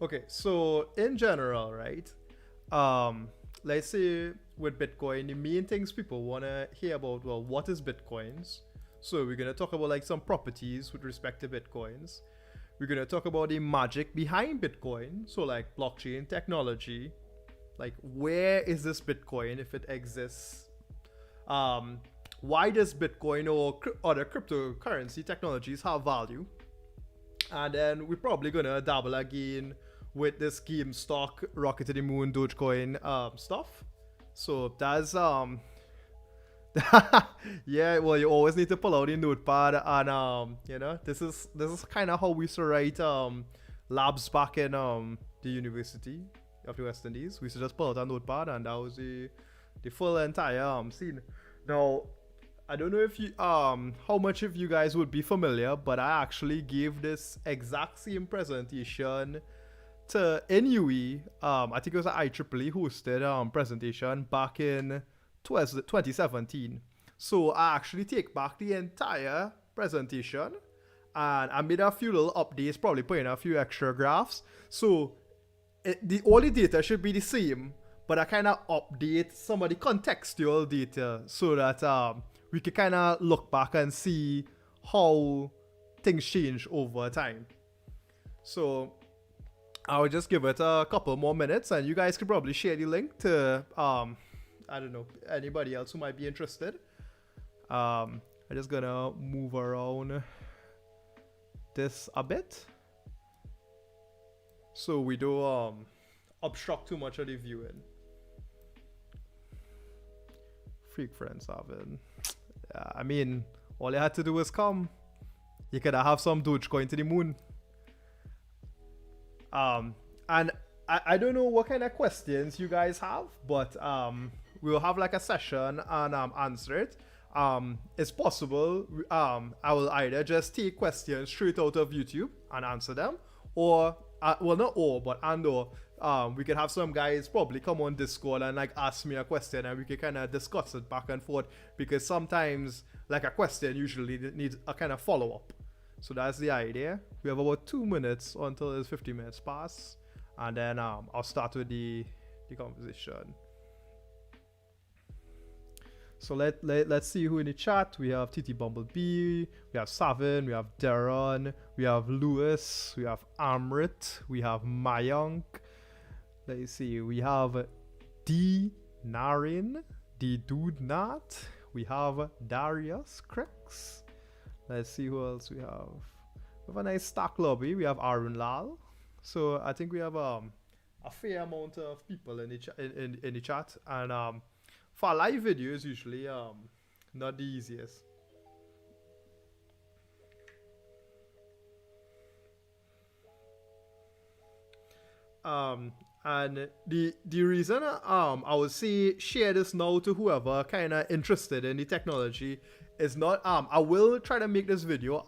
Okay, so in general, right? Um, let's say with Bitcoin, the main things people wanna hear about, well, what is Bitcoins? So we're gonna talk about like some properties with respect to Bitcoins. We're gonna talk about the magic behind Bitcoin, so like blockchain technology, like where is this Bitcoin if it exists? Um, why does Bitcoin or other cryptocurrency technologies have value? And then we're probably gonna dabble again with this game stock, Rocket to the Moon, Dogecoin stuff. So that's yeah, well you always need to pull out the notepad and this is kind of how we used to write labs back in the University of the West Indies. We used to just pull out a notepad and that was the full entire scene. Now I don't know if you how much of you guys would be familiar, but I actually gave this exact same presentation to NUE. I think it was an IEEE hosted presentation back in 2017. So I actually take back the entire presentation and I made a few little updates, probably put in a few extra graphs. So the all the data should be the same, but I kind of update some of the contextual data so that we can kind of look back and see how things change over time. So I'll just give it a couple more minutes, and you guys could probably share the link to I don't know, anybody else who might be interested. I'm just gonna move around this a bit so we don't obstruct too much of the viewing. Freak friends having. I mean, all you had to do was come. You could have some Dogecoin to the moon. And I don't know what kind of questions you guys have, but we'll have like a session and answer it. It's possible I will either just take questions straight out of YouTube and answer them, or well, not all, but and or we could have some guys probably come on Discord and like ask me a question and we could kind of discuss it back and forth, because sometimes like a question usually needs a kind of follow-up. So that's the idea. We have about 2 minutes until it's 50 minutes pass, and then I'll start with the conversation. So let's see who in the chat. We have TT Bumblebee, we have Savin, we have Darren, we have Lewis, we have Amrit, we have Mayank. Let's see, we have D Narin, D Dude Nat, we have Darius Crix. Let's see who else we have. We have a nice stack lobby. We have Arun Lal. So I think we have a fair amount of people in the chat, and for live videos usually not the easiest. And the reason I would say share this now to whoever kind of interested in the technology is not I will try to make this video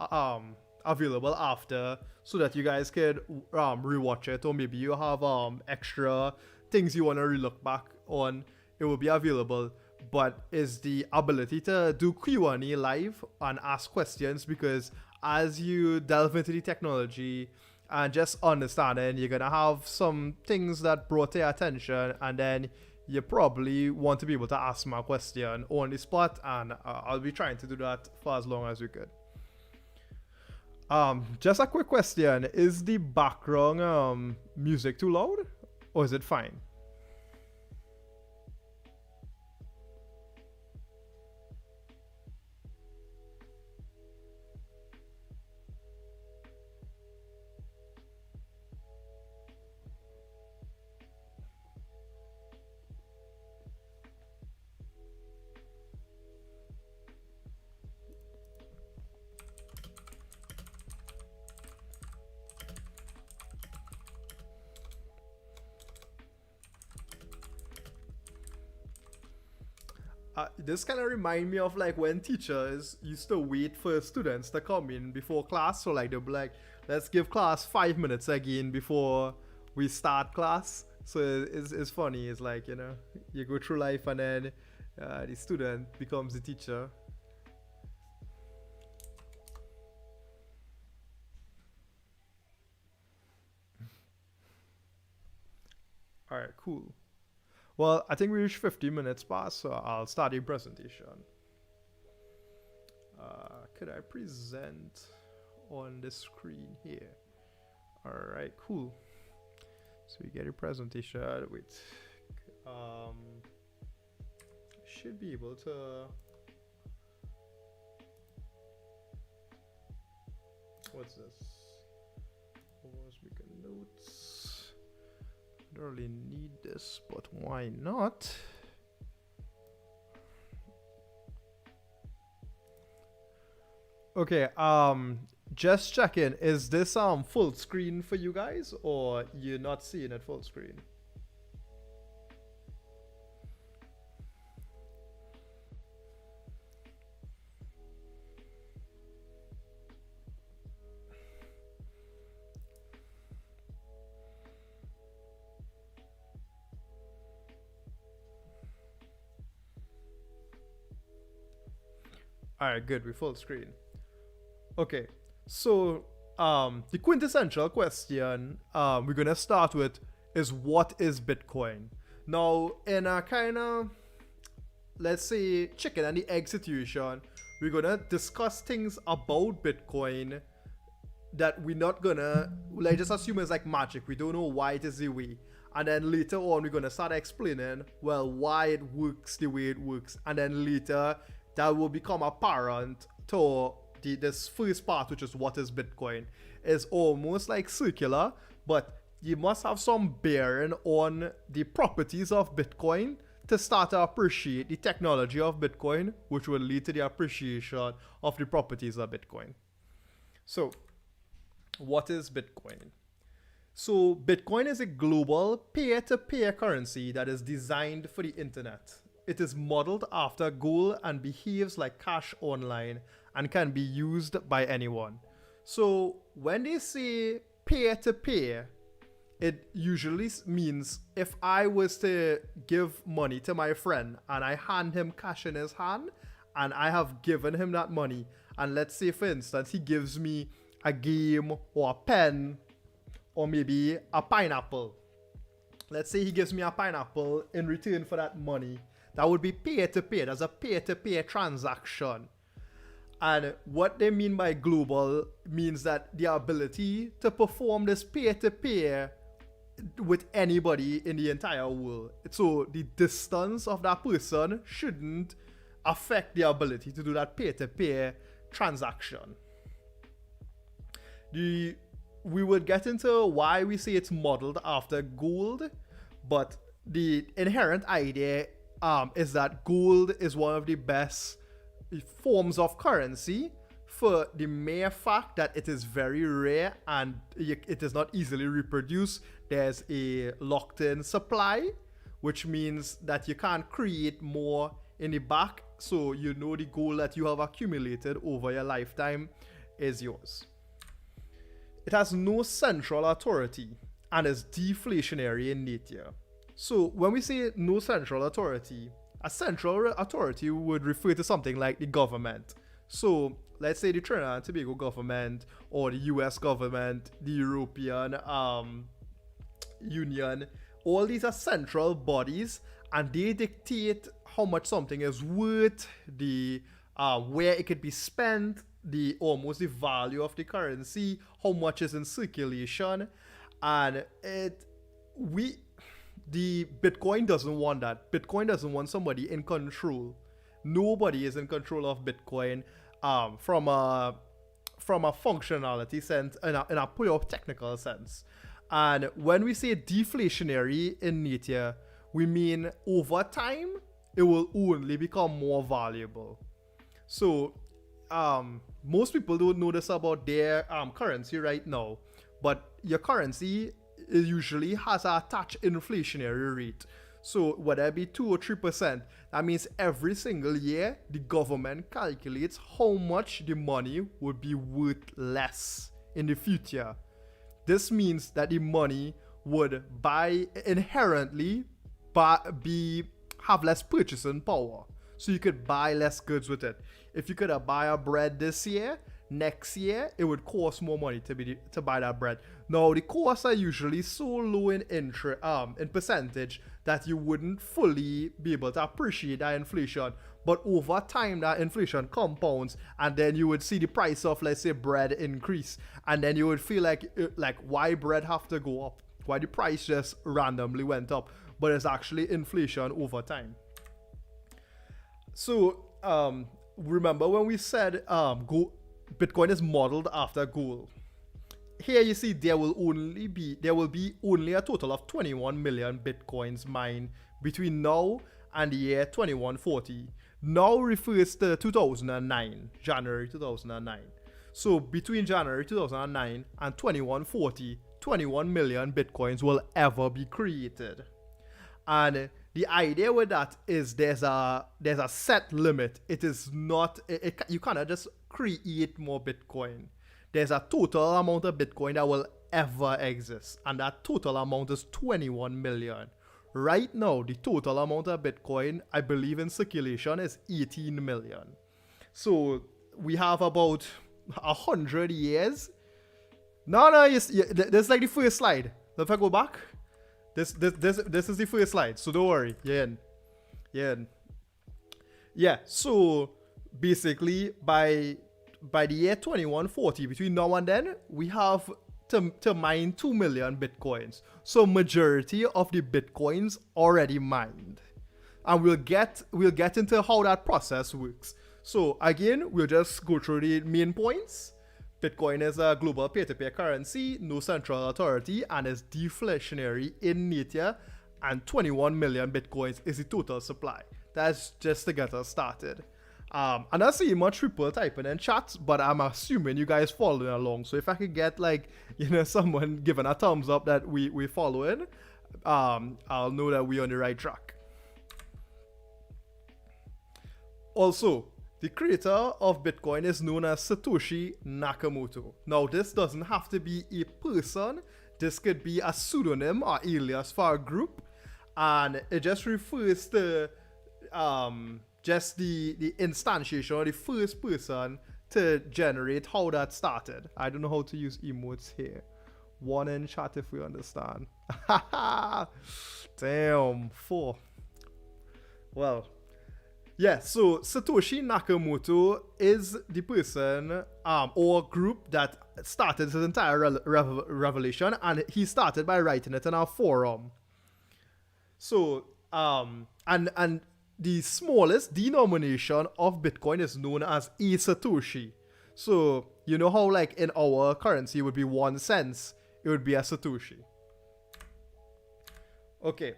available after so that you guys could rewatch it, or maybe you have extra things you want to relook back on. It will be available, but is the ability to do Q&A live and ask questions, because as you delve into the technology and just understanding, you're gonna have some things that brought to your attention, and then you probably want to be able to ask my question on the spot, and I'll be trying to do that for as long as we could. Just a quick question: is the background music too loud, or is it fine? This kind of remind me of like when teachers used to wait for students to come in before class. So like they'll be like, let's give class 5 minutes again before we start class. So it's funny. It's like, you go through life and then the student becomes the teacher. All right, cool. Well, I think we reached 50 minutes past, so I'll start the presentation. Could I present on the screen here? All right, cool. So we get a presentation with, should be able to, what's this? Almost making notes. I don't really need this, but why not? Okay, just checking, is this full screen for you guys, or you're not seeing it full screen? All right, good, we full screen. Okay, so the quintessential question we're gonna start with is, what is Bitcoin? Now, in a kind of, let's say, chicken and the egg situation, we're gonna discuss things about Bitcoin that we're not gonna, like, just assume it's like magic. We don't know why it is the way. And then later on, we're gonna start explaining, well, why it works the way it works. And then later, that will become apparent to this first part, which is what is Bitcoin. Is almost like circular, but you must have some bearing on the properties of Bitcoin to start to appreciate the technology of Bitcoin, which will lead to the appreciation of the properties of Bitcoin. So, what is Bitcoin? So, Bitcoin is a global peer-to-peer currency that is designed for the internet. It is modeled after gold and behaves like cash online and can be used by anyone. So when they say peer-to-peer, it usually means if I was to give money to my friend and I hand him cash in his hand and I have given him that money, and let's say for instance he gives me a game or a pen or maybe a pineapple. Let's say he gives me a pineapple in return for that money. That would be peer-to-peer. That's a peer-to-peer transaction. And what they mean by global means that the ability to perform this peer-to-peer with anybody in the entire world. So the distance of that person shouldn't affect the ability to do that peer-to-peer transaction. We would get into why we say it's modeled after gold, but the inherent idea is that gold is one of the best forms of currency for the mere fact that it is very rare and it is not easily reproduced. There's a locked-in supply, which means that you can't create more in the back, so you know the gold that you have accumulated over your lifetime is yours. It has no central authority and is deflationary in nature. So when we say no central authority, a central authority would refer to something like the government. So let's say the Trinidad and Tobago government or the US government, the European Union. All these are central bodies and they dictate how much something is worth, the where it could be spent, the almost the value of the currency, how much is in circulation, and the Bitcoin doesn't want that. Bitcoin doesn't want somebody in control. Nobody is in control of Bitcoin from a functionality sense, in a pure technical sense. And when we say deflationary in nature, we mean over time it will only become more valuable. So most people don't know this about their currency right now, but your currency usually has an attached inflationary rate. So whether it be 2 or 3%, that means every single year the government calculates how much the money would be worth less in the future. This means that the money would inherently have less purchasing power. So you could buy less goods with it. If you could buy a bread this year, next year it would cost more money to buy that bread. Now the costs are usually so low in in percentage that you wouldn't fully be able to appreciate that inflation. But over time, that inflation compounds, and then you would see the price of, let's say, bread increase, and then you would feel like why bread have to go up? Why the price just randomly went up? But it's actually inflation over time. So remember when we said Bitcoin is modeled after gold. Here you see there will be only a total of 21 million Bitcoins mined between now and the year 2140. Now refers to 2009, January 2009. So between January 2009 and 2140, 21 million Bitcoins will ever be created. And the idea with that is there's a set limit. It is not, you cannot just create more Bitcoin. There's a total amount of Bitcoin that will ever exist, and that total amount is 21 million. Right now, the total amount of Bitcoin, I believe, in circulation is 18 million. So we have about 100 years. No, this is like the first slide. If I go back, this is the first slide. So don't worry. Yeah. So basically, by the year 2140, between now and then, we have to mine 2 million Bitcoins. So majority of the Bitcoins already mined. And we'll get into how that process works. So again, we'll just go through the main points. Bitcoin is a global peer-to-peer currency, no central authority, and is deflationary in nature, and 21 million Bitcoins is the total supply. That's just to get us started. I'm not seeing much people typing in chats, but I'm assuming you guys following along. So if I could get someone giving a thumbs up that we following, I'll know that we're on the right track. Also, the creator of Bitcoin is known as Satoshi Nakamoto. Now, this doesn't have to be a person. This could be a pseudonym or alias for a group, and it just refers to just the instantiation or the first person to generate how that started. I don't know how to use emotes here. One in chat if we understand. Damn, 4. Well, yeah, so Satoshi Nakamoto is the person or group that started this entire revelation, and he started by writing it in our forum. So, and the smallest denomination of Bitcoin is known as a Satoshi. So, you know how in our currency it would be 1 cent, it would be a Satoshi. Okay,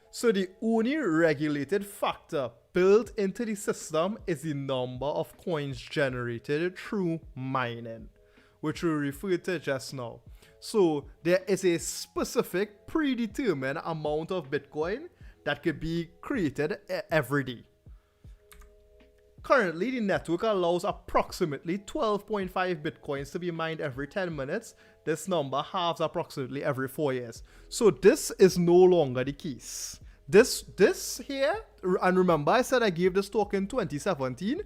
so the only regulated factor built into the system is the number of coins generated through mining, which we referred to just now. So there is a specific predetermined amount of Bitcoin that could be created every day. Currently, the network allows approximately 12.5 Bitcoins to be mined every 10 minutes. This number halves approximately every 4 years. So this is no longer the case. This here, and remember I said I gave this talk in 2017.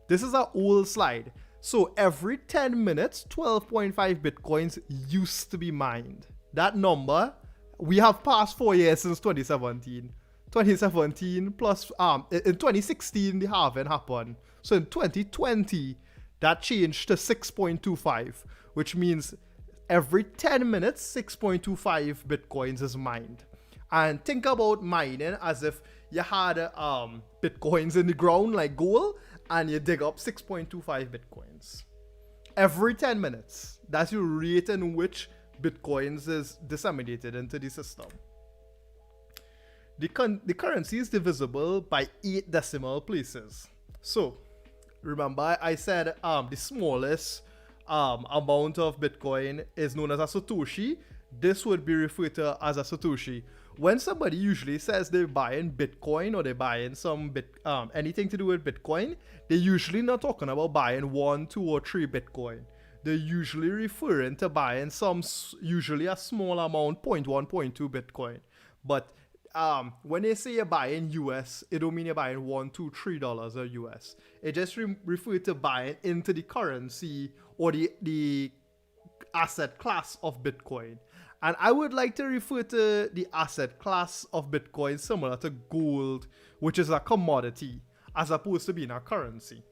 This is an old slide. So every 10 minutes, 12.5 Bitcoins used to be mined. That number, we have passed 4 years since 2017. 2017 plus in 2016 the halving happened. So in 2020 that changed to 6.25, which means every 10 minutes 6.25 Bitcoins is mined. And think about mining as if you had Bitcoins in the ground like gold, and you dig up 6.25 Bitcoins every 10 minutes. That's your rate in which Bitcoins is disseminated into the system. The currency is divisible by 8 decimal places. So remember I said the smallest amount of Bitcoin is known as a Satoshi. This would be referred to as a Satoshi. When somebody usually says they're buying Bitcoin or they're buying anything to do with Bitcoin, they're usually not talking about buying 1, 2, or 3 Bitcoin. They're usually referring to buying usually a small amount, 0.1, 0.2 Bitcoin. But when they say you're buying US, it don't mean you're buying $1, $2, $3 of US. It just refer to buying into the currency or the asset class of Bitcoin. And I would like to refer to the asset class of Bitcoin similar to gold, which is a commodity, as opposed to being a currency.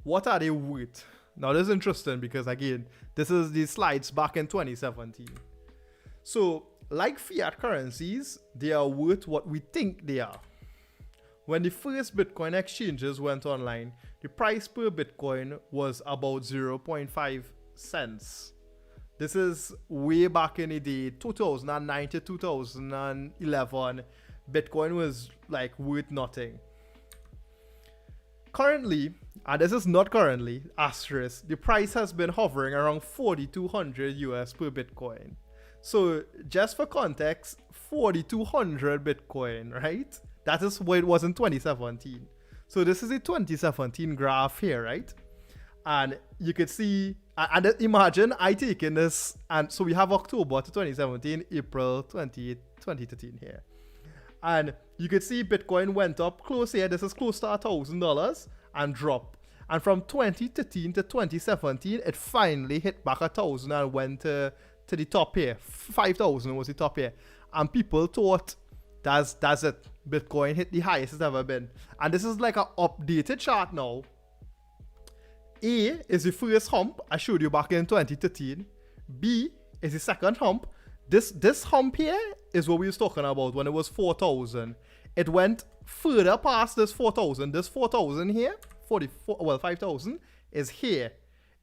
What are they worth? Now this is interesting because again, this is the slides back in 2017. So, like fiat currencies, they are worth what we think they are. When the first Bitcoin exchanges went online, the price per Bitcoin was about 0.5 cents. This is way back in the day, 2009 to 2011. Bitcoin was like worth nothing. Currently, and this is not currently, asterisk, the price has been hovering around 4,200 US per Bitcoin. So just for context, 4,200 Bitcoin, right? That is what it was in 2017. So this is a 2017 graph here, right? And you could see, and imagine I taking this, and so we have October to 2017, April 2013 here. And you could see Bitcoin went up close here. This is close to $1,000 and dropped. And from 2013 to 2017, it finally hit back 1,000 and went to the top here. 5,000 was the top here. And people thought that's it. Bitcoin hit the highest it's ever been. And this is like an updated chart now. A is the first hump I showed you back in 2013. B is the second hump. This hump here is what we was talking about when it was 4,000. It went further past this 4,000. This 4,000 here, 5,000 is here.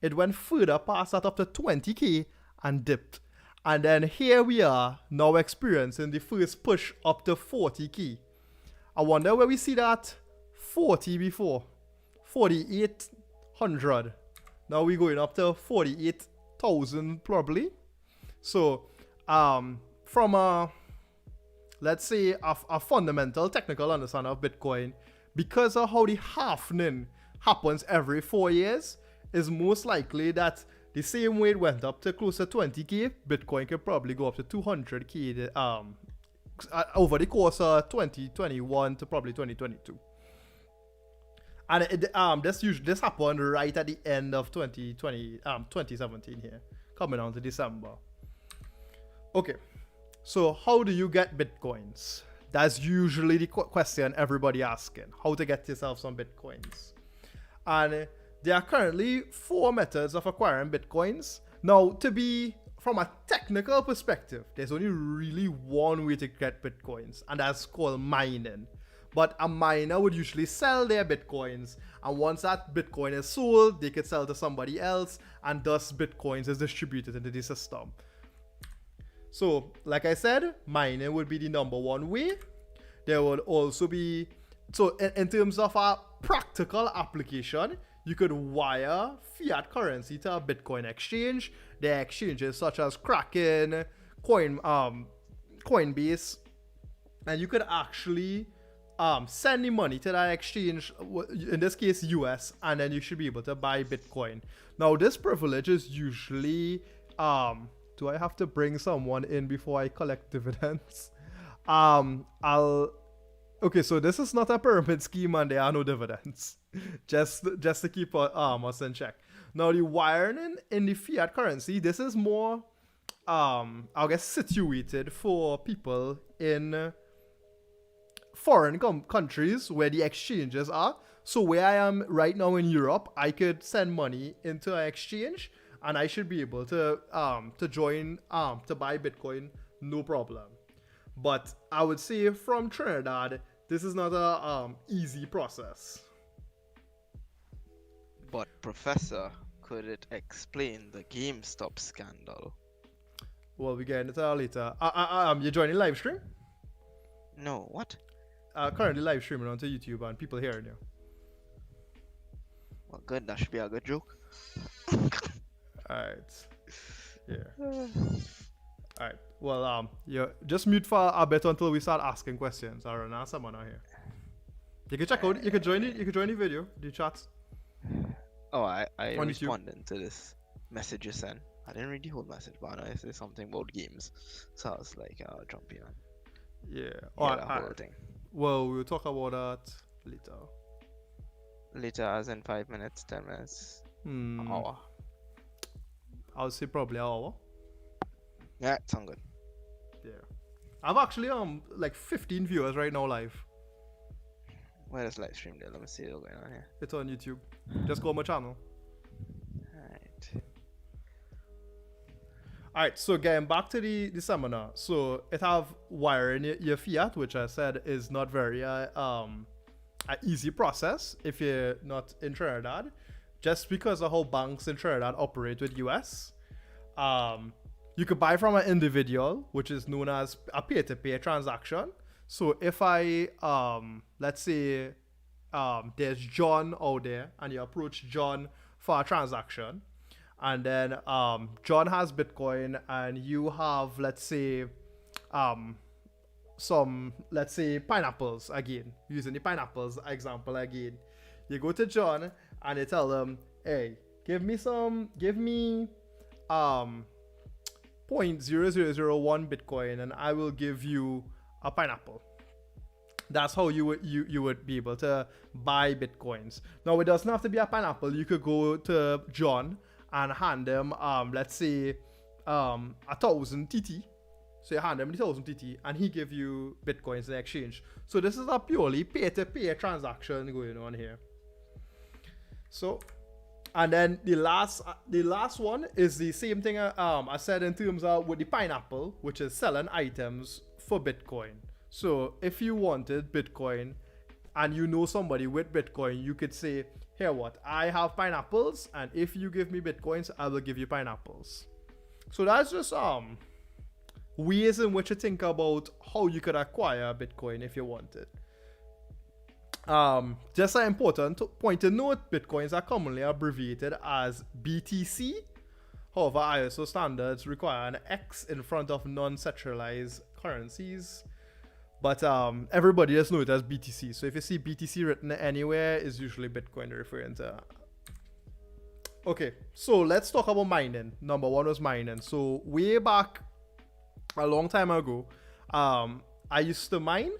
It went further past that up to 20k and dipped. And then here we are now experiencing the first push up to 40k. I wonder where we see that 40 before. 4,800. Now we're going up to 48,000 probably. So from a, let's say, a fundamental technical understanding of Bitcoin, because of how the halvening happens every 4 years, is most likely that the same way it went up to close to 20k, Bitcoin could probably go up to 200k over the course of 2021 to probably 2022. And this happened right at the end of 2017 here, coming on to December. Okay, so how do you get Bitcoins? That's usually the question everybody asking, how to get yourself some Bitcoins. And there are currently 4 methods of acquiring Bitcoins. Now, to be from a technical perspective, there's only really one way to get Bitcoins, and that's called mining. But a miner would usually sell their Bitcoins, and once that Bitcoin is sold, they could sell to somebody else, and thus Bitcoins is distributed into the system. So, like I said, mining would be the number one way. There would also be, so in terms of a practical application, you could wire fiat currency to a Bitcoin exchange. There are exchanges such as Kraken, Coinbase, and you could actually send the money to that exchange, in this case US, and then you should be able to buy Bitcoin. Now this privilege is usually, do I have to bring someone in before I collect dividends? Okay, so this is not a pyramid scheme and there are no dividends. just to keep us in check. Now the wiring in the fiat currency, this is more, I guess, situated for people in foreign countries where the exchanges are. So where I am right now in Europe, I could send money into an exchange and I should be able to join to buy Bitcoin, no problem. But I would say from Trinidad, this is not a easy process. But Professor, could it explain the GameStop scandal? Well, we get into that later. You're joining live stream? No, what? Currently live streaming onto YouTube and people hearing you. Well, good. That should be a good joke. Alright. Yeah. Alright. Well, yeah, just mute for a bit until we start asking questions. Or now someone out here. You can check out. You can join the video, the chats. Oh, I responded to this message you sent. I didn't read the whole message, but I know it said something about games. So I was like, I'll jump in and Yeah. hear the whole thing. Well, we'll talk about that later. Later, as in 5 minutes, 10 minutes, hour. I would say probably an hour. Yeah, sound good. Yeah. I've actually like 15 viewers right now live. Where is live stream there? Let me see what's going on here. It's on YouTube. Just go on my channel. Alright. Alright, so getting back to the seminar. So it have wiring your fiat, which I said is not very an easy process if you're not in Trinidad. Just because of how banks in Trinidad operate with US. You could buy from an individual, which is known as a peer-to-peer transaction. So if I, let's say, there's John out there and you approach John for a transaction, and then John has Bitcoin and you have, let's say, let's say pineapples again, using the pineapples example again. You go to John and you tell them, hey, give me 0.0001 Bitcoin and I will give you a pineapple. That's how you would be able to buy Bitcoins. Now, it doesn't have to be a pineapple. You could go to John and hand him, let's say, 1,000 TT. So you hand him the 1,000 TT and he give you Bitcoins in exchange. So this is a purely peer-to-peer transaction going on here. So, and then the last one is the same thing I said in terms of with the pineapple, which is selling items for Bitcoin. So if you wanted Bitcoin and you know somebody with Bitcoin, you could say, here what, I have pineapples and if you give me Bitcoins, I will give you pineapples. So that's just ways in which to think about how you could acquire Bitcoin if you wanted. Just an important point to note, Bitcoins are commonly abbreviated as BTC. However, ISO standards require an X in front of non-centralized currencies. But everybody just knows it as BTC. So if you see BTC written anywhere, it's usually Bitcoin they're referring to. Okay, so let's talk about mining. Number one was mining. So way back a long time ago, I used to mine.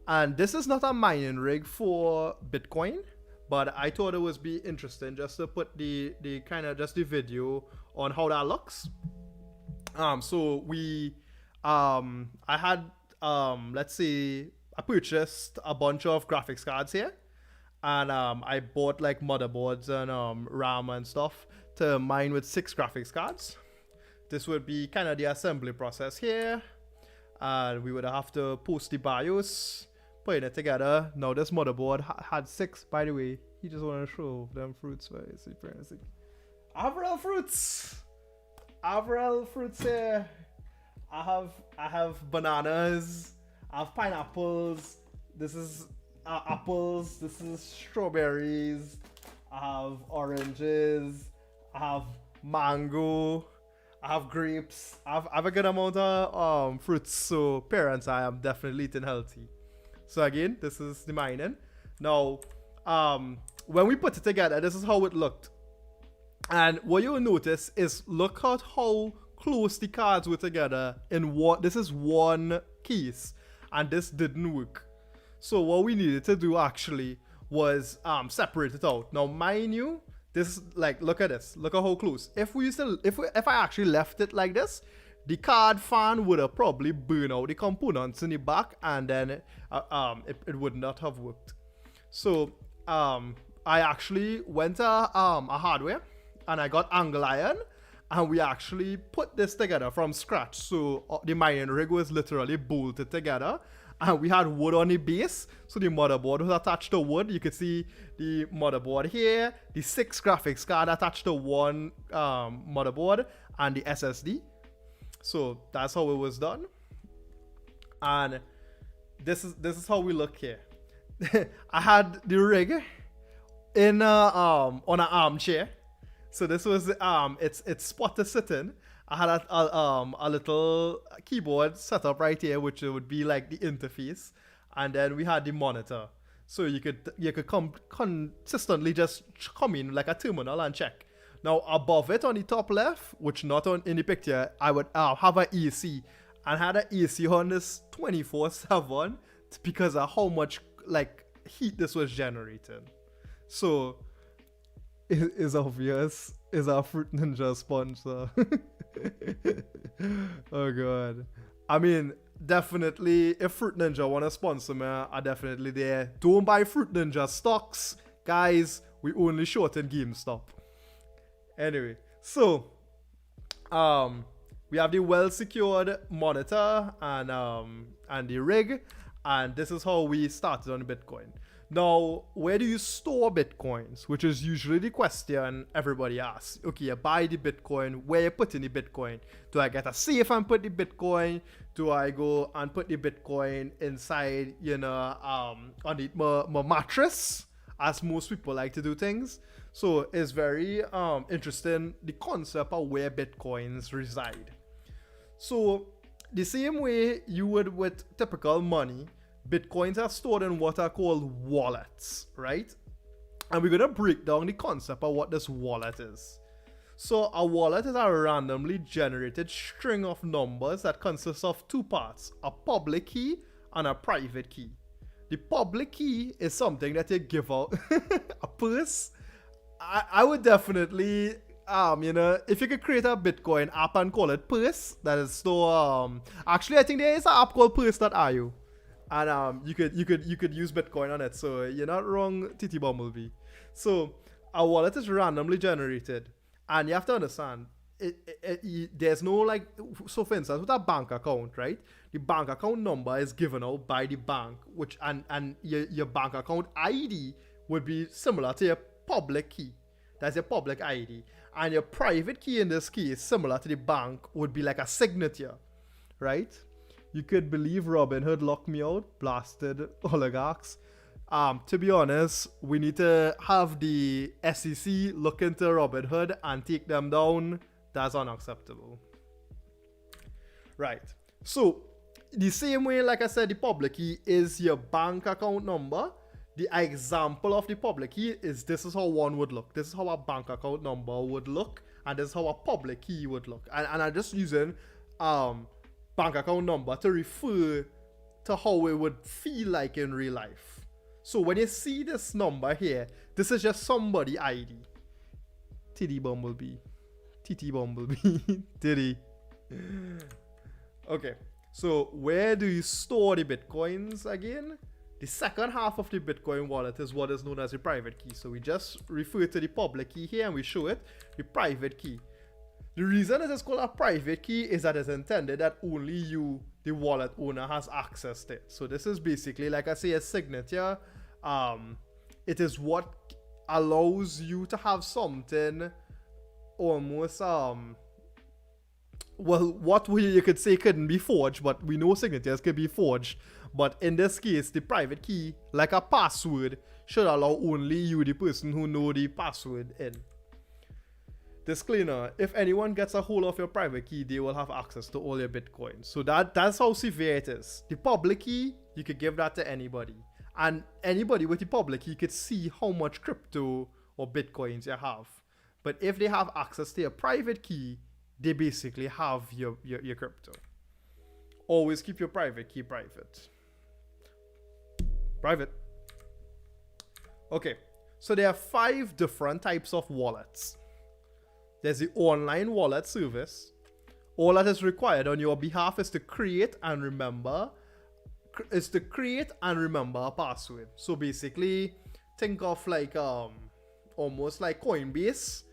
And this is not a mining rig for Bitcoin, but I thought it would be interesting just to put the kind of just the video on how that looks. So I had, let's say, I purchased a bunch of graphics cards here, and I bought like motherboards and RAM and stuff to mine with 6 graphics cards. This would be kind of the assembly process here, and we would have to post the BIOS. Putting it together. Now this motherboard had 6, by the way. He just want to show them fruits. Where is it? Avril fruits here. I have bananas. I have pineapples. This is apples. This is strawberries. I have oranges. I have mango. I have grapes. I have a good amount of fruits. So parents, I am definitely eating healthy. So again, this is the mining. Now, when we put it together, this is how it looked. And what you'll notice is look at how close the cards were together in one. This is one case, and this didn't work. So what we needed to do actually was separate it out. Now, mind you, this is like, look at this. Look at how close. If I actually left it like this, the card fan would have probably burned out the components in the back, and then it would not have worked. So I actually went to a hardware and I got angle iron, and we actually put this together from scratch. So the mining rig was literally bolted together, and we had wood on the base. So the motherboard was attached to wood. You could see the motherboard here, the 6 graphics card attached to one motherboard, and the SSD. So that's how it was done, and this is how we look here. I had the rig in on an armchair, so this was it's spot to sit in. I had a little keyboard set up right here, which would be like the interface, and then we had the monitor, so you could consistently just come in like a terminal and check. Now above it on the top left, which not on in the picture, I would have an AC, and had an AC on this 24/7 because of how much like heat this was generating. So it is obvious is our Fruit Ninja sponsor. Oh god. I mean, definitely if Fruit Ninja wanna sponsor me, I'm definitely there. Don't buy Fruit Ninja stocks, guys. We only short in GameStop. Anyway, so we have the well secured monitor and the rig, and this is how we started on Bitcoin. Now, where do you store Bitcoins? Which is usually the question everybody asks. Okay, you buy the Bitcoin, where you put in the Bitcoin? Do I get a safe and put the Bitcoin? Do I go and put the Bitcoin inside, on my mattress, as most people like to do things? So it's very interesting, the concept of where Bitcoins reside. So the same way you would with typical money, Bitcoins are stored in what are called wallets, right? And we're going to break down the concept of what this wallet is. So a wallet is a randomly generated string of numbers that consists of two parts, a public key and a private key. The public key is something that you give out, a purse. I would definitely, if you could create a Bitcoin app and call it Purse, that is so, actually I think there is an app called Purse.io. And you could use Bitcoin on it, so you're not wrong, TT Bumblebee. So a wallet is randomly generated, and you have to understand, there's no like, so for instance, with a bank account, right? The bank account number is given out by the bank, which and your bank account ID would be similar to your public key. That's your public ID, and your private key in this case, similar to the bank, would be like a signature, right? You could believe Robinhood locked me out, blasted oligarchs. To be honest, we need to have the SEC look into Robinhood and take them down. That's unacceptable. Right. So, the same way, like I said, the public key is your bank account number. The example of the public key is this is how one would look. This is how a bank account number would look. And this is how a public key would look. And I'm just using bank account number to refer to how it would feel like in real life. So when you see this number here, this is just somebody ID. TD Bumblebee. TT Bumblebee. Diddy. Okay. So where do you store the Bitcoins again? The second half of the Bitcoin wallet is what is known as the private key. So we just refer to the public key here and we show it, the private key. The reason it is called a private key is that it's intended that only you, the wallet owner, has access to it. So this is basically, like I say, a signature. It is what allows you to have something almost, what you could say couldn't be forged, but we know signatures could be forged. But in this case, the private key, like a password, should allow only you, the person who know the password, in. Disclaimer, if anyone gets a hold of your private key, they will have access to all your Bitcoins. So that's how severe it is. The public key, you could give that to anybody. And anybody with the public key could see how much crypto or Bitcoins you have. But if they have access to your private key, they basically have your crypto. Always keep your private key private. Private. Okay, so there are 5 different types of wallets. There's the online wallet service. All that is required on your behalf is to create and remember a password. So basically, think of like almost like Coinbase.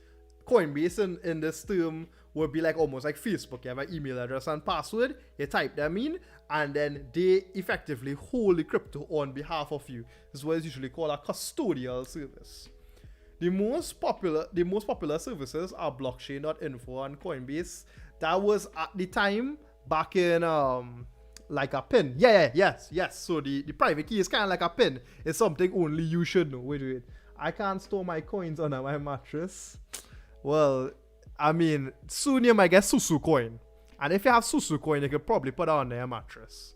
Coinbase in this term would be like almost like Facebook. You have an email address and password, you type them in, and then they effectively hold the crypto on behalf of you. This is what is usually called a custodial service. The most popular services are blockchain.info and Coinbase. That was at the time back in like a pin. Yes. So the private key is kind of like a pin. It's something only you should know. Wait. I can't store my coins under my mattress. Well, I mean, soon you might get Susu coin. And if you have Susu coin, you could probably put it on your mattress.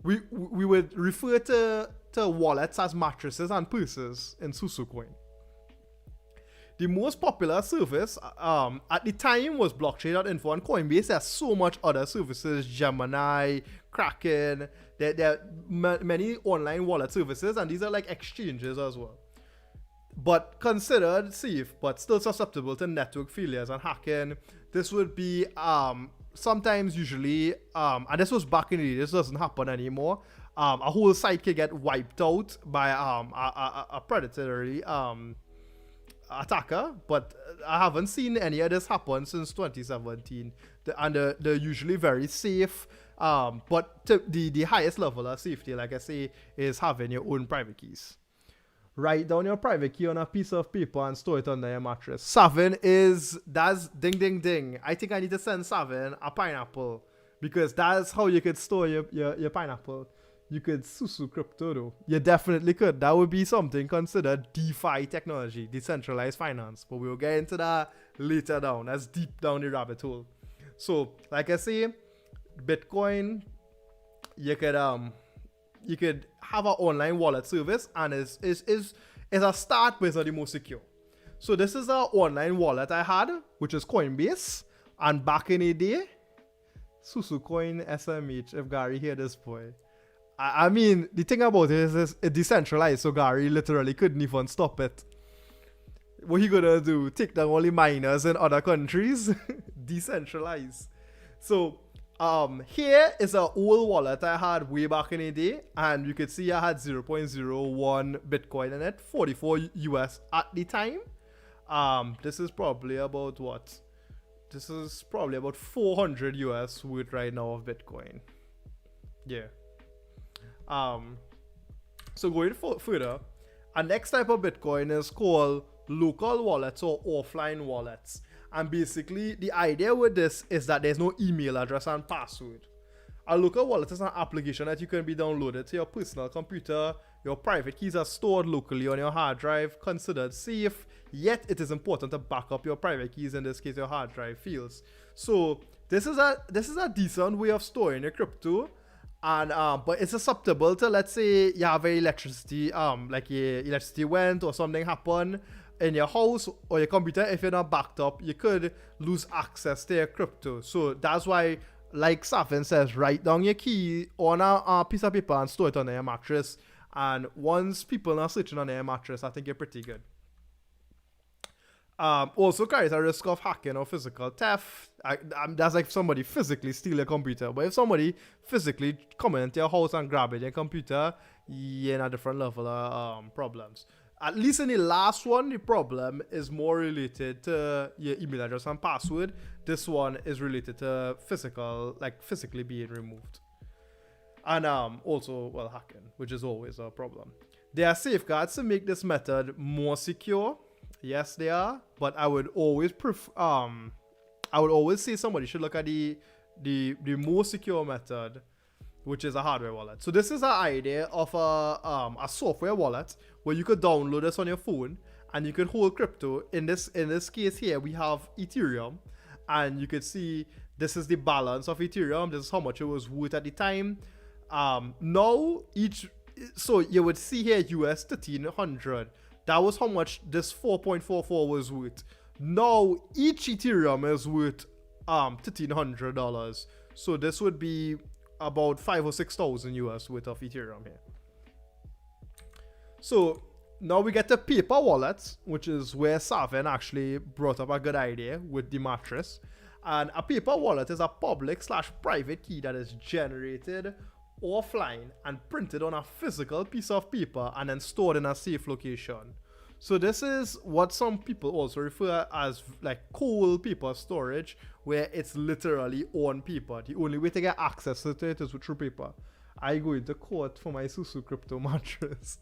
We would refer to wallets as mattresses and purses in Susu coin. the most popular service at the time was blockchain.info and Coinbase. There's so much other services, Gemini, Kraken. There are many online wallet services, and these are like exchanges as well. But considered safe, but still susceptible to network failures and hacking. This would be sometimes, usually, and this was back in the day. This doesn't happen anymore. A whole site can get wiped out by a predatory attacker, but I haven't seen any of this happen since 2017. They're usually very safe. But the highest level of safety, like I say, is having your own private keys. Write down your private key on a piece of paper and store it under your mattress. Savin that's ding ding ding. I think I need to send Savin a pineapple, because that's how you could store your pineapple. You could susu crypto though. You definitely could. That would be something considered DeFi technology, decentralized finance. But we'll get into that later down. That's deep down the rabbit hole. So, like I say, Bitcoin, you could have an online wallet service, and is a start, but it's not the most secure. So this is an online wallet I had, which is Coinbase, and back in the day, Susu Coin SMH. If Gary hear this boy, I mean, the thing about it is it's decentralized, so Gary literally couldn't even stop it. What he gonna do? Take down all the miners in other countries? Decentralized. So here is an old wallet I had way back in the day, and you could see I had 0.01 Bitcoin in it, 44 US at the time. This is probably about what? This is probably about 400 US worth right now of Bitcoin. Yeah. So going further, a next type of Bitcoin is called local wallets or offline wallets. And basically, the idea with this is that there's no email address and password. A local wallet is an application that you can be downloaded to your personal computer. Your private keys are stored locally on your hard drive, considered safe, yet it is important to back up your private keys, in this case your hard drive fails. So this is a decent way of storing your crypto. And but it's susceptible to, let's say you have electricity, like your electricity went or something happened in your house or your computer. If you're not backed up, you could lose access to your crypto. So that's why, like Safin says, write down your key on a piece of paper and store it under your mattress. And once people are searching under your mattress, I think you're pretty good. Also carries a risk of hacking or physical theft. That's like if somebody physically steal your computer. But if somebody physically come into your house and grab your computer, you're in a different level of problems. At least in the last one, the problem is more related to your email address and password. This one is related to physically being removed. And also, well, hacking, which is always a problem. There are safeguards to make this method more secure. Yes, they are, but I would always say somebody should look at the most secure method, which is a hardware wallet. So this is an idea of a software wallet where you could download this on your phone and you could hold crypto. In this case here, we have Ethereum, and you could see this is the balance of Ethereum. This is how much it was worth at the time. So you would see here US 1300. That was how much this 4.44 was worth. Now each Ethereum is worth $1,300. So this would be about 5,000 or 6,000 US worth of Ethereum here. So now we get the paper wallets, which is where Savin actually brought up a good idea with the mattress. And a paper wallet is a public/private key that is generated offline and printed on a physical piece of paper and then stored in a safe location. So this is what some people also refer as like cold paper storage, where it's literally on paper. The only way to get access to it is through paper. I go into court for my Susu crypto mattress.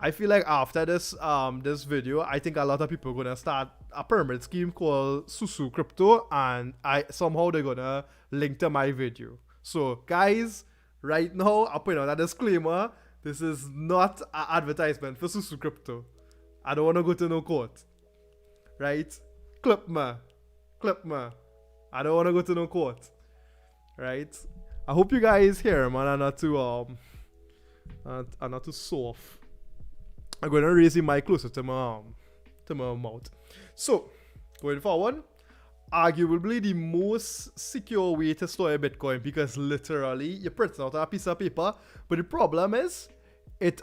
I feel like after this this video, I think a lot of people are gonna start a pyramid scheme called Susu Crypto, and somehow they're gonna link to my video. So guys, right now I'll put out a disclaimer. This is not an advertisement for Susu Crypto. I don't want to go to no court. Right? Clip me. I don't want to go to no court. Right? I hope you guys hear, man, are not too soft. I'm going to raise the mic closer to my mouth. So, going forward, arguably the most secure way to store a Bitcoin, because literally you print out a piece of paper, but the problem is it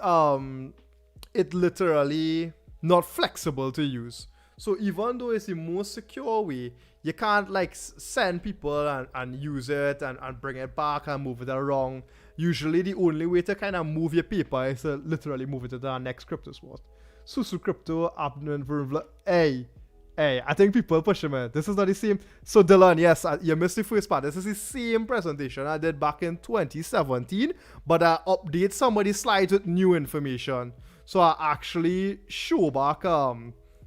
literally not flexible to use. So even though it's the most secure way, you can't like send people and use it and bring it back and move it around. Usually the only way to kind of move your paper is to literally move it to the next crypto spot. Susu crypto, hey, I think people pushing me. This is not the same. So Dylan, yes, you missed the first part. This is the same presentation I did back in 2017, but I update some of the slides with new information. So I actually show back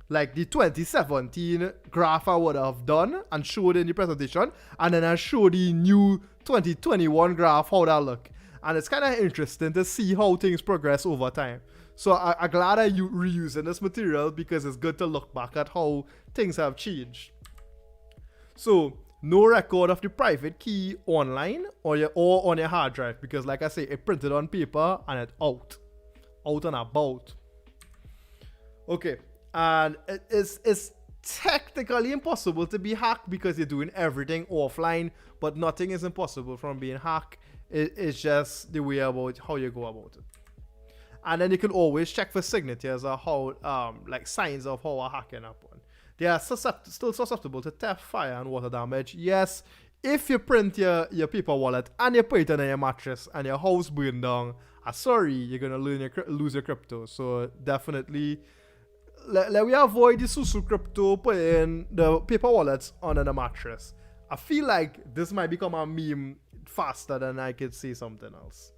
like the 2017 graph I would have done and showed in the presentation, and then I show the new 2021 graph, how that look. And it's kind of interesting to see how things progress over time. So I'm glad I'm reusing this material, because it's good to look back at how things have changed. So no record of the private key online or on your hard drive, because like I say, it printed on paper and it's out and about. Okay, and it's technically impossible to be hacked because you're doing everything offline, but nothing is impossible from being hacked. It's just the way about how you go about it. And then you can always check for signatures or how like signs of how a hacking happened. They are still susceptible to theft, fire, and water damage. Yes, if you print your paper wallet and you put it on your mattress and your house burned down, sorry, you're gonna lose your crypto. So definitely, let we avoid the Susu crypto putting the paper wallets under the mattress. I feel like this might become a meme faster than I could say something else.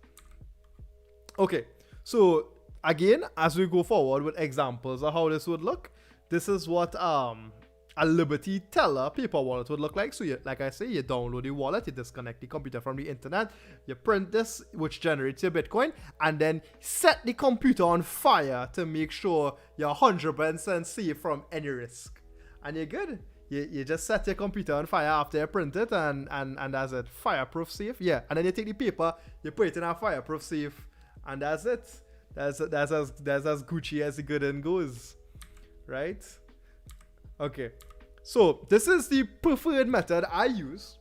Okay, so again, as we go forward with examples of how this would look, this is what a Liberty Teller paper wallet would look like. So like I say, you download the wallet, you disconnect the computer from the internet, you print this, which generates your Bitcoin, and then set the computer on fire to make sure you're 100% safe from any risk. And you're good. You just set your computer on fire after you print it, and that's it. Fireproof safe, yeah. And then you take the paper, you put it in a fireproof safe, and that's it. That's as Gucci as the good and goes, right? Okay, so this is the preferred method I use,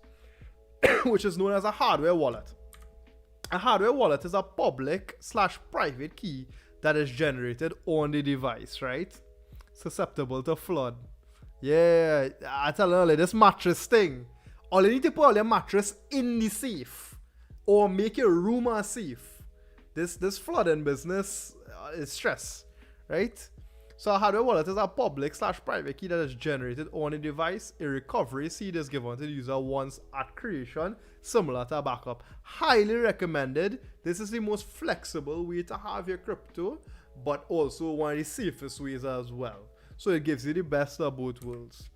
which is known as a hardware wallet. A hardware wallet is a public/private key that is generated on the device, right? Susceptible to flood. Yeah, I tell you earlier, this mattress thing. All you need to put all your mattress in the safe or make your room a safe. This flooding business is stress, right? So a hardware wallet is a public/private key that is generated on a device. A recovery seed is given to the user once at creation, similar to a backup. Highly recommended. This is the most flexible way to have your crypto, but also one of the safest ways as well. So it gives you the best of both worlds.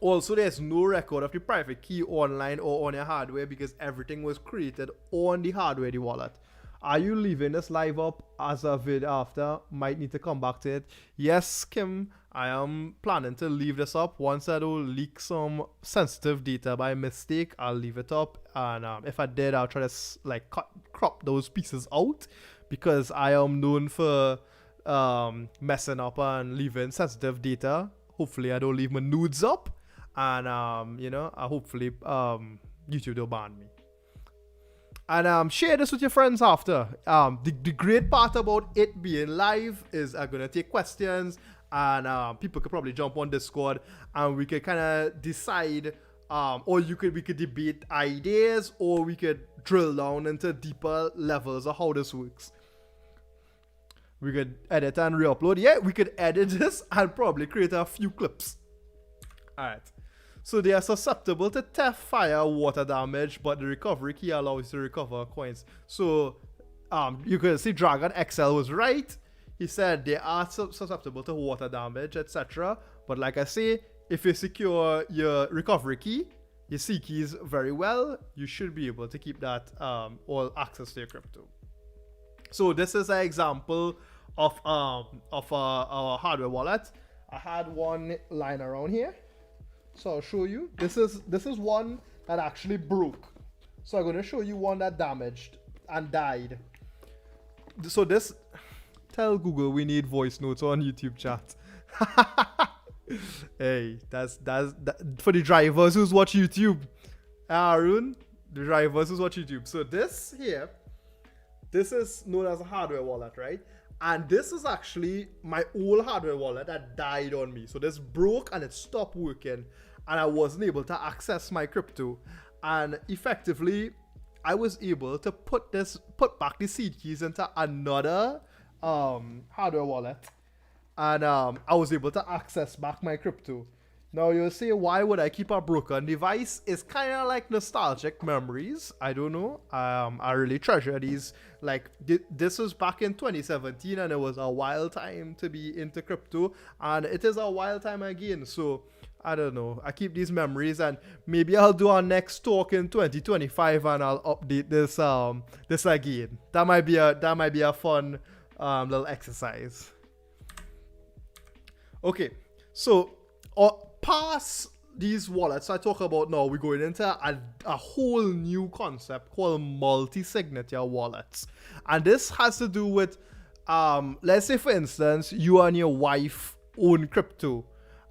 Also, there's no record of the private key online or on your hardware because everything was created on the hardware, the wallet. Are you leaving this live up as a video after? Might need to come back to it. Yes, Kim, I am planning to leave this up. Once I don't leak some sensitive data by mistake, I'll leave it up. And if I did, I'll try to like crop those pieces out, because I am known for messing up and leaving sensitive data. Hopefully I don't leave my nudes up, and you know, hopefully YouTube don't ban me. And share this with your friends after. The great part about it being live is I'm gonna take questions, and people could probably jump on Discord and we could kind of decide, or we could debate ideas, or we could drill down into deeper levels of how this works. We could edit and re-upload. Yeah, we could edit this and probably create a few clips. Alright. So they are susceptible to theft, fire, water damage, but the recovery key allows you to recover coins. So you can see Dragon XL was right. He said they are susceptible to water damage, etc. But like I say, if you secure your recovery key, your C keys very well, you should be able to keep that all access to your crypto. So this is an example of a hardware wallet. I had one lying around here, so I'll show you. This is one that actually broke. So I'm going to show you one that damaged and died. So this Tell Google we need voice notes on YouTube chat. Hey, that's for the drivers who's watch YouTube. Arun, the drivers who's watch YouTube. So this here, this is known as a hardware wallet, right? And this is actually my old hardware wallet that died on me. So this broke and it stopped working, and I wasn't able to access my crypto. And effectively, I was able to put back the seed keys into another hardware wallet, and I was able to access back my crypto. Now you'll say, why would I keep a broken device? It's kind of like nostalgic memories. I don't know. I really treasure these. Like this was back in 2017, and it was a wild time to be into crypto, and it is a wild time again. So I don't know. I keep these memories, and maybe I'll do our next talk in 2025, and I'll update this again. That might be a fun little exercise. Okay, so past these wallets I talk about now, we're going into a whole new concept called multi-signature wallets, and this has to do with let's say for instance you and your wife own crypto,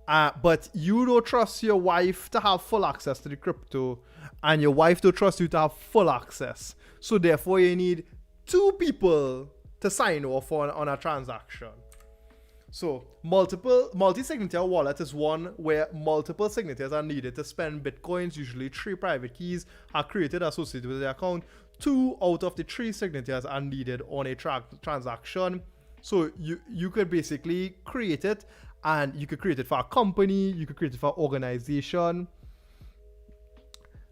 but you don't trust your wife to have full access to the crypto, and your wife don't trust you to have full access. So therefore you need two people to sign off on a transaction. So multi-signature wallet is one where multiple signatures are needed to spend bitcoins. Usually 3 private keys are created associated with the account. 2 out of the 3 signatures are needed on a transaction. So you could basically create it, and you could create it for a company, you could create it for an organization.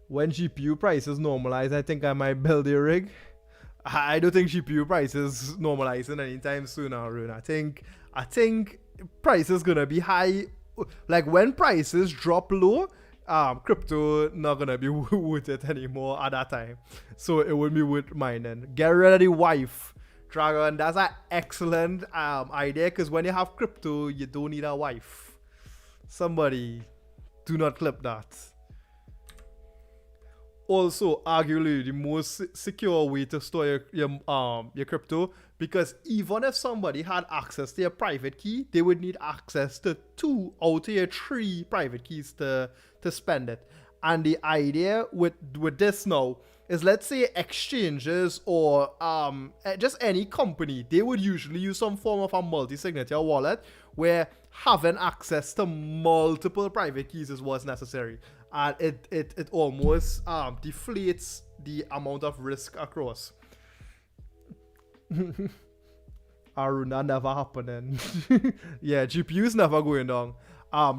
When GPU prices normalize, I think I might build a rig. I don't think GPU prices normalizing anytime soon, Arun. I think price is gonna be high. Like when prices drop low, crypto not gonna be worth it anymore at that time. So it would be worth mining. Get rid of the wife, Dragon. That's an excellent idea, because when you have crypto, you don't need a wife. Somebody, do not clip that. Also, arguably the most secure way to store your crypto, because even if somebody had access to your private key, they would need access to 2 out of your 3 private keys to spend it. And the idea with this now is, let's say exchanges or just any company, they would usually use some form of a multi-signature wallet where having access to multiple private keys is what's necessary. And it almost deflates the amount of risk across. Aruna never happening. Yeah, GPU's never going down.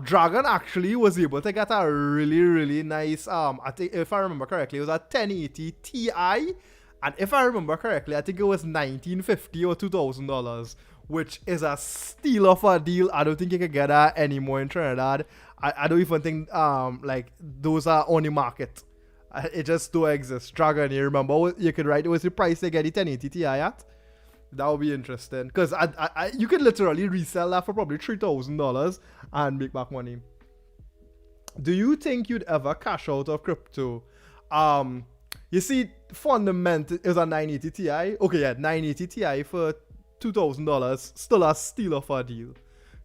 Dragon actually was able to get a really nice, I think if I remember correctly, it was a 1080 Ti, and if I remember correctly, I think it was $1,950 or $2,000, which is a steal of a deal. I don't think you can get that anymore in Trinidad. I don't even think like those are on the market. It just don't exist. Dragon, you remember you could write, it was the price they get the 1080 Ti at? That would be interesting, because you could literally resell that for probably $3,000 and make back money. Do you think you'd ever cash out of crypto? You see, fundamental is a 980 Ti. Okay, yeah, 980 Ti for $2,000, still a steal of a deal.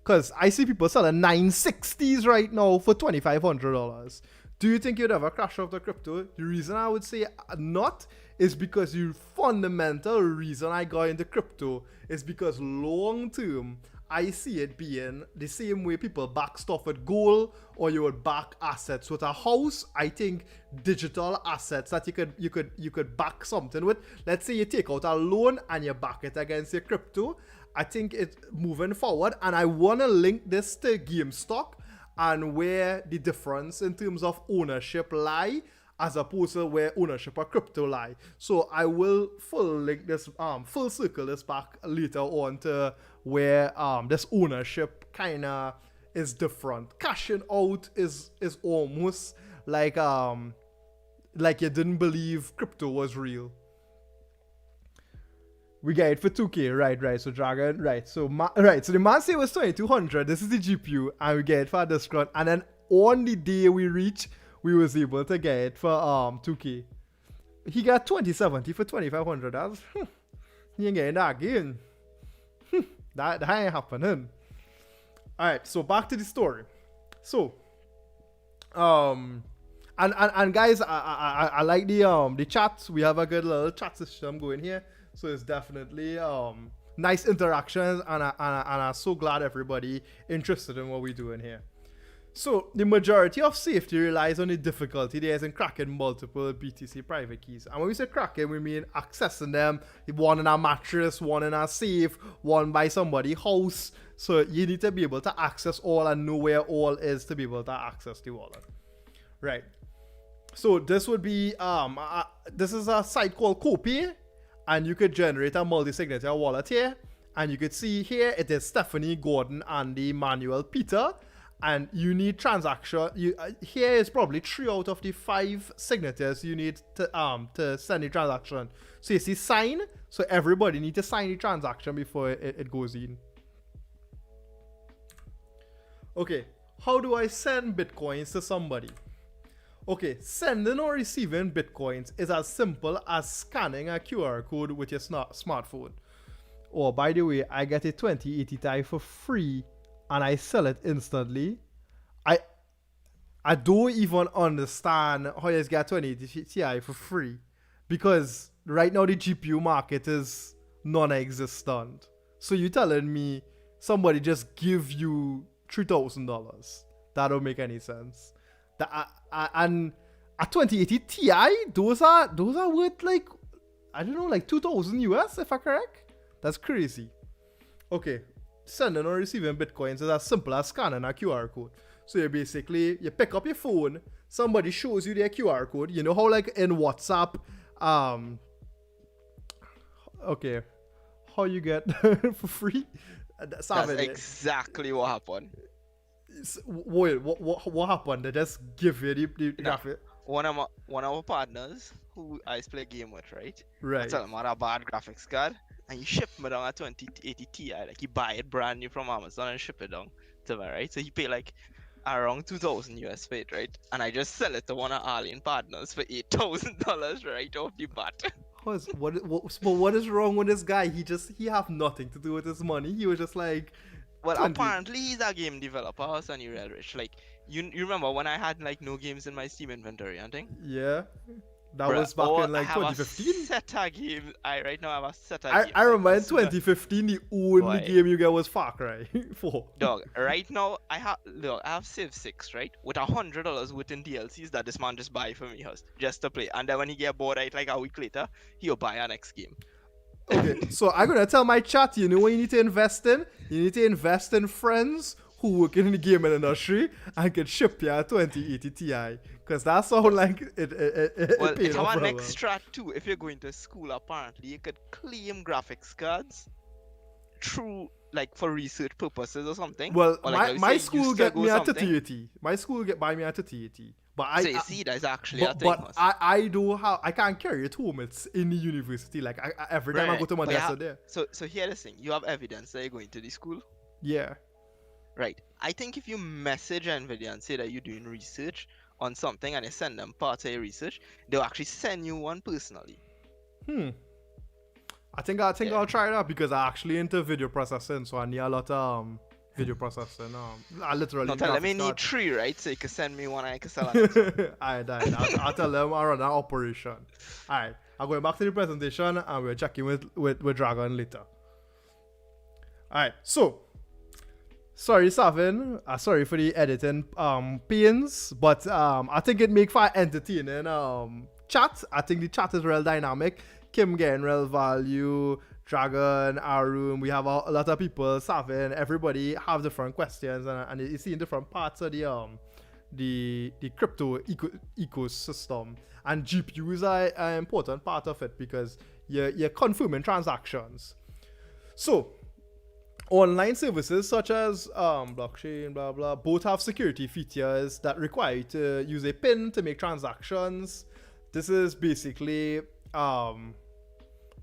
Because I see people selling 960s right now for $2,500. Do you think you'd ever crash out of crypto? The reason I would say not is because the fundamental reason I got into crypto is because long term, I see it being the same way people back stuff with gold, or you would back assets with a house. I think digital assets that you could back something with. Let's say you take out a loan and you back it against your crypto. I think it's moving forward, and I want to link this to GameStop and where the difference in terms of ownership lie, as opposed to where ownership of crypto lie. So I will full circle this back later on to where this ownership kind of is different. Cashing out is almost like you didn't believe crypto was real. We get it for 2K, right. So Dragon, right. So So the man say it was 2200. This is the GPU, and we get it for a discount. And then on the day we reach, we was able to get it for 2K. He got 2070 for 2500. That's he ain't getting that again. That ain't happening. Alright, so back to the story. So, and guys, I like the chat. We have a good little chat system going here, so it's definitely nice interactions, and I'm so glad everybody interested in what we're doing here. So the majority of safety relies on the difficulty there is in cracking multiple BTC private keys. And when we say cracking, we mean accessing them, one in a mattress, one in a safe, one by somebody's house. So you need to be able to access all and know where all is to be able to access the wallet. Right. So this would be this is a site called Copay, and you could generate a multi-signature wallet here, and you could see here it is Stephanie, Gordon, Andy, Manuel, Peter, and you need transaction. Here is probably 3 out of the 5 signatures you need to send the transaction. So you see sign, so everybody need to sign the transaction before it goes in. Okay, how do I send bitcoins to somebody? Okay, sending or receiving bitcoins is as simple as scanning a QR code with your smartphone. Oh, by the way, I get a 2080 Ti for free and I sell it instantly. I don't even understand how you get 2080 Ti for free, because right now the GPU market is non-existent. So you telling me somebody just give you $3,000? That don't make any sense. And a 2080 Ti, those are worth like, I don't know, like 2,000 US if I'm correct. That's crazy. Okay, sending or receiving bitcoins is as simple as scanning a QR code. So you pick up your phone, somebody shows you their QR code. You know how like in WhatsApp, okay, how you get for free? That's exactly what happened. Wait, what happened? They just give you the graphic? One of our partners who I used to play a game with, right? Right. I tell him I had a bad graphics card, and he shipped me down a 2080 Ti. Like he buy it brand new from Amazon and ship it down to me, right? So he paid like around 2,000 US for it, right? And I just sell it to one of Arlene partners for $8,000 right off the bat. What is wrong with this guy? He have nothing to do with his money. He was just like, well, 20. Apparently he's a game developer, so he's real rich. Like you remember when I had like no games in my Steam inventory and thing? Yeah. That was back in like 2015. Right now I have a set of games. I remember in 2015 the only game you get was Far Cry 4. Dog, right now I have Civ 6, right? With $100 worth in DLCs that this man just buy for me just to play. And then when he get bored, right, like a week later, he'll buy our next game. Okay, so I'm gonna tell my chat, you know what you need to invest in? You need to invest in friends who work in the gaming industry and can ship you a 2080 Ti. Because that sounds like it well, it's our next strat too. If you're going to school, apparently you could claim graphics cards through, like, for research purposes or something. Well, or like, my school get me a 3080. My school buy me a 3080. But so you see, that's actually a thing. But I can't carry it home. It's in the university. Like every time I go to my desk there. So here's the thing. You have evidence that you're going to the school? Yeah. Right. I think if you message NVIDIA and say that you're doing research on something and they send them part of your research, they'll actually send you one personally. I think I'll try that, because I actually into video processing, so I need a lot of video processing. I literally. No, tell them I need 3, right? So you can send me one and I can sell it. Alright, I'll tell them I run that operation. Alright, I'm going back to the presentation and we're checking with Dragon later. Alright, so sorry, Savin. Sorry for the editing pains, but I think it make for entertaining chat. I think the chat is real dynamic. Kim getting real value, Dragon, Arun, we have a lot of people, Savin, everybody have different questions, and you see in different parts of the crypto ecosystem, and GPUs are an important part of it, because you're confirming transactions. So online services such as blockchain, blah blah, both have security features that require you to use a PIN to make transactions. This is basically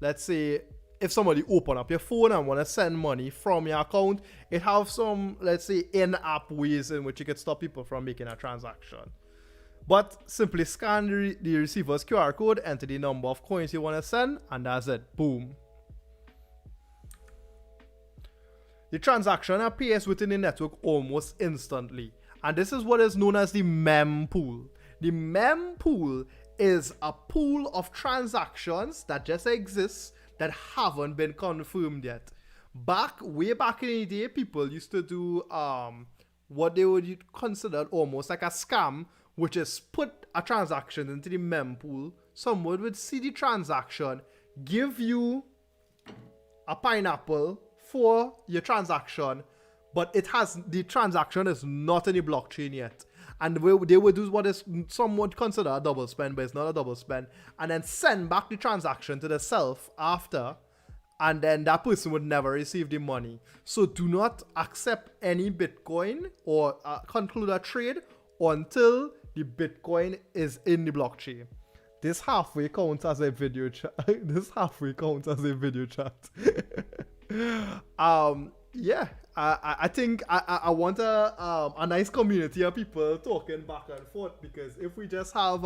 let's say if somebody open up your phone and want to send money from your account, it have some, let's say, in-app ways in which you can stop people from making a transaction. But simply scan the receiver's QR code, enter the number of coins you want to send, and that's it. Boom. the transaction appears within the network almost instantly. And this is what is known as the mempool. The mempool is a pool of transactions that just exist that haven't been confirmed yet. Way back in the day, people used to do what they would consider almost like a scam, which is put a transaction into the mempool. Someone would see the transaction, give you a pineapple for your transaction, but the transaction is not in the blockchain yet. And they would do what is somewhat considered a double spend, but it's not a double spend, and then send back the transaction to the self after, and then that person would never receive the money. So do not accept any Bitcoin or conclude a trade until the Bitcoin is in the blockchain. This halfway counts as a video chat. Yeah, I think I want a nice community of people talking back and forth, because if we just have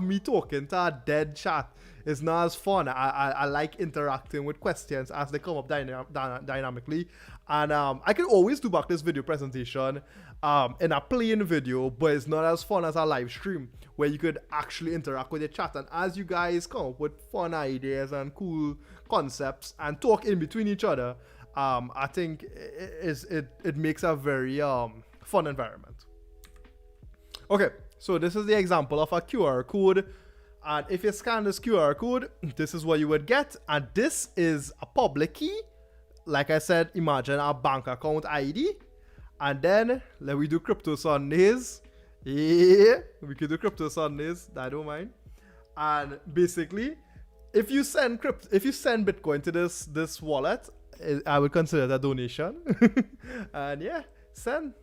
me talking to a dead chat, it's not as fun. I like interacting with questions as they come up dynamically, and I can always do back this video presentation in a plain video, but it's not as fun as a live stream where you could actually interact with the chat. And as you guys come up with fun ideas and cool concepts and talk in between each other, I think it makes a very fun environment. Okay, so this is the example of a QR code, and if you scan this QR code, this is what you would get, and this is a public key. Like I said, imagine a bank account ID, and then let we do crypto Sundays. Yeah, we could do crypto Sundays. I don't mind. And basically, if you send Bitcoin to this wallet, I would consider it a donation. And yeah, send.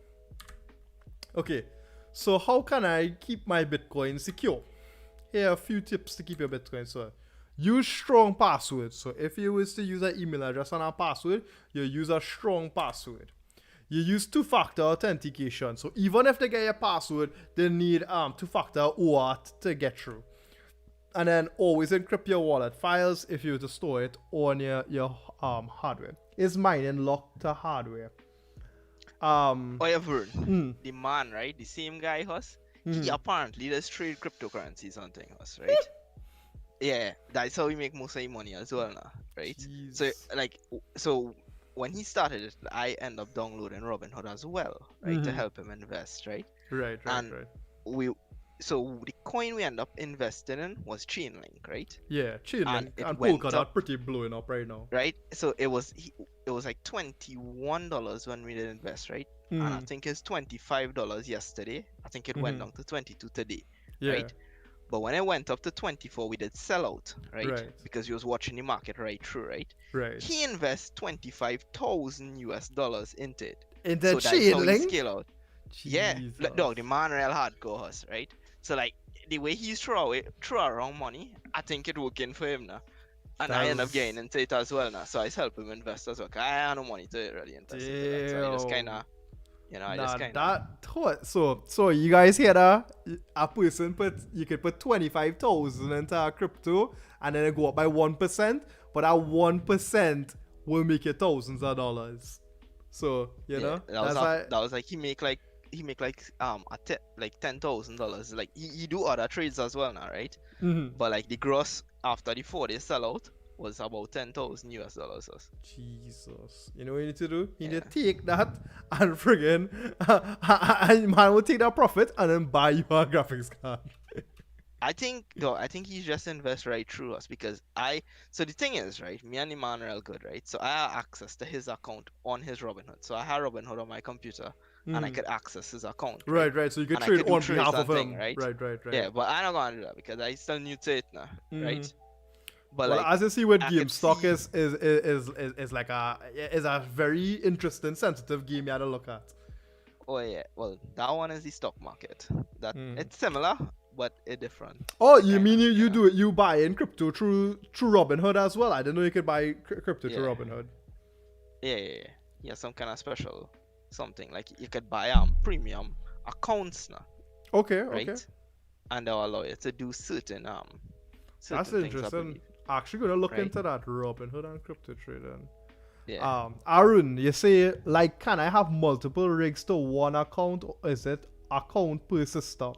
Okay, so how can I keep my Bitcoin secure? Here are a few tips to keep your Bitcoin secure. Use strong passwords. So if you was to use an email address and a password, you use a strong password. You use two-factor authentication. So even if they get your password, they need two-factor OAuth to get through. And then always encrypt your wallet files if you were to store it on your hardware. Is mining locked to hardware? The man, right? The same guy, Hus. He apparently does trade cryptocurrencies on thing, Hus, right? Yeah, that's how we make most of the money as well now, right? Jeez. So when he started it, I end up downloading Robinhood as well, right, to help him invest, right? Right. So the coin we end up investing in was Chainlink, right? Yeah, Chainlink and Polkadot are pretty blowing up right now. Right? So it was like $21 when we did invest, right? And I think it's $25 yesterday. I think it went down to 22 today, right? But when it went up to 24, we did sell out, right? Because he was watching the market right through, right? Right. He invests $25,000 into it. Into so Chainlink? That's how he scale out. Jesus. Yeah, dog, the man real hardcore us, right? So like the way he's throw around money, I think it working for him now. And I end up getting into it as well now. So I help him invest as well. I have no money to really invest into that. So I just kinda So you guys hear that? A person you could put 25,000 into a crypto and then it go up by 1%, but that 1% will make you thousands of dollars. So know that was like he make like $10,000. Like he do other trades as well now, right? But like the gross after the 4-day sellout was about $10,000. Jesus, you know what you need to do? You need to take that and friggin' man will take that profit and then buy you a graphics card. I think he's just invest right through us because so the thing is, right, me and the man are real good, right? So I have access to his account on his Robinhood. So I have Robinhood on my computer and I could access his account. Right. So you could trade on behalf of him. Right? Right. Yeah, but I'm not gonna do that because I still new to it now, right? But well, as you see with GameStop is like a very interesting, sensitive game you have to look at. Oh yeah, well that one is the stock market. That it's similar, but it's different. Oh, you mean you do it? You buy in crypto through Robinhood as well? I didn't know you could buy crypto through Robinhood. Yeah, some kind of special something like you could buy premium accounts now. Okay. And they'll allow you to do certain That's interesting. Actually gonna look into that Robinhood and crypto trading. Yeah. Arun, you say, like, can I have multiple rigs to one account, or is it account per system?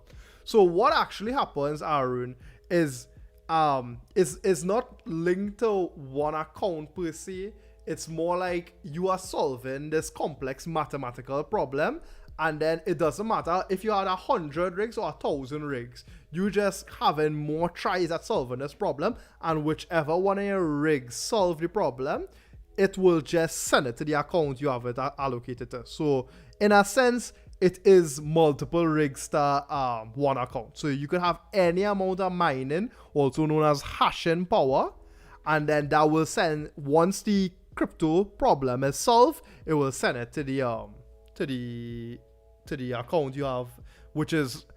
So what actually happens, Arun, is not linked to one account per se. It's more like you are solving this complex mathematical problem, and then it doesn't matter if you had 100 rigs or 1,000 rigs. You just having more tries at solving this problem, and whichever one of your rigs solve the problem, it will just send it to the account you have it allocated to. So in a sense, it is multiple rigs to one account. So you could have any amount of mining, also known as hashing power, and then that will send, once the crypto problem is solved, it will send it to the account you have, which is,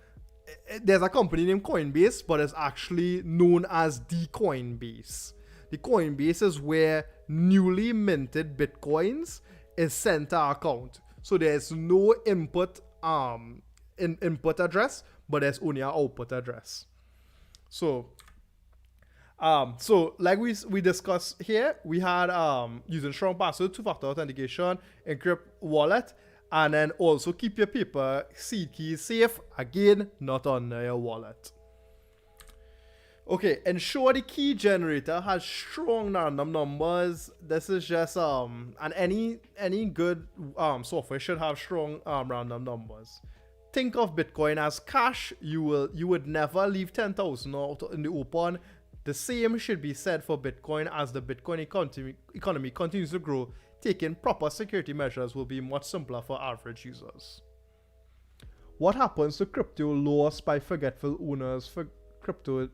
there's a company named Coinbase, but it's actually known as the Coinbase. The Coinbase is where newly minted bitcoins is sent to our account. So there's no input input address, but there's only an output address. So like we discussed here, we had using strong password, two-factor authentication, encrypt wallet, and then also keep your paper seed keys safe. Again, not on your wallet. Okay, ensure the key generator has strong random numbers. This is just and any good software should have strong random numbers. Think of Bitcoin as cash. You would never leave 10,000 out in the open. The same should be said for Bitcoin. As the Bitcoin economy continues to grow, taking proper security measures will be much simpler for average users. What happens to crypto lost by forgetful owners for crypto?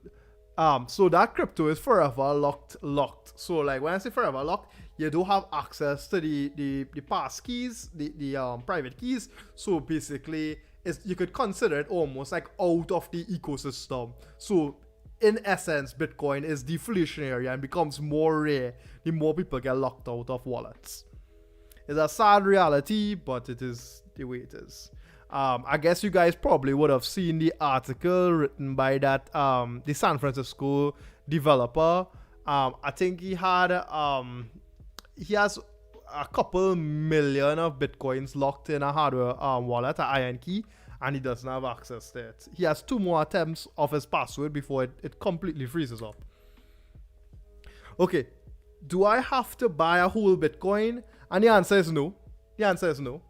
So that crypto is forever locked. So like when I say forever locked, you don't have access to the pass keys, the private keys. So basically, you could consider it almost like out of the ecosystem. So in essence, Bitcoin is deflationary and becomes more rare the more people get locked out of wallets. It's a sad reality, but it is the way it is. I guess you guys probably would have seen the article written by that the San Francisco developer. I think he has a couple million of bitcoins locked in a hardware wallet, an iron key, and he doesn't have access to it. He has 2 more attempts of his password before it completely freezes up. Okay, do I have to buy a whole Bitcoin? And the answer is no. The answer is no.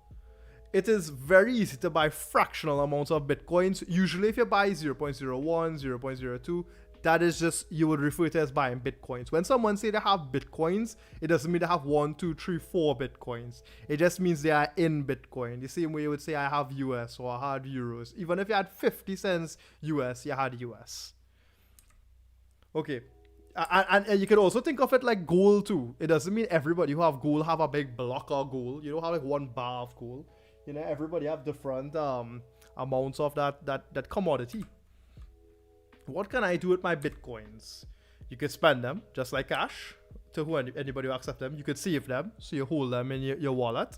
It is very easy to buy fractional amounts of Bitcoins. Usually if you buy 0.01, 0.02, that is just, you would refer to as buying Bitcoins. When someone say they have Bitcoins, it doesn't mean they have 1, 2, 3, 4 Bitcoins. It just means they are in Bitcoin. The same way you would say I have US or I had euros. Even if you had 50 cents US, you had US. Okay. And you can also think of it like gold too. It doesn't mean everybody who have gold have a big block of gold. You don't have like 1 bar of gold. You know, everybody have different amounts of that commodity. What can I do with my Bitcoins? You could spend them just like cash to anybody who accepts them. You could save them, so you hold them in your wallet.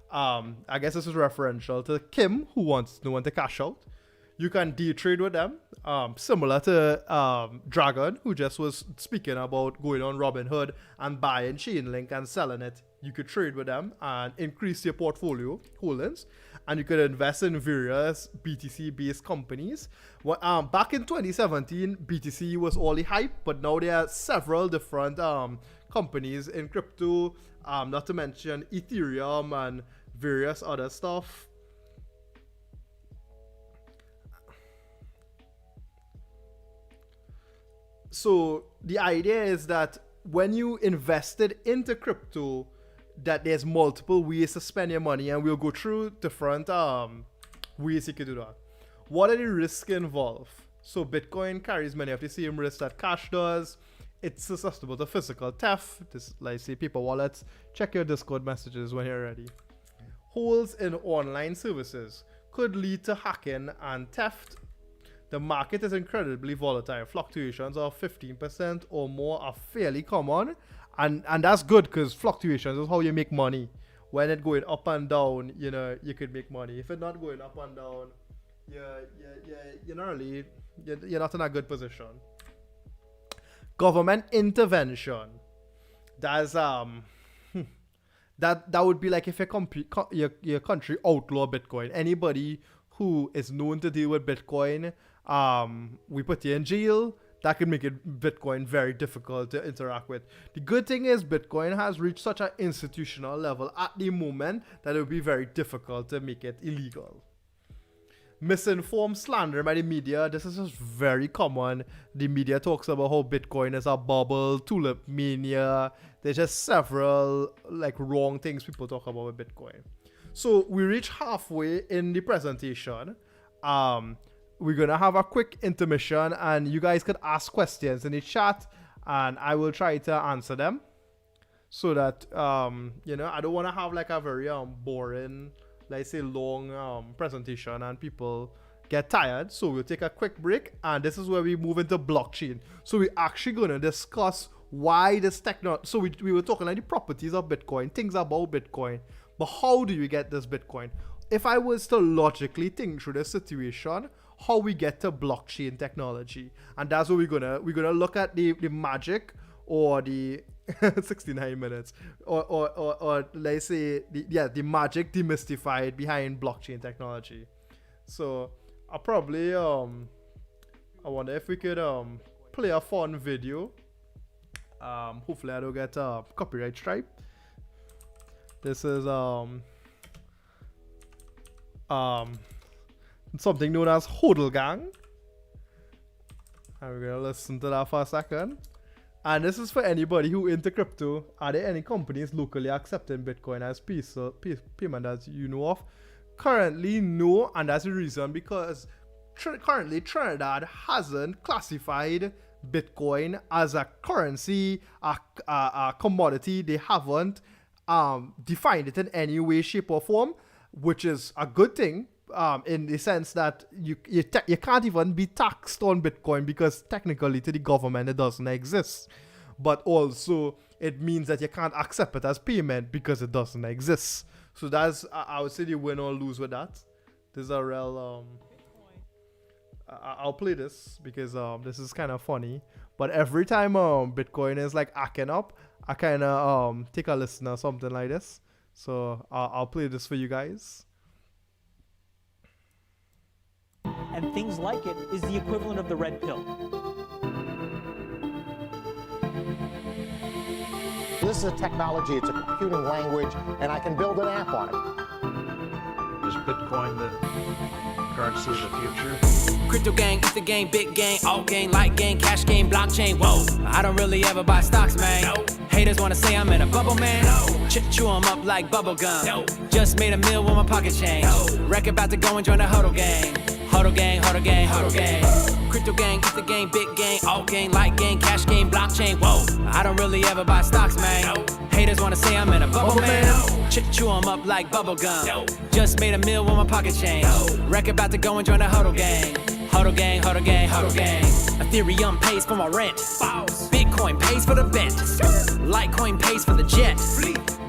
I guess this is referential to Kim, who wants no one to cash out. You can day trade with them, similar to Dragon, who just was speaking about going on Robinhood and buying Chainlink and selling it. You could trade with them and increase your portfolio holdings, and you could invest in various BTC-based companies. Well, back in 2017, BTC was all the hype, but now there are several different companies in crypto, not to mention Ethereum and various other stuff. So the idea is that when you invested into crypto, that there's multiple ways to spend your money, and we'll go through different ways you could do that. What are the risks involved? So Bitcoin carries many of the same risks that cash does. It's susceptible to physical theft, just like say paper wallets. Check your Discord messages when you're ready. Holes in online services could lead to hacking and theft. The market is incredibly volatile. Fluctuations of 15% or more are fairly common. And that's good because fluctuations is how you make money. When it's going up and down, you know, you could make money. If it's not going up and down, you're not in a good position. Government intervention. That's That would be like if your country outlaw Bitcoin. Anybody who is known to deal with Bitcoin, we put you in jail. That could make it Bitcoin very difficult to interact with. The good thing is Bitcoin has reached such an institutional level at the moment that it would be very difficult to make it illegal. Misinformed slander by the media. This is just very common. The media talks about how Bitcoin is a bubble, tulip mania. There's just several like wrong things people talk about with Bitcoin. So we reach halfway in the presentation. We're gonna have a quick intermission, and you guys could ask questions in the chat, and I will try to answer them. So that I don't want to have like a very boring, let's say long presentation, and people get tired. So we'll take a quick break, and this is where we move into blockchain. So we're actually gonna discuss why this technology. So we were talking like the properties of Bitcoin, things about Bitcoin, but how do you get this Bitcoin? If I was to logically think through this situation, how we get to blockchain technology, and that's what we're gonna look at the magic or the 69 minutes or let's say the magic demystified behind blockchain technology. So I probably I wonder if we could play a fun video. Hopefully I don't get a copyright strike. This is something known as Hodl Gang. And we're gonna listen to that for a second. And this is for anybody who into crypto. Are there any companies locally accepting Bitcoin as payment that you know of? Currently, no, and that's the reason because currently Trinidad hasn't classified Bitcoin as a currency, a commodity. They haven't defined it in any way, shape, or form, which is a good thing. In the sense that you can't even be taxed on Bitcoin because technically to the government it doesn't exist. But also it means that you can't accept it as payment because it doesn't exist. So that's, I would say, the win or lose with that. This is a real I'll play this because this is kind of funny. But every time Bitcoin is like acting up, I kind of take a listen or something like this. So I'll play this for you guys. And things like it is the equivalent of the red pill. This is a technology, it's a computing language, and I can build an app on it. Is Bitcoin the currency of the future? Crypto gang, it's the game, big gang, all gang, light gang, cash game, blockchain, whoa. I don't really ever buy stocks, man. No. Haters wanna say I'm in a bubble, man. No. Chew them up like bubble gum. No. Just made a meal with my pocket change. No. Wreck about to go and join the huddle gang. Huddle gang, huddle gang, huddle gang. Crypto gang, it's the game, big gang, all gang, light gang, cash game, blockchain, whoa. I don't really ever buy stocks, man. No. Haters wanna say I'm in a bubble, man. No. Chew them up like bubble gum. No. Just made a meal with my pocket change. No. Wreck about to go and join the huddle gang. Huddle gang, huddle gang, huddle gang. Ethereum pays for my rent. Bitcoin pays for the vent. Litecoin pays for the jet.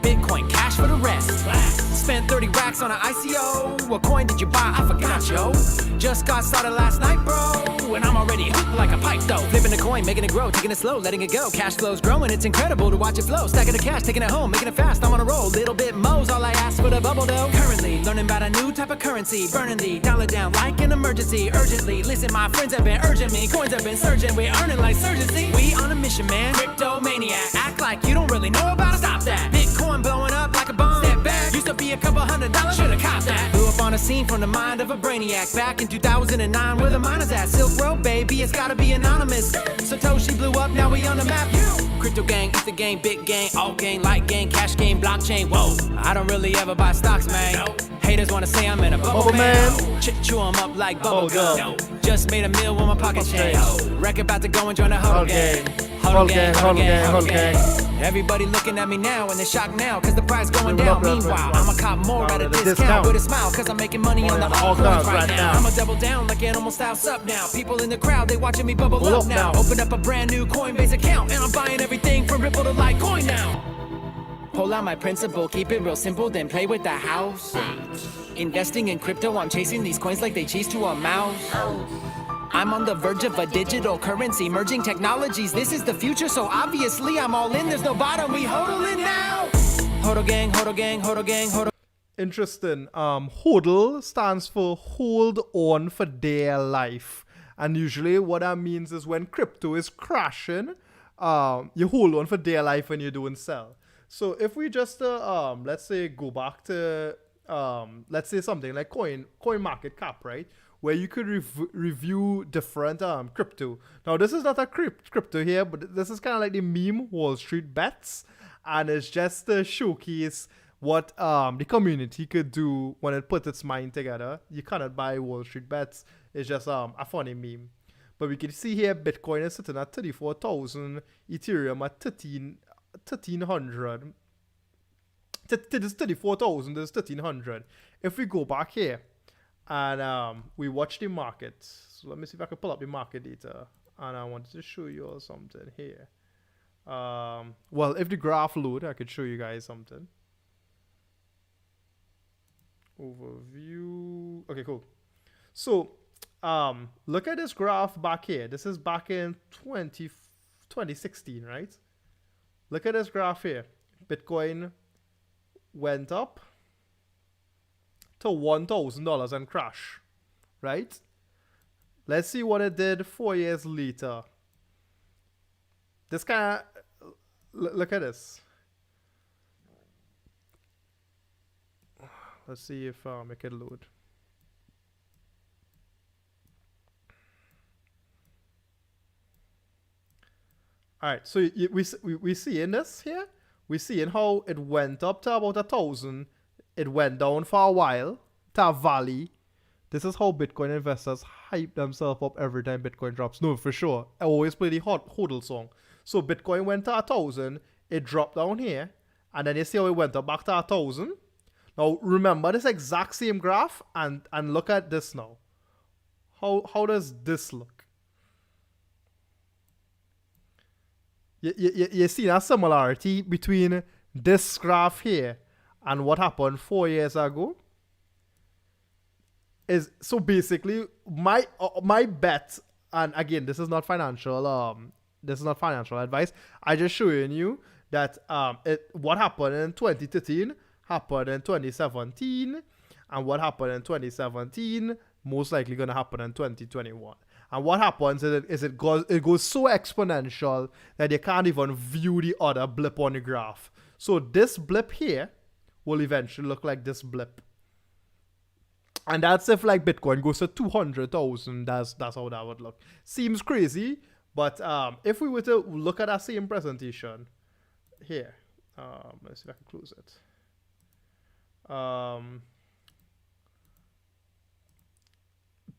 Bitcoin cash for the rest. Spent 30 racks on an ICO. What coin did you buy? I forgot, yo. Just got started last night, bro. And I'm already hooked like a pipe, though. Flipping the coin, making it grow, taking it slow, letting it go. Cash flow's growing, it's incredible to watch it flow. Stacking the cash, taking it home, making it fast. I'm on a roll, little bit mo's all I ask for the bubble, though. Currently, learning about a new type of currency. Burning the dollar down like an emergency. Urgently, listen, my friends have been urging me. Coins have been surging, we're earning like surgency. We on a mission, man. Crypto maniac. Act like you don't really know about it. Stop that. Bitcoin blowing up like a bomb. Step back. Used to be a couple $100. Should've copped that. Blew up on a scene from the mind of a brainiac. Back in 2009, where the miners at? Silk Road, baby, it's gotta be anonymous. Satoshi blew up, now we on the map. Crypto gang, it's the game, big gang, all gang, light gang, cash game, blockchain, whoa. I don't really ever buy stocks, man. No. Haters wanna say I'm in a bubble, man. Chew them up like bubble gum. No. Just made a meal with my pocket change. Wreck about to go and join the huddle gang. Huddle gang, huddle gang, huddle gang. Everybody looking at me now and they're shocked now cause the price going down. Meanwhile, I'ma cop more at a discount with a smile cause I'm making money on the altcoins right now. I'ma double down like animal styles up now. People in the crowd, they watching me bubble up now. Open up a brand new Coinbase account and I'm buying everything from Ripple to Litecoin now. Pull out my principle, keep it real simple, then play with the house. Investing in crypto, I'm chasing these coins like they cheese to a mouse. I'm on the verge of a digital currency, merging technologies. This is the future, so obviously I'm all in. There's no bottom, we hodl it now. hodl gang, hodl gang, hodl gang, hodl. Interesting. HODL stands for hold on for dear life. And usually what that means is when crypto is crashing, you hold on for dear life when you're doing sell. So if we just, let's say, go back to, let's say something like coin market cap, right? Where you could review different crypto. Now, this is not a crypto here, but this is kind of like the meme Wall Street bets. And it's just to showcase what the community could do when it puts its mind together. You cannot buy Wall Street bets. It's just a funny meme. But we can see here Bitcoin is sitting at 34,000, Ethereum at 1,300. This is 34,000, this is 1,300. If we go back here and we watch the market. So let me see if I can pull up the market data. And I wanted to show you all something here. Well, if the graph load, I could show you guys something. Overview. Okay, cool. So, look at this graph back here. This is back in 2016, right? Look at this graph here. Bitcoin went up to $1,000 and crash, right? Let's see what it did 4 years later. This kind of, look at this. Let's see if it can load. All right, so we see in this here, we see in how it went up to about 1,000. It went down for a while to a valley. This is how Bitcoin investors hype themselves up every time Bitcoin drops. No, for sure. I always play the HODL song. So Bitcoin went to 1,000. It dropped down here, and then you see how it went up back to 1,000. Now remember this exact same graph and look at this now. How does this look? You see a similarity between this graph here and what happened 4 years ago? Is so basically my bet, and again this is not financial advice. I just showing you that what happened in 2013 happened in 2017, and what happened in 2017 most likely gonna happen in 2021. And what happens is it goes so exponential that you can't even view the other blip on the graph. So this blip here will eventually look like this blip. And that's if like Bitcoin goes to 200,000, that's how that would look. Seems crazy, but if we were to look at that same presentation here, let's see if I can close it.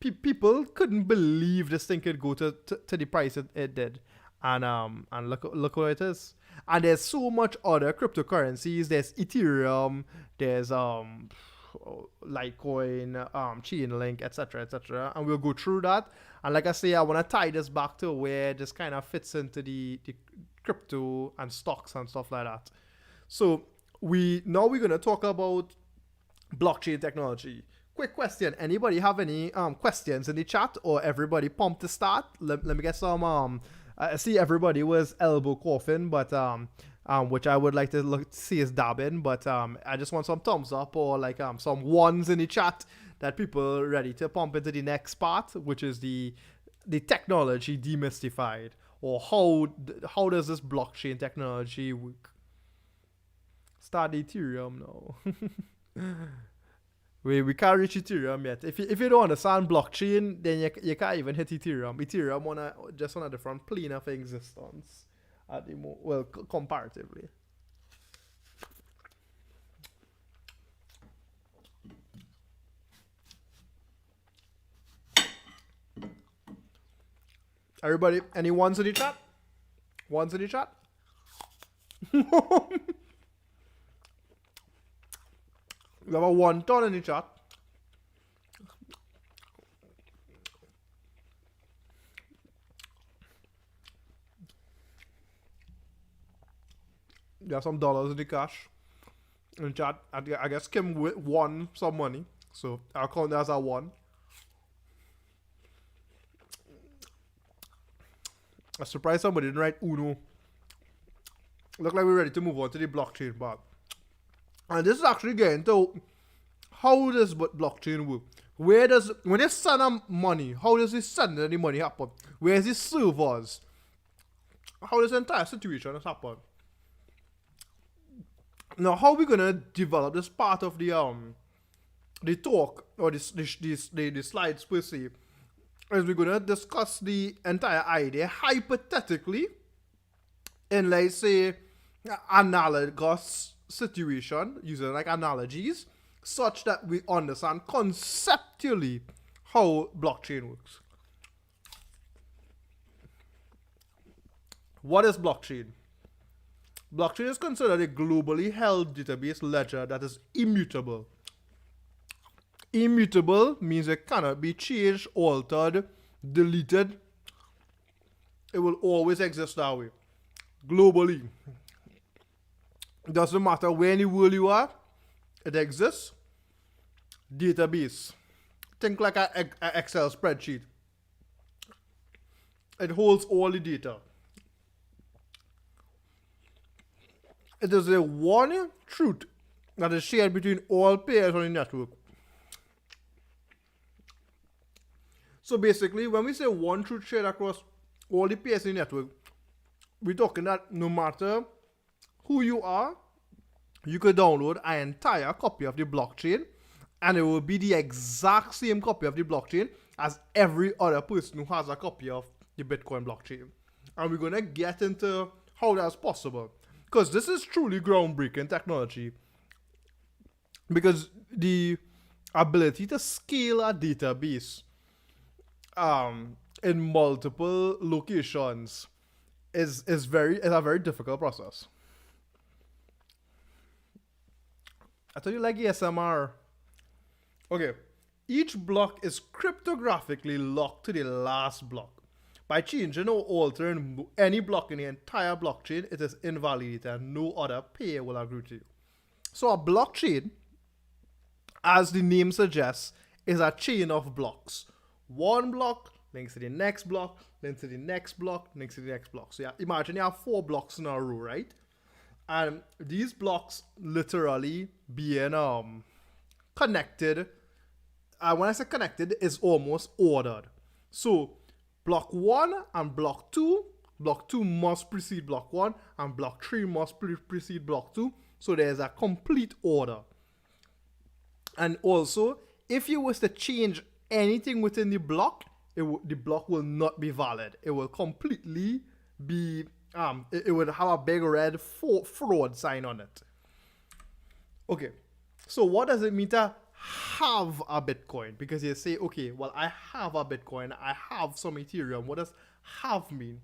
People couldn't believe this thing could go to the price it did, and look what it is. And there's so much other cryptocurrencies. There's Ethereum, there's Litecoin, Chainlink, etc., and we'll go through that. And like I say, I want to tie this back to where this kind of fits into the crypto and stocks and stuff like that. So we're gonna talk about blockchain technology. Quick question: anybody have any questions in the chat, or everybody pumped to start? Let me get some. I see everybody was elbow coughing, but which I would like to see us dabbing, but I just want some thumbs up or like some ones in the chat that people ready to pump into the next part, which is the technology demystified, or how does this blockchain technology work? Start Ethereum now. We can't reach Ethereum yet. If you don't understand blockchain, then you can't even hit Ethereum. Ethereum just on a different plane of existence at the comparatively. Everybody, any ones in the chat? Ones in the chat? We have a 1 ton in the chat. You have some dollars in the cash in the chat. I guess Kim won some money, so I'll count that as a 1. I'm surprised somebody didn't write Uno. Look like we're ready to move on to the blockchain part. And this is actually getting to how does blockchain work? Where does, when they send them money, how does it send the money happen? Where's the servers? How does the entire situation happen? Now, how are we gonna develop this part of the talk or the slides per se? Is we're gonna discuss the entire idea hypothetically in, let's say, analogous situation using like analogies, such that we understand conceptually how blockchain works. What is blockchain? Blockchain is considered a globally held database ledger that is immutable. Immutable means it cannot be changed, altered, deleted. It will always exist that way. Globally. It doesn't matter where in the world you are, it exists. Database. Think like an Excel spreadsheet. It holds all the data. It is a one truth that is shared between all pairs on the network. So basically, when we say one truth shared across all the pairs in the network, we're talking that no matter who you are, you could download an entire copy of the blockchain, and it will be the exact same copy of the blockchain as every other person who has a copy of the Bitcoin blockchain. And we're going to get into how that's possible, because this is truly groundbreaking technology. Because the ability to scale a database in multiple locations is a very difficult process. I told you like ASMR. Okay, each block is cryptographically locked to the last block. By changing or altering any block in the entire blockchain, it is invalidated and no other pair will agree to you. So a blockchain, as the name suggests, is a chain of blocks. One block links to the next block, links to the next block, links to the next block. So yeah, imagine you have 4 blocks in a row, right? And these blocks literally being connected. When I say connected, it's almost ordered. So block 1 and block 2 must precede block 1, and block 3 must precede block 2. So there's a complete order. And also, if you was to change anything within the block, the block will not be valid. It will completely be, it would have a big red fraud sign on it. Okay, so what does it mean to have a Bitcoin? Because you say, okay, well, I have a Bitcoin, I have some Ethereum. What does have mean?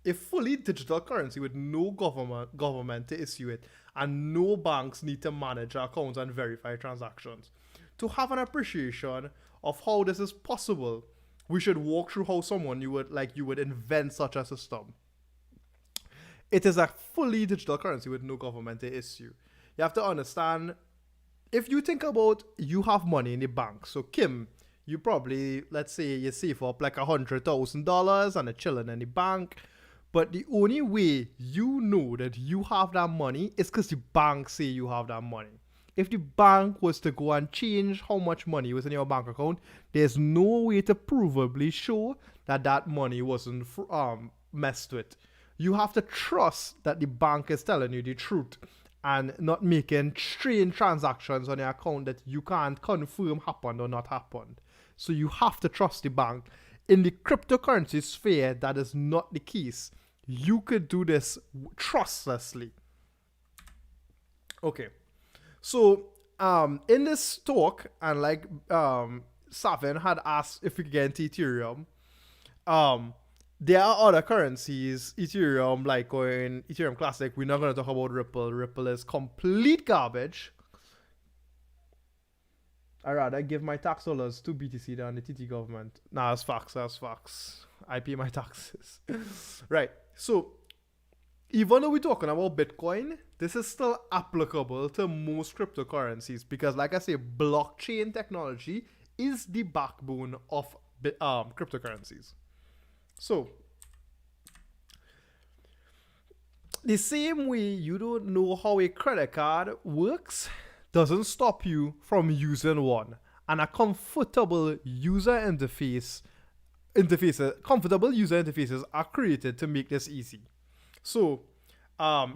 A fully digital currency with no government to issue it, and no banks need to manage accounts and verify transactions. To have an appreciation of how this is possible, we should walk through how you would invent such a system. It is a fully digital currency with no government to issue. You have to understand, if you think about, you have money in the bank. So Kim, you probably, let's say you save up like $100,000 and it's chilling in the bank. But the only way you know that you have that money is because the bank say you have that money. If the bank was to go and change how much money was in your bank account, there's no way to provably show that that money wasn't messed with. You have to trust that the bank is telling you the truth and not making strange transactions on your account that you can't confirm happened or not happened. So you have to trust the bank. In the cryptocurrency sphere, that is not the case. You could do this trustlessly. Okay. So, in this talk, and like Savin had asked if we could get into Ethereum, there are other currencies, Ethereum, Litecoin, Ethereum Classic. We're not going to talk about Ripple. Ripple is complete garbage. I'd rather give my tax dollars to BTC than the TT government. Nah, that's facts. I pay my taxes. Right. So, even though we're talking about Bitcoin, this is still applicable to most cryptocurrencies because, like I say, blockchain technology is the backbone of cryptocurrencies. So, the same way you don't know how a credit card works doesn't stop you from using one. And a comfortable user comfortable user interfaces are created to make this easy. So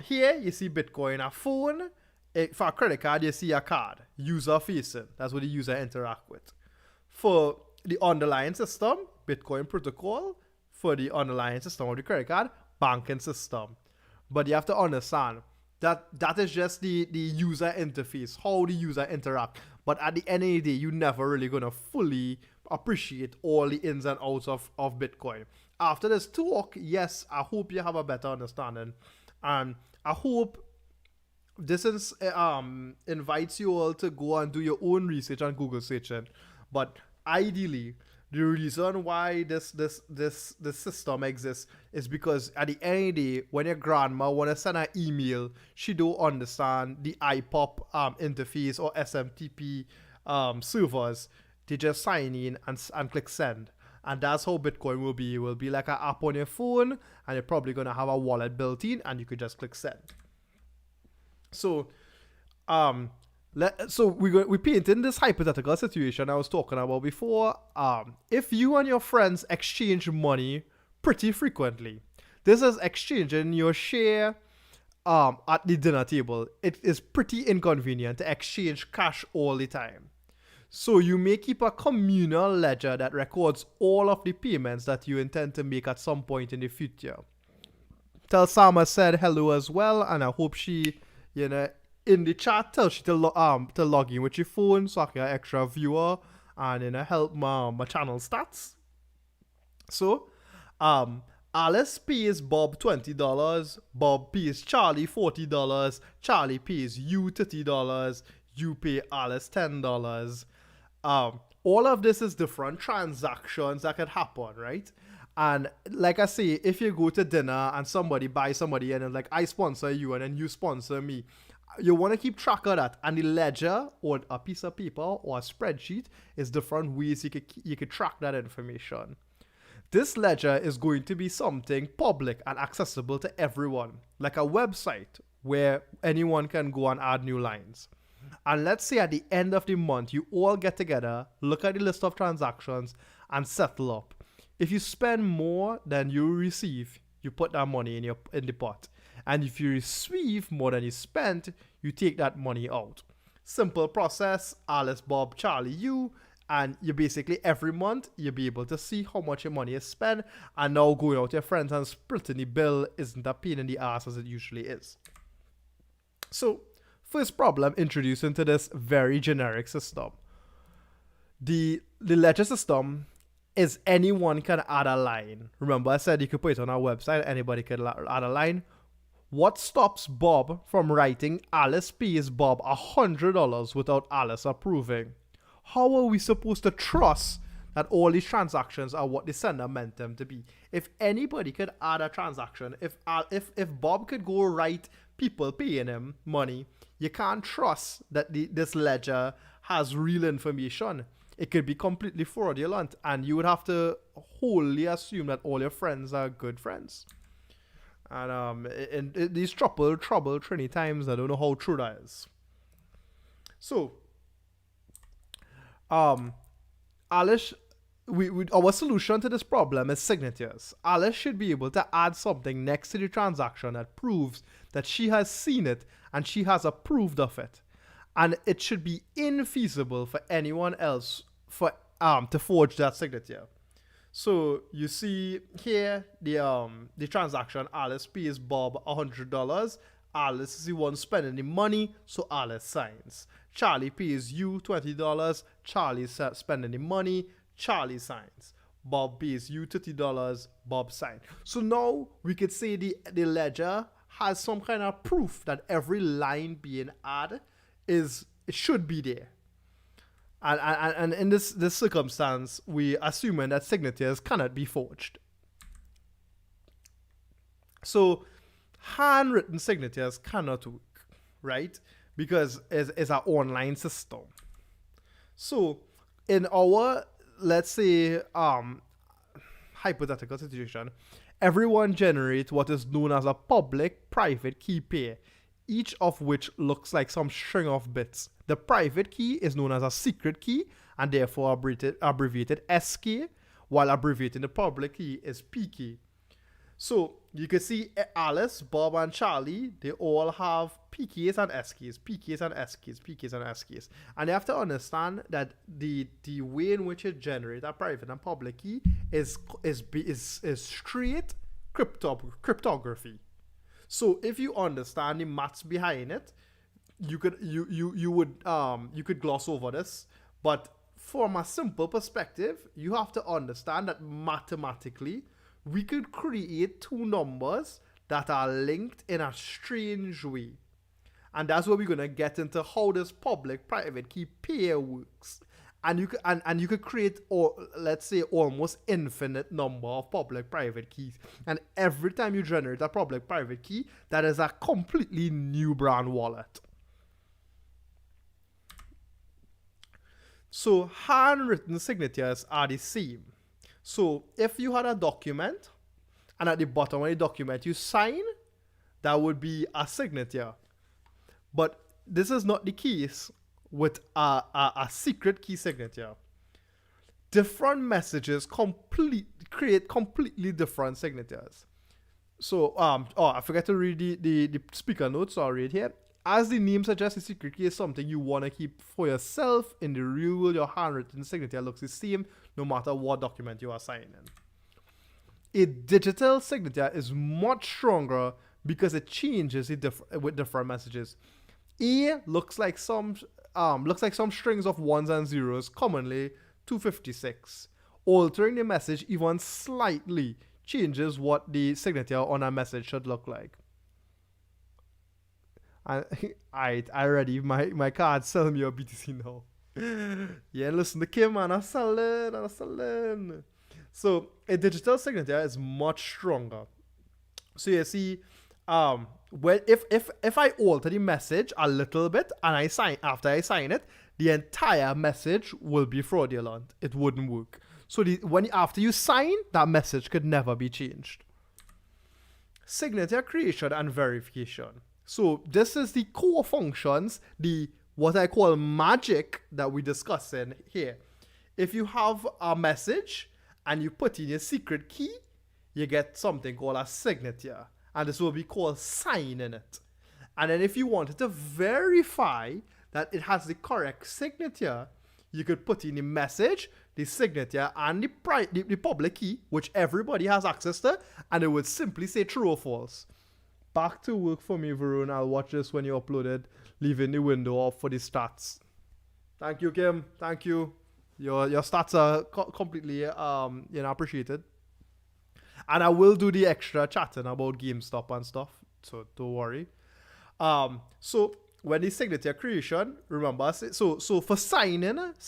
here you see Bitcoin, a phone. For a credit card, you see a card, user facing. That's what the user interact with. For the underlying system, Bitcoin protocol. For the underlying system of the credit card, banking system. But you have to understand that is just the user interface, how the user interact. But at the end of the day, you're never really going to fully appreciate all the ins and outs of Bitcoin. After this talk, yes, I hope you have a better understanding. And I hope this is, invites you all to go and do your own research on Google searching. But ideally, the reason why this system exists is because at the end of the day, when your grandma want to send an email, she don't understand the IPOP interface or SMTP servers. They just sign in and click send. And that's how Bitcoin will be. It will be like an app on your phone, and you're probably going to have a wallet built in, and you could just click send. So, we painted this hypothetical situation I was talking about before. If you and your friends exchange money pretty frequently, this is exchanging your share at the dinner table. It is pretty inconvenient to exchange cash all the time. So you may keep a communal ledger that records all of the payments that you intend to make at some point in the future. Tell Sama said hello as well, and I hope she, in the chat, tell she to log in with your phone so I can get an extra viewer and help my channel stats. So, Alice pays Bob $20, Bob pays Charlie $40, Charlie pays you $30, you pay Alice $10. All of this is different transactions that could happen, right? And like I say, if you go to dinner and somebody buys somebody and it's like, I sponsor you and then you sponsor me, you want to keep track of that. And the ledger or a piece of paper or a spreadsheet is different ways you could track that information. This ledger is going to be something public and accessible to everyone, like a website where anyone can go and add new lines. And let's say at the end of the month, you all get together, look at the list of transactions, and settle up. If you spend more than you receive, you put that money in the pot. And if you receive more than you spent, you take that money out. Simple process, Alice, Bob, Charlie, you, and you basically every month, you'll be able to see how much your money is spent, and now going out to your friends and splitting the bill isn't a pain in the ass as it usually is. So, first problem introduced into this very generic system. The ledger system is anyone can add a line. Remember I said you could put it on our website, anybody could add a line. What stops Bob from writing Alice pays Bob $100 without Alice approving? How are we supposed to trust that all these transactions are what the sender meant them to be? If anybody could add a transaction, if Bob could go write people paying him money, you can't trust that this ledger has real information. It could be completely fraudulent, and you would have to wholly assume that all your friends are good friends. And in these trouble Trini times, I don't know how true that is. So, Alice, our solution to this problem is signatures. Alice should be able to add something next to the transaction that proves that she has seen it and she has approved of it. And it should be infeasible for anyone else to forge that signature. So you see here the transaction, Alice pays Bob $100. Alice is the one spending the money, so Alice signs. Charlie pays you $20. Charlie's spending the money, Charlie signs. Bob pays you $30. Bob signs. So now we could say the ledger has some kind of proof that every line being added it should be there. And in this circumstance, we assuming that signatures cannot be forged. So handwritten signatures cannot work, right? Because it's an online system. So in our, let's say, hypothetical situation, everyone generates what is known as a public-private key pair, each of which looks like some string of bits. The private key is known as a secret key and therefore abbreviated SK, while abbreviating the public key is PK. So you can see Alice, Bob, and Charlie, they all have PKs and SKs, PKs and SKs, PKs and SKs. And you have to understand that the way in which it generates a private and public key is straight cryptography. So if you understand the maths behind it, you could gloss over this. But from a simple perspective, you have to understand that mathematically, we could create two numbers that are linked in a strange way. And that's where we're going to get into how this public-private key pair works. And you could create, or let's say, almost infinite number of public-private keys. And every time you generate a public-private key, that is a completely new brand wallet. So handwritten signatures are the same. So if you had a document, and at the bottom of the document you sign, that would be a signature. But this is not the case with a secret key signature. Different messages create completely different signatures. So I forgot to read the speaker notes, so I'll read here. As the name suggests, a secret key is something you want to keep for yourself. In the real world, your handwritten signature looks the same no matter what document you are signing. A digital signature is much stronger because it changes with different messages. A looks like some strings of ones and zeros, commonly 256. Altering the message even slightly changes what the signature on a message should look like. I already my card sell me your BTC now. Yeah, listen to Kim, man, I'm selling. So a digital signature is much stronger. So you see, well, if I alter the message a little bit and after I sign it, the entire message will be fraudulent. It wouldn't work. So after you sign, that message could never be changed. Signature creation and verification. So this is the core functions, what I call magic that we discuss in here. If you have a message and you put in your secret key, you get something called a signature. And this will be called signing it. And then if you wanted to verify that it has the correct signature, you could put in the message, the signature, and the public key, which everybody has access to, and it would simply say true or false. Back to work for me, Varun. I'll watch this when you upload it, leaving the window off for the stats. Thank you, Kim. Thank you. Your stats are completely appreciated. And I will do the extra chatting about GameStop and stuff, so don't worry. So when the signature creation, remember, so for signing let's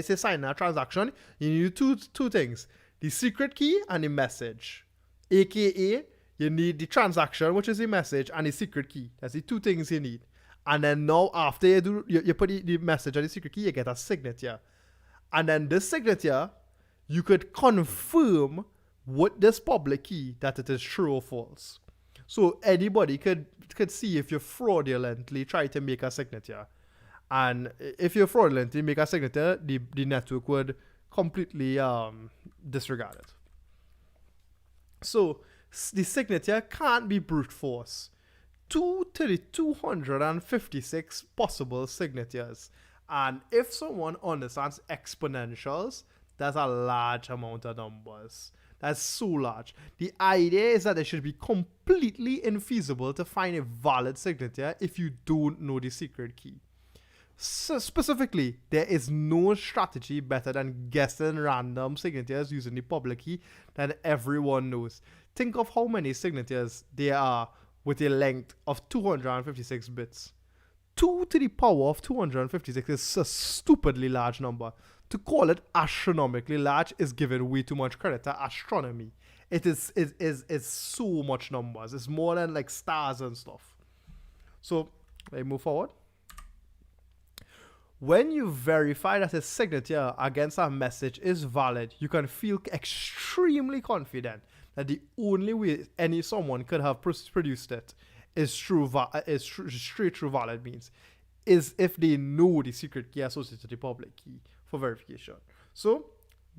say signing a transaction, you need two things: the secret key and the message, aka you need the transaction, which is the message, and the secret key. That's the two things you need. And then now after you put the message and the secret key, you get a signature. And then this signature, you could confirm with this public key that it is true or false. So anybody could see if you fraudulently try to make a signature. And if you fraudulently make a signature, the network would completely disregard it. So the signature can't be brute force. 2 to the 256 possible signatures. And if someone understands exponentials, that's a large amount of numbers. That's so large. The idea is that it should be completely infeasible to find a valid signature if you don't know the secret key. So specifically, there is no strategy better than guessing random signatures using the public key that everyone knows. Think of how many signatures there are with a length of 256 bits. 2 to the power of 256 is a stupidly large number. To call it astronomically large is giving way too much credit to astronomy. It is so much numbers. It's more than like stars and stuff. So, let's move forward. when you verify that his signature against a message is valid, you can feel extremely confident that the only way someone could have produced it is straight through valid means, is if they know the secret key associated to the public key for verification. So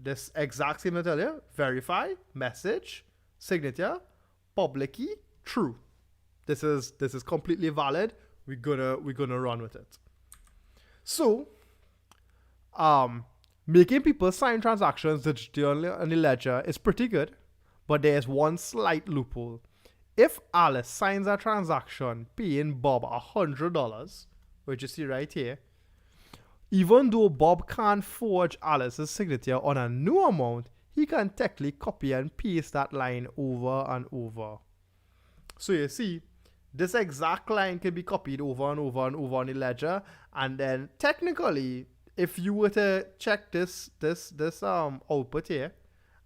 this exact same method here: verify, message, signature, public key, true. This is completely valid. We're gonna run with it. So, making people sign transactions digitally on the ledger is pretty good, but there's one slight loophole. If Alice signs a transaction paying Bob $100, which you see right here, even though Bob can't forge Alice's signature on a new amount, he can technically copy and paste that line over and over. So you see, this exact line can be copied over and over and over on the ledger, and then technically, if you were to check this output here,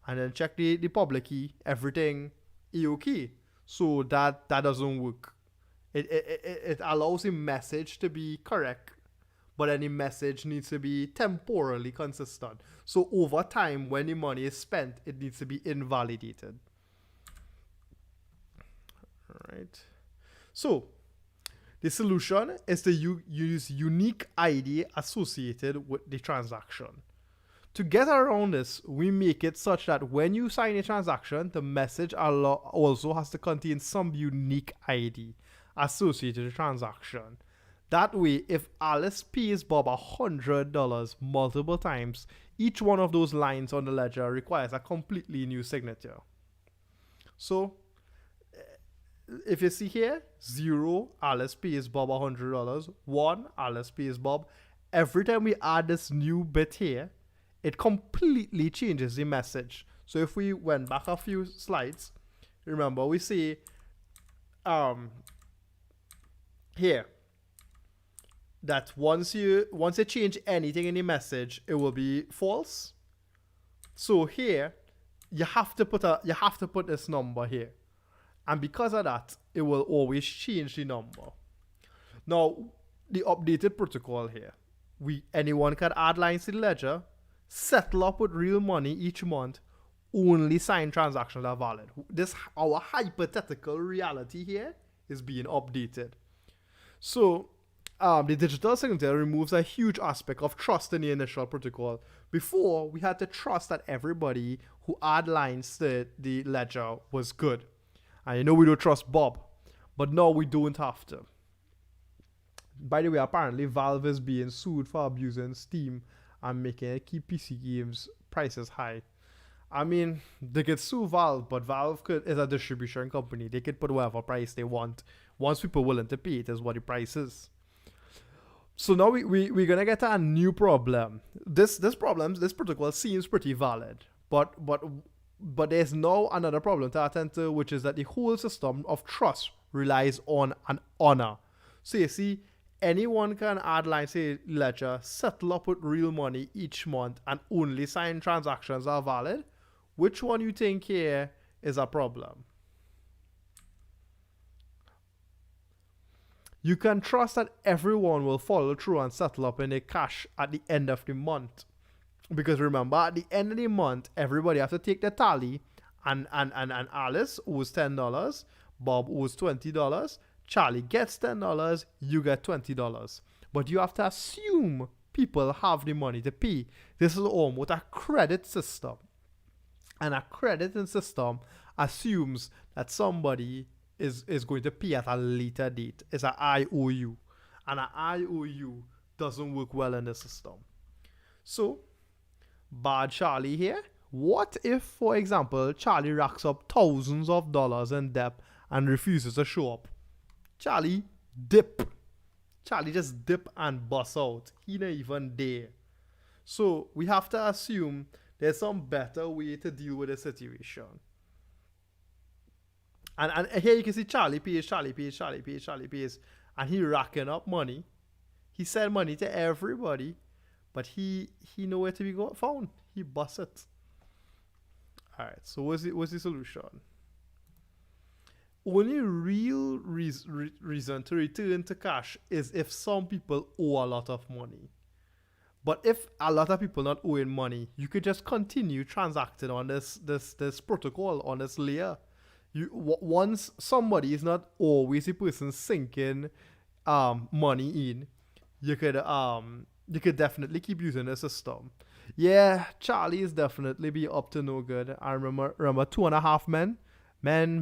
and then check the public key, everything okay. So that doesn't work. It allows the message to be correct, but then the message needs to be temporally consistent. So over time, when the money is spent, it needs to be invalidated. All right. So the solution is to use unique ID associated with the transaction. To get around this, we make it such that when you sign a transaction, the message also has to contain some unique ID associated with the transaction. That way, if Alice pays Bob $100 multiple times, each one of those lines on the ledger requires a completely new signature. So, if you see here, 0, Alice pays Bob $100, 1, Alice pays Bob. Every time we add this new bit here, it completely changes the message. So if we went back a few slides, remember we say here that once you change anything in the message, it will be false. So here you have to put this number here. And because of that, it will always change the number. Now, the updated protocol here, anyone can add lines to the ledger, settle up with real money each month, only sign transactions that are valid. Our hypothetical reality here is being updated. So, the digital signature removes a huge aspect of trust in the initial protocol. Before, we had to trust that everybody who add lines to the ledger was good. And you know we don't trust Bob, but now we don't have to. By the way, apparently Valve is being sued for abusing Steam and making it keep PC games prices high. I mean, they could sue Valve, but Valve is a distribution company. They could put whatever price they want. Once people are willing to pay, it is what the price is. So now we're gonna get a new problem. This protocol seems pretty valid, but there's now another problem to attend to, which is that the whole system of trust relies on an honor. So you see, anyone can add lines to the ledger, settle up with real money each month, and only sign transactions are valid. Which one you think here is a problem? You can trust that everyone will follow through and settle up in their cash at the end of the month. Because remember, at the end of the month, everybody has to take the tally, and Alice owes $10, Bob owes $20, Charlie gets $10, you get $20. But you have to assume people have the money to pay. This is almost a credit system. And a crediting system assumes that somebody is going to pay at a later date. It's an IOU. And an IOU doesn't work well in the system. So, bad Charlie here. What if, for example, Charlie racks up thousands of dollars in debt and refuses to show up? Charlie just dip and bust out. He not even there. So we have to assume there's some better way to deal with the situation. And here you can see Charlie pays, and he racking up money. He send money to everybody, but he nowhere to be found. He busts it. All right. So what's the solution? Only real reason to return to cash is if some people owe a lot of money. But if a lot of people not owing money, you could just continue transacting on this protocol, on this layer. Once somebody is not always the person sinking money in, you could definitely keep using the system. Yeah, Charlie is definitely be up to no good. I remember 2.5 men. Men.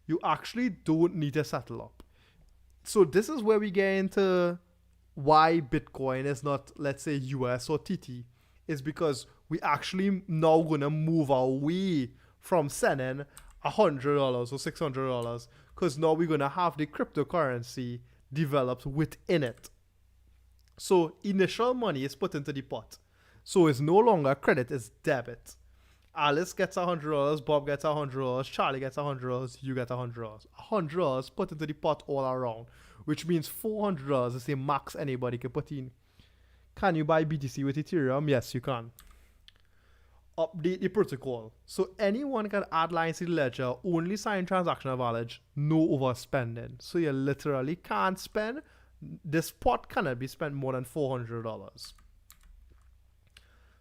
You actually don't need to settle up. So this is where we get into why Bitcoin is not, let's say, US or TT. Is because we actually now gonna move away from sending $100 or $600, because now we're gonna have the cryptocurrency developed within it. So initial money is put into the pot. So it's no longer credit, it's debit. Alice gets $100, Bob gets $100, Charlie gets $100, you get $100. $100 put into the pot all around, which means $400 is the max anybody can put in. Can you buy BTC with Ethereum? Yes, you can. Update the protocol. So anyone can add lines to the ledger, only sign transactional valid, no overspending. So you literally can't spend. This pot cannot be spent more than $400.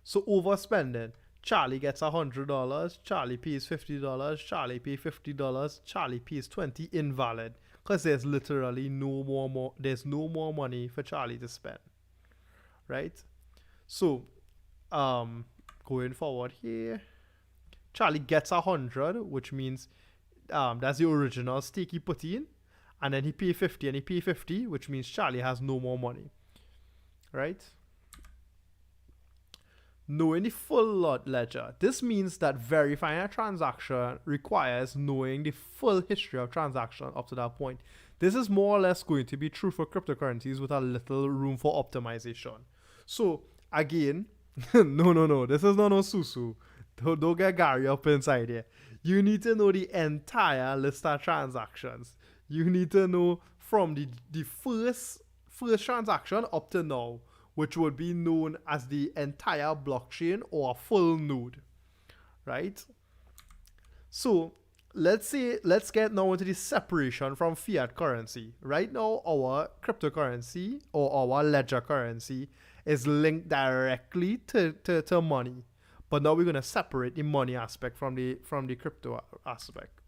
So overspending. Charlie gets $100, Charlie pays $50, Charlie pays $50, Charlie pays $20, invalid. Because there's literally no more money for Charlie to spend. Right? So, going forward here, Charlie gets 100, which means that's the original stake he put in, and then he pay 50 and he pay 50, which means Charlie has no more money. Right? Knowing the full lot ledger. This means that verifying a transaction requires knowing the full history of transaction up to that point. This is more or less going to be true for cryptocurrencies with a little room for optimization. So, again, no, this is not no susu. Don't get Gary up inside here. You need to know the entire list of transactions. You need to know from the first transaction up to now, which would be known as the entire blockchain or a full node, right? So let's get now into the separation from fiat currency. Right now, our cryptocurrency or our ledger currency is linked directly to money. But now we're going to separate the money aspect from the crypto aspect.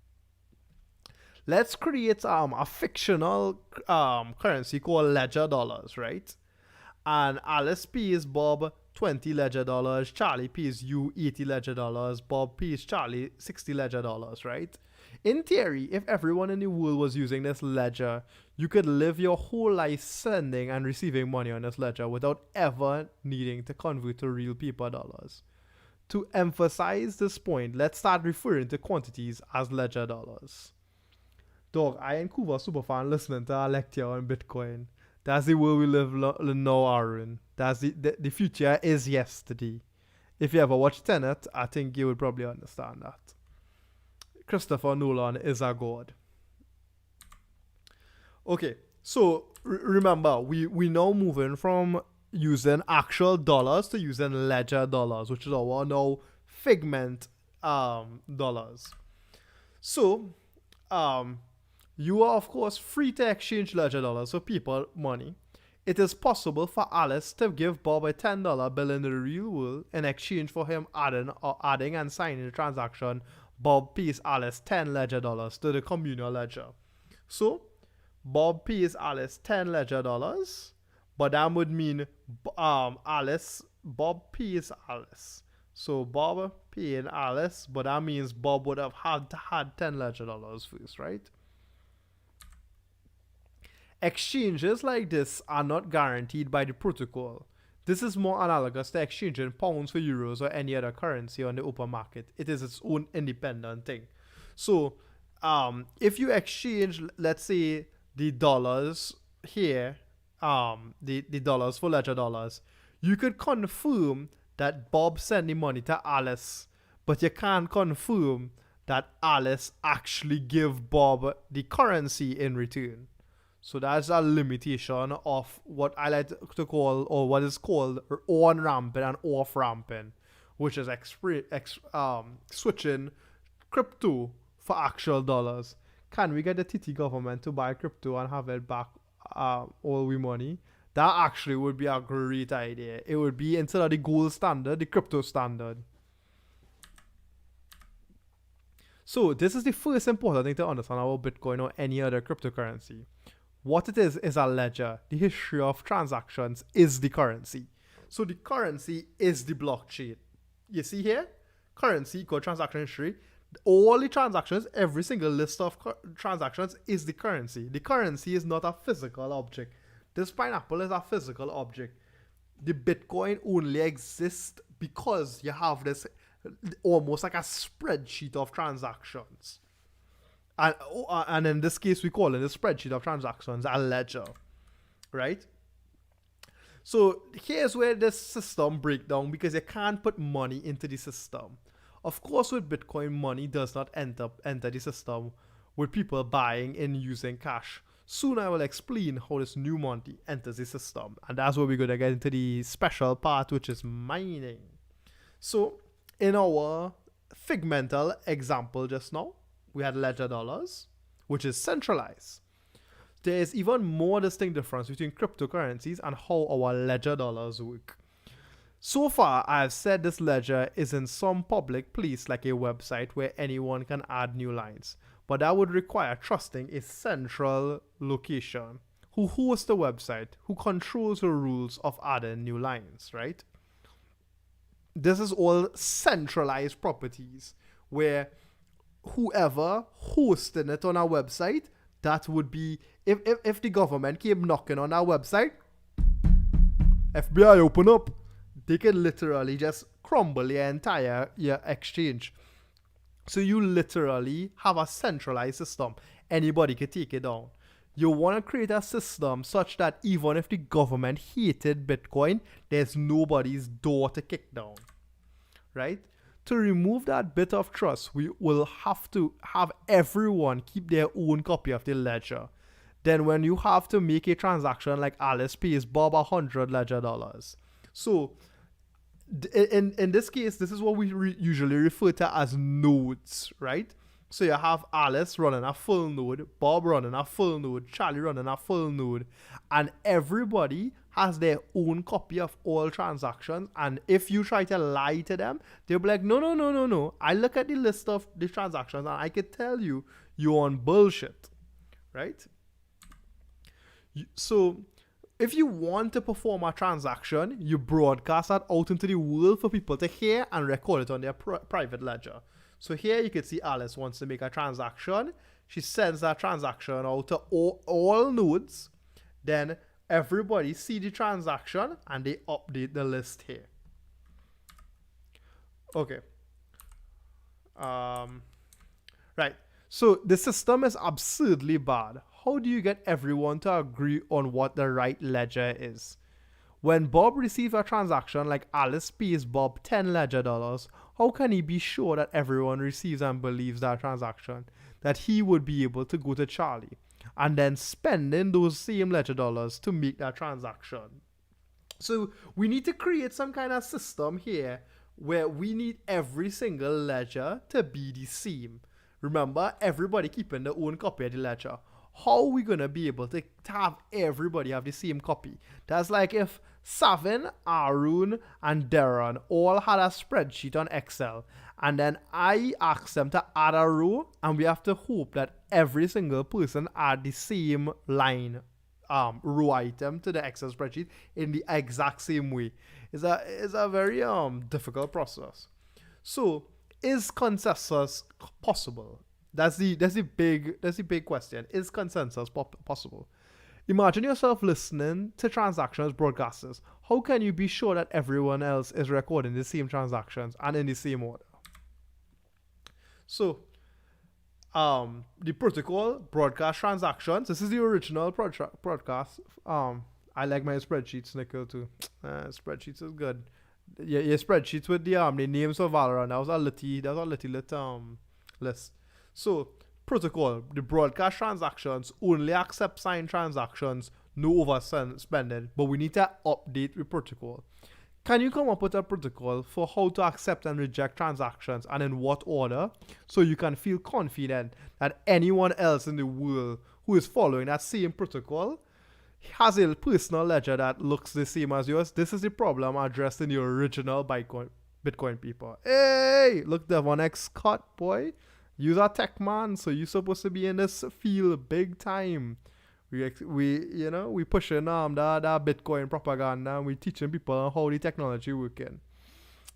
Let's create a fictional currency called ledger dollars, right? And Alice pays Bob 20 ledger dollars, Charlie pays you 80 ledger dollars, Bob pays Charlie 60 ledger dollars, right? In theory, if everyone in the world was using this ledger, you could live your whole life sending and receiving money on this ledger without ever needing to convert to real paper dollars. To emphasize this point, let's start referring to quantities as ledger dollars. Dog, I ain't Cuba superfan listening to a lecture on Bitcoin. That's the world we live now, Aaron. That's the future is yesterday. If you ever watch Tenet, I think you would probably understand that. Christopher Nolan is a god. Okay, so remember, we now moving from using actual dollars to using ledger dollars, which is our now Figment dollars. So, you are, of course, free to exchange ledger dollars for people money. It is possible for Alice to give Bob a $10 bill in the real world in exchange for him adding and signing the transaction. Bob pays Alice 10 ledger dollars to the communal ledger. So, Bob pays Alice 10 ledger dollars, but that would mean Bob pays Alice. So, Bob paying Alice, but that means Bob would have had 10 ledger dollars first, right? Exchanges like this are not guaranteed by the protocol. This is more analogous to exchanging pounds for euros or any other currency on the open market. It is its own independent thing. So, if you exchange, let's say, the dollars here, the dollars for ledger dollars, you could confirm that Bob sent the money to Alice, but you can't confirm that Alice actually give Bob the currency in return. So that's a limitation of what I like to call, or what is called, on-ramping and off-ramping, which is switching crypto for actual dollars. Can we get the TT government to buy crypto and have it back all we money, that actually would be a great idea. It would be, instead of the gold standard, the crypto standard. So this is the first important thing to understand about Bitcoin or any other cryptocurrency. What it is a ledger. The history of transactions is the currency. So the currency is the blockchain. You see here? Currency equal transaction history. All the transactions, every single list of transactions is the currency. The currency is not a physical object. This pineapple is a physical object. The Bitcoin only exists because you have this almost like a spreadsheet of transactions. And in this case, we call it a spreadsheet of transactions a ledger, right? So here's where this system breaks down, because you can't put money into the system. Of course, with Bitcoin, money does not enter the system with people buying and using cash. Soon I will explain how this new money enters the system. And that's where we're going to get into the special part, which is mining. So in our figmental example just now, we had ledger dollars, which is centralized. There is even more distinct difference between cryptocurrencies and how our ledger dollars work. So far, I have said this ledger is in some public place like a website where anyone can add new lines. But that would require trusting a central location who hosts the website, who controls the rules of adding new lines, right? This is all centralized properties where whoever hosting it on our website, that would be, if the government came knocking on our website, FBI open up, they can literally just crumble your entire exchange. So you literally have a centralized system. Anybody can take it down. You want to create a system such that even if the government hated Bitcoin, there's nobody's door to kick down, right? To remove that bit of trust, we will have to have everyone keep their own copy of the ledger. Then when you have to make a transaction, like Alice pays Bob 100 ledger dollars. So in this case, this is what we usually refer to as nodes, right? So you have Alice running a full node, Bob running a full node, Charlie running a full node, and everybody has their own copy of all transactions. And if you try to lie to them, they'll be like, no. I look at the list of the transactions and I can tell you you're on bullshit, right? So if you want to perform a transaction, you broadcast that out into the world for people to hear and record it on their private ledger. So here you can see Alice wants to make a transaction. She sends that transaction out to all nodes. Then everybody see the transaction and they update the list here. Okay. Right. So the system is absurdly bad. How do you get everyone to agree on what the right ledger is? When Bob receives a transaction like Alice pays Bob 10 ledger dollars, how can he be sure that everyone receives and believes that transaction? That he would be able to go to Charlie and then spending those same ledger dollars to make that transaction. So we need to create some kind of system here where we need every single ledger to be the same. Remember, everybody keeping their own copy of the ledger. How are we going to be able to have everybody have the same copy? That's like if Savin, Arun, and Darren all had a spreadsheet on Excel, and then I asked them to add a row, and we have to hope that every single person add the same line, row item to the Excel spreadsheet in the exact same way. It's a very difficult process. So, is consensus possible? That's the big question. Is consensus possible? Imagine yourself listening to transactions broadcasters. How can you be sure that everyone else is recording the same transactions and in the same order? So, the protocol broadcast transactions. This is the original broadcast. I like my spreadsheets, Nickel, too. Spreadsheets is good. Yeah, spreadsheets with the names of Valorant. That was a little list. So, protocol, the broadcast transactions only accept signed transactions, no overspending, but we need to update the protocol. Can you come up with a protocol for how to accept and reject transactions and in what order, so you can feel confident that anyone else in the world who is following that same protocol has a personal ledger that looks the same as yours. This is the problem addressed in the original Bitcoin people. Hey, look, Devon X cut, boy. You're a tech man, so you're supposed to be in this field big time. We pushing that Bitcoin propaganda, and we teaching people how the technology working.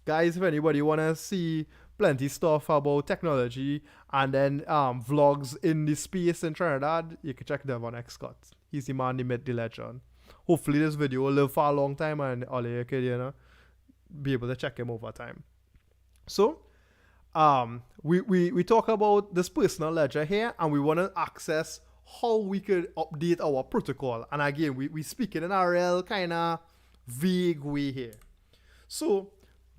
Guys, if anybody wanna see plenty stuff about technology and then vlogs in the space in Trinidad, you can check Devon X Scott. He's the man, the myth, the legend. Hopefully this video will live for a long time and all you can, be able to check him over time. So we talk about this personal ledger here, and we want to access how we could update our protocol. And again, we speak in a real kind of vague way here. So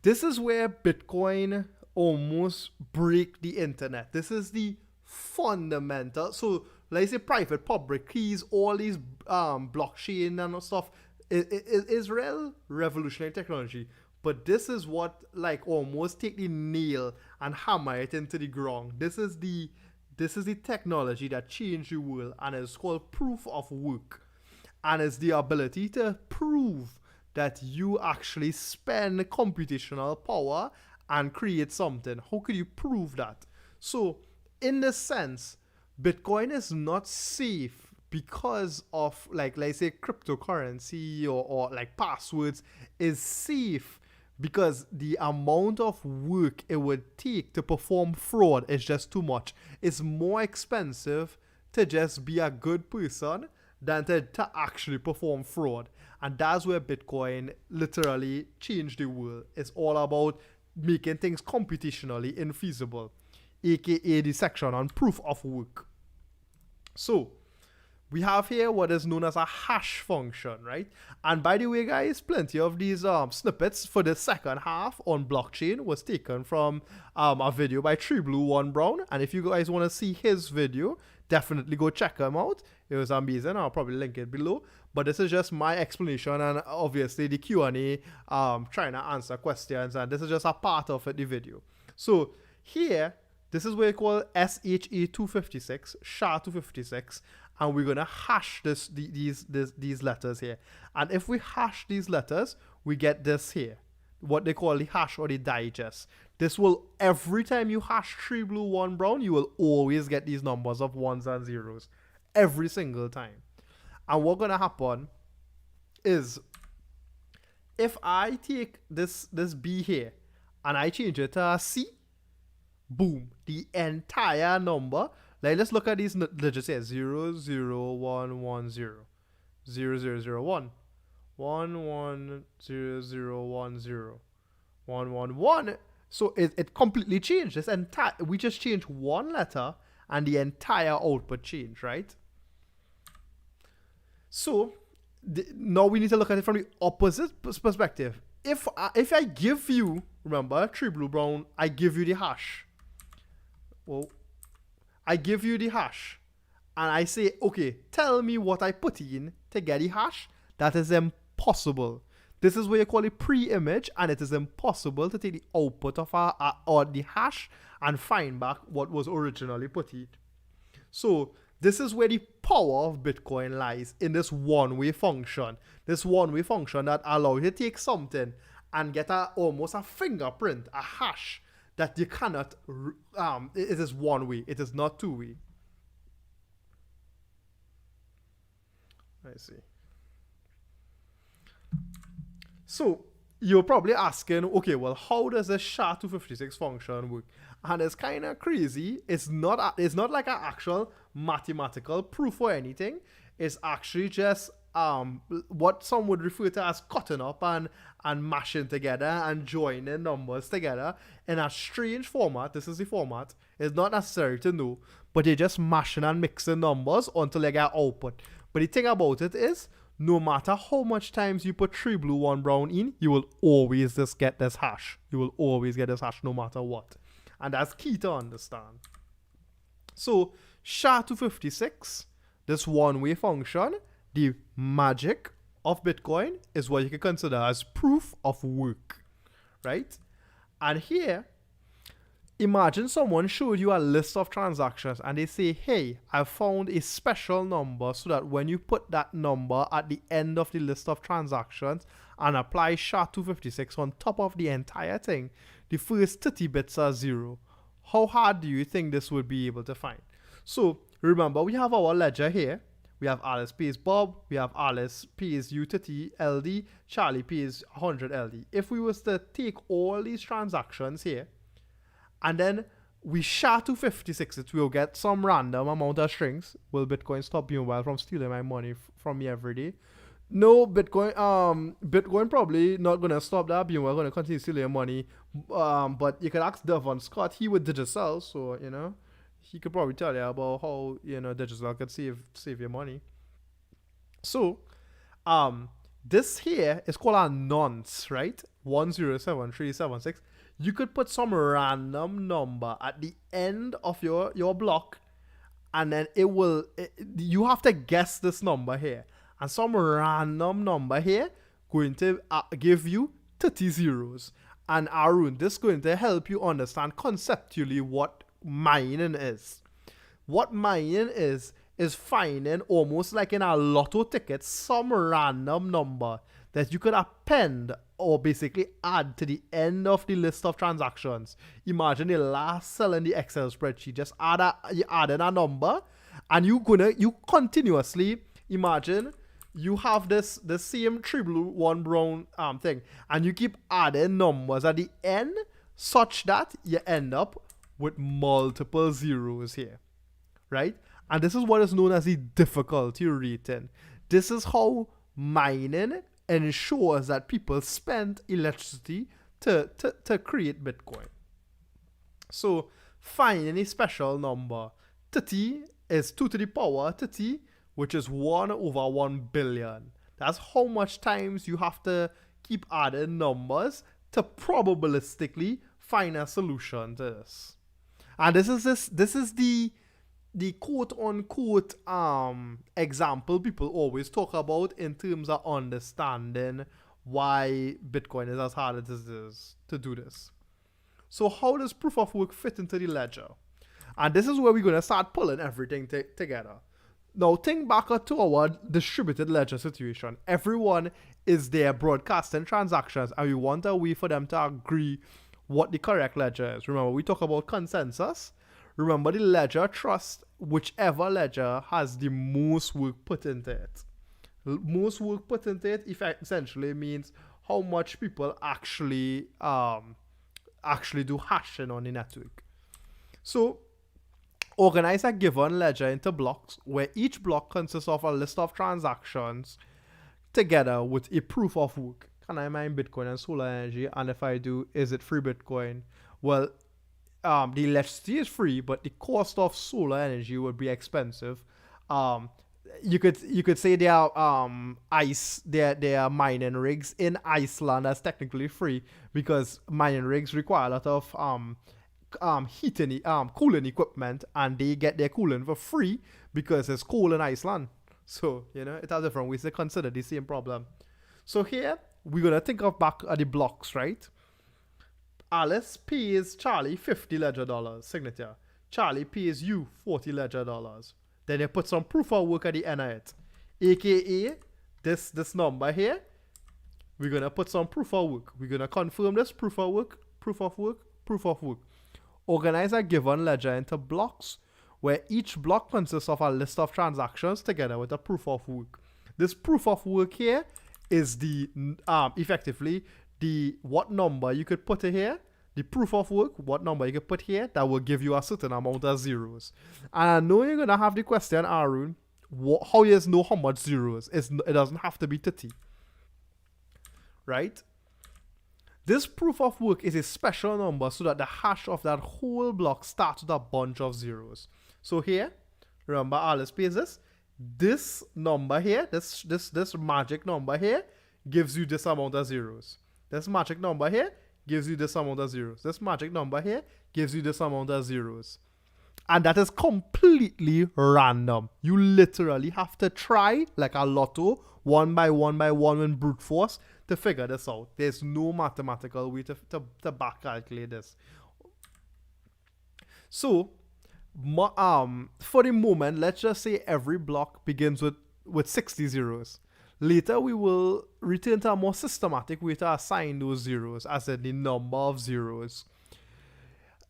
this is where Bitcoin almost break the internet. This is the fundamental. So let's say private public keys, all these blockchain and stuff is real revolutionary technology. But this is what like almost take the nail and hammer it into the ground. This is the technology that changed the world, and it's called proof of work. And it's the ability to prove that you actually spend computational power and create something. How could you prove that? So in this sense, Bitcoin is not safe because of like, let's say cryptocurrency or like passwords is safe because the amount of work it would take to perform fraud is just too much. It's more expensive to just be a good person than to actually perform fraud. And that's where Bitcoin literally changed the world. It's all about making things computationally infeasible, aka the section on proof of work. So we have here what is known as a hash function, right? And by the way, guys, plenty of these snippets for the second half on blockchain was taken from a video by Tree Blue One Brown. And if you guys want to see his video, definitely go check him out. It was amazing. I'll probably link it below. But this is just my explanation, and obviously the Q&A, trying to answer questions, and this is just a part of it, the video. So here, this is what we call SHA-256, SHA-256, and we're gonna hash these letters here. And if we hash these letters, we get this here, what they call the hash or the digest. This will, every time you hash Tree Blue One Brown, you will always get these numbers of ones and zeros every single time. And what's gonna happen is if I take this B here and I change it to a C, boom, the entire number. Like, let's look at these digits here: 0, 0, 1, 1, 0, 0, 0, 0, 1, 1, 1, 0, 0, 1, 0, 1, 1, 1. So it completely changed. This entire, we just changed one letter and the entire output changed, right? So now we need to look at it from the opposite perspective. If I give you, remember, Tree Blue Brown, I give you the hash. Well, I give you the hash, and I say, okay, tell me what I put in to get the hash. That is impossible. This is what you call a pre-image, and it is impossible to take the output of or the hash and find back what was originally put in. So this is where the power of Bitcoin lies, in this one-way function. This one-way function that allows you to take something and get almost a fingerprint, a hash, that you cannot, it is one way, it is not two way. Let's see. So you're probably asking, okay, well, how does the SHA-256 function work? And it's kind of crazy. It's not like an actual mathematical proof or anything. It's actually just what some would refer to as cutting up and mashing together and joining numbers together in a strange format. This is the format. It's not necessary to know, but you're just mashing and mixing numbers until you get output. But the thing about it is, no matter how much times you put Tree Blue One Brown in, you will always just get this hash. You will always get this hash no matter what. And that's key to understand. So SHA-256, this one-way function, the magic of Bitcoin is what you can consider as proof of work, right? And here, imagine someone showed you a list of transactions and they say, hey, I found a special number so that when you put that number at the end of the list of transactions and apply SHA-256 on top of the entire thing, the first 30 bits are 0. How hard do you think this would be able to find? So remember, we have our ledger here. We have Alice pays Bob, we have Alice pays you 30 LD, Charlie pays 100 LD. If we was to take all these transactions here, and then we SHA-256 it, we'll get some random amount of strings. Will Bitcoin stop Mobile from stealing my money from me every day? No, Bitcoin probably not gonna stop that. Mobile gonna continue stealing your money. But you can ask Devon Scott. He with Digicel, so you know he could probably tell you about how Digicel could save your money. So, this here is called a nonce, right? 107376. You could put some random number at the end of your block, and then you have to guess this number here. And some random number here going to give you 30 zeros. And Arun, this is going to help you understand conceptually what mining is. What mining is finding, almost like in a lotto ticket, some random number that you could append or basically add to the end of the list of transactions. Imagine the last cell in the Excel spreadsheet. Just you add in a number, and you continuously imagine you have this same 3 blue 1 brown thing, and you keep adding numbers at the end such that you end up with multiple zeros here, right? And this is what is known as the difficulty rating. This is how mining ensures that people spend electricity to create Bitcoin. So finding a special number. 30 is 2 to the power 30, which is 1 over 1 billion. That's how much times you have to keep adding numbers to probabilistically find a solution to this. And this is the quote-unquote example people always talk about in terms of understanding why Bitcoin is as hard as it is to do this. So how does proof of work fit into the ledger? And this is where we're going to start pulling everything together. Now think back to our distributed ledger situation. Everyone is there broadcasting transactions, and we want a way for them to agree what the correct ledger is. Remember, we talk about consensus. Remember, the ledger trusts whichever ledger has the most work put into it. Most work put into it essentially means how much people actually do hashing on the network. So organize a given ledger into blocks where each block consists of a list of transactions together with a proof of work. Can I mine Bitcoin and solar energy? And if I do, is it free Bitcoin? Well, the electricity is free, but the cost of solar energy would be expensive. You could say there are mining rigs in Iceland that's technically free because mining rigs require a lot of cooling equipment, and they get their cooling for free because it's cold in Iceland. So it has different ways to consider the same problem. So here we're gonna think of back at the blocks, right? Alice pays Charlie $50 ledger signature. Charlie pays you $40 ledger. Then you put some proof of work at the end of it, aka this number here. We're gonna put some proof of work. We're gonna confirm this proof of work. Organize a given ledger into blocks where each block consists of a list of transactions together with a proof of work. This proof of work here is the effectively the what number you could put here, the proof of work, what number you could put here that will give you a certain amount of zeros. And I know you're gonna have the question, Arun, how you know how much zeros? It doesn't have to be 30, right? This proof of work is a special number so that the hash of that whole block starts with a bunch of zeros. So here, remember Alice pays this. This number here, this magic number here, gives you this amount of zeros. This magic number here gives you this amount of zeros. This magic number here gives you this amount of zeros. And that is completely random. You literally have to try like a lotto, one by one in brute force to figure this out. There's no mathematical way to back calculate this. So, for the moment, let's just say every block begins with 60 zeros. Later, we will return to a more systematic way to assign those zeros, as in the number of zeros.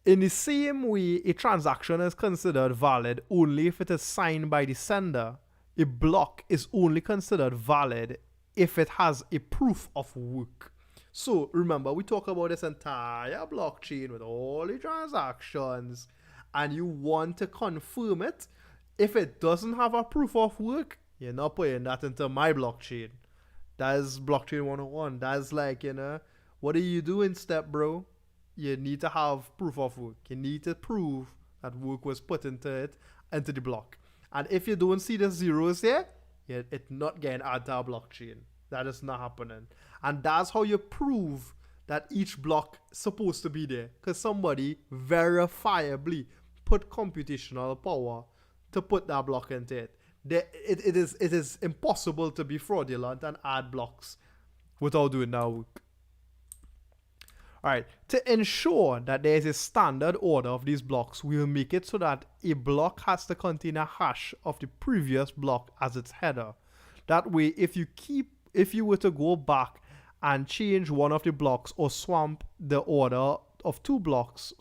In the same way, a transaction is considered valid only if it is signed by the sender. A block is only considered valid if it has a proof of work. So remember, we talk about this entire blockchain with all the transactions, and you want to confirm it. If it doesn't have a proof of work, you're not putting that into my blockchain. That is blockchain 101. That's like, what are you doing, step bro? You need to have proof of work. You need to prove that work was put into the block. And if you don't see the zeros here, it's not getting added to our blockchain. That is not happening. And that's how you prove that each block is supposed to be there. Because somebody verifiably put computational power to put that block into it. It is impossible to be fraudulent and add blocks without doing that work. Alright, to ensure that there is a standard order of these blocks, we will make it so that a block has to contain a hash of the previous block as its header. That way, if you were to go back and change one of the blocks or swap the order of two blocks,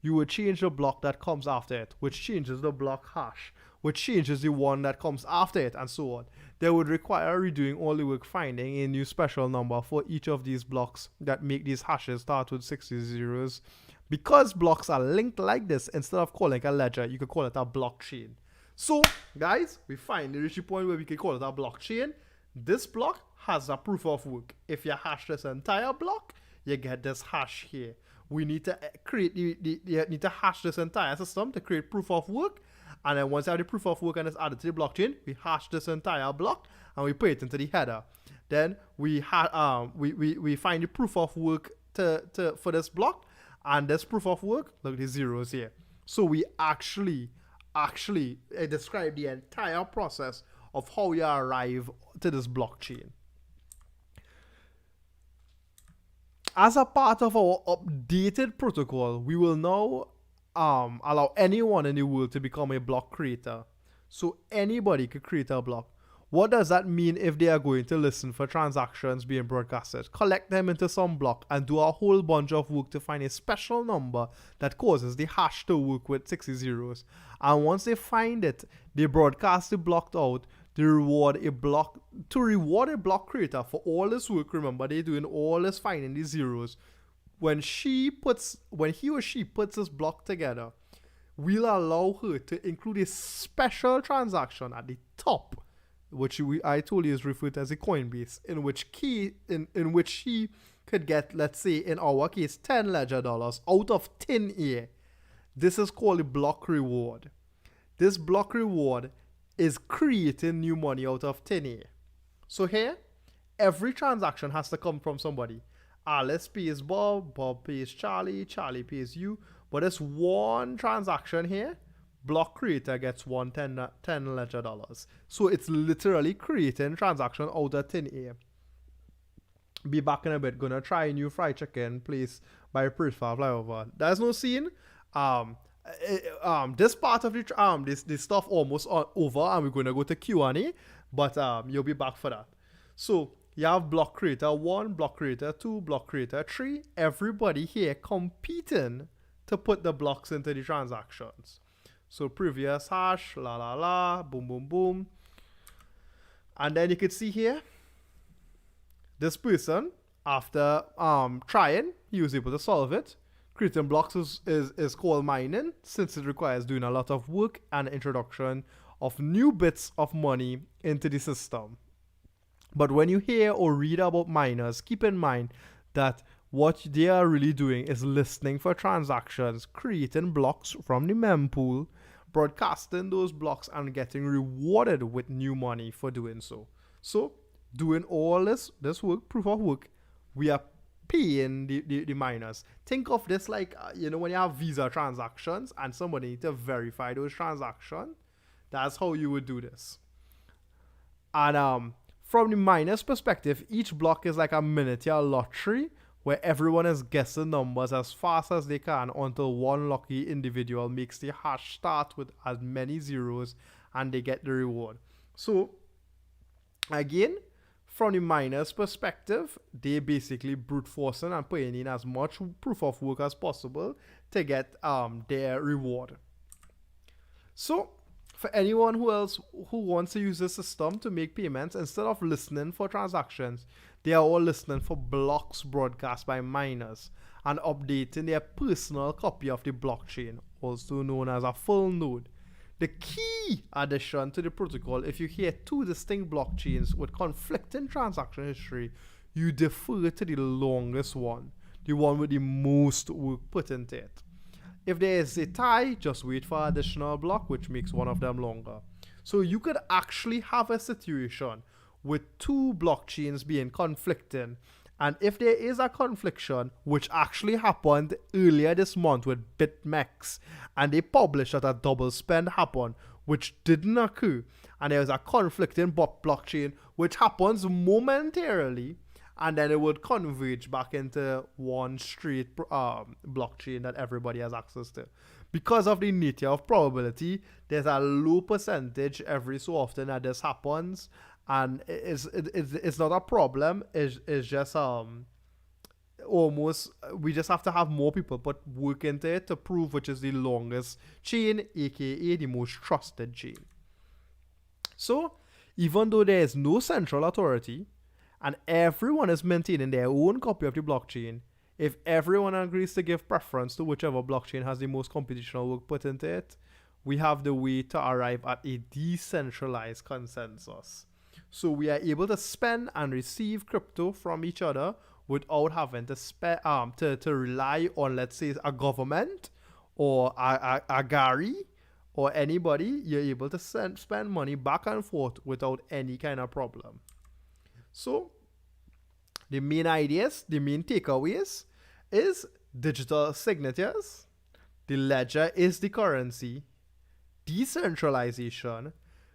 you would change the block that comes after it, which changes the block hash, which changes the one that comes after it, and so on. They would require redoing all the work finding a new special number for each of these blocks that make these hashes start with 60 zeros. Because blocks are linked like this, instead of calling it a ledger, you could call it a blockchain. So, guys, we finally reached the point where we can call it a blockchain. This block has a proof of work. If you hash this entire block, you get this hash here. We need to create you need to hash this entire system to create proof of work. And then once you have the proof of work and it's added to the blockchain, we hash this entire block and we put it into the header. Then we find the proof of work for this block, and this proof of work, look, the zeros here. So we actually describe the entire process of how you arrive to this blockchain. As a part of our updated protocol, we will now allow anyone in the world to become a block creator. So anybody could create a block. What does that mean if they are going to listen for transactions being broadcasted, collect them into some block, and do a whole bunch of work to find a special number that causes the hash to work with 60 zeros? And once they find it, they broadcast the block out to reward a block creator for all this work. Remember, they're doing all this finding these zeros. When he or she puts this block together, we'll allow her to include a special transaction at the top, which I told you is referred to as a Coinbase, in which he could get, let's say in our case, 10 ledger dollars out of thin air. This is called a block reward. This block reward is creating new money out of thin air. So here, every transaction has to come from somebody. Alice pays Bob, Bob pays Charlie, Charlie pays you. But this one transaction here, block creator gets 10 ledger dollars. So it's literally creating transaction out of thin air. Be back in a bit. Gonna try a new fried chicken place by Perthfar flyover. There's no scene. This part of the this stuff almost over, and we're gonna go to Q&A. But you'll be back for that. So you have block creator 1, block creator 2, block creator 3. Everybody here competing to put the blocks into the transactions. So previous hash, la la la, boom boom boom. And then you can see here, this person, after trying, he was able to solve it. Creating blocks is called mining, since it requires doing a lot of work and introduction of new bits of money into the system. But when you hear or read about miners, keep in mind that what they are really doing is listening for transactions, creating blocks from the mempool, broadcasting those blocks, and getting rewarded with new money for doing so. So, doing all this work, proof of work, we are paying the miners. Think of this like, when you have Visa transactions and somebody needs to verify those transactions, that's how you would do this. And from the miner's perspective, each block is like a miniature lottery where everyone is guessing numbers as fast as they can until one lucky individual makes the hash start with as many zeros and they get the reward. So again, from the miner's perspective, they basically brute forcing and putting in as much proof of work as possible to get their reward. So for anyone who wants to use the system to make payments, instead of listening for transactions, they are all listening for blocks broadcast by miners and updating their personal copy of the blockchain, also known as a full node. The key addition to the protocol, if you hear two distinct blockchains with conflicting transaction history, you defer to the longest one, the one with the most work put into it. If there is a tie, just wait for additional block, which makes one of them longer. So you could actually have a situation with two blockchains being conflicting. And if there is a confliction, which actually happened earlier this month with BitMEX, and they published that a double spend happened, which didn't occur, and there was a conflicting blockchain, which happens momentarily, and then it would converge back into one straight blockchain that everybody has access to. Because of the nature of probability, there's a low percentage every so often that this happens, and it's not a problem. It's just almost, we just have to have more people put work into it to prove which is the longest chain, aka the most trusted chain. So even though there is no central authority and everyone is maintaining their own copy of the blockchain, if everyone agrees to give preference to whichever blockchain has the most computational work put into it, we have the way to arrive at a decentralized consensus. So we are able to spend and receive crypto from each other without having to rely on, let's say, a government or a Gary or anybody. You're able to spend money back and forth without any kind of problem. So the main ideas, the main takeaways is digital signatures, the ledger is the currency, decentralization.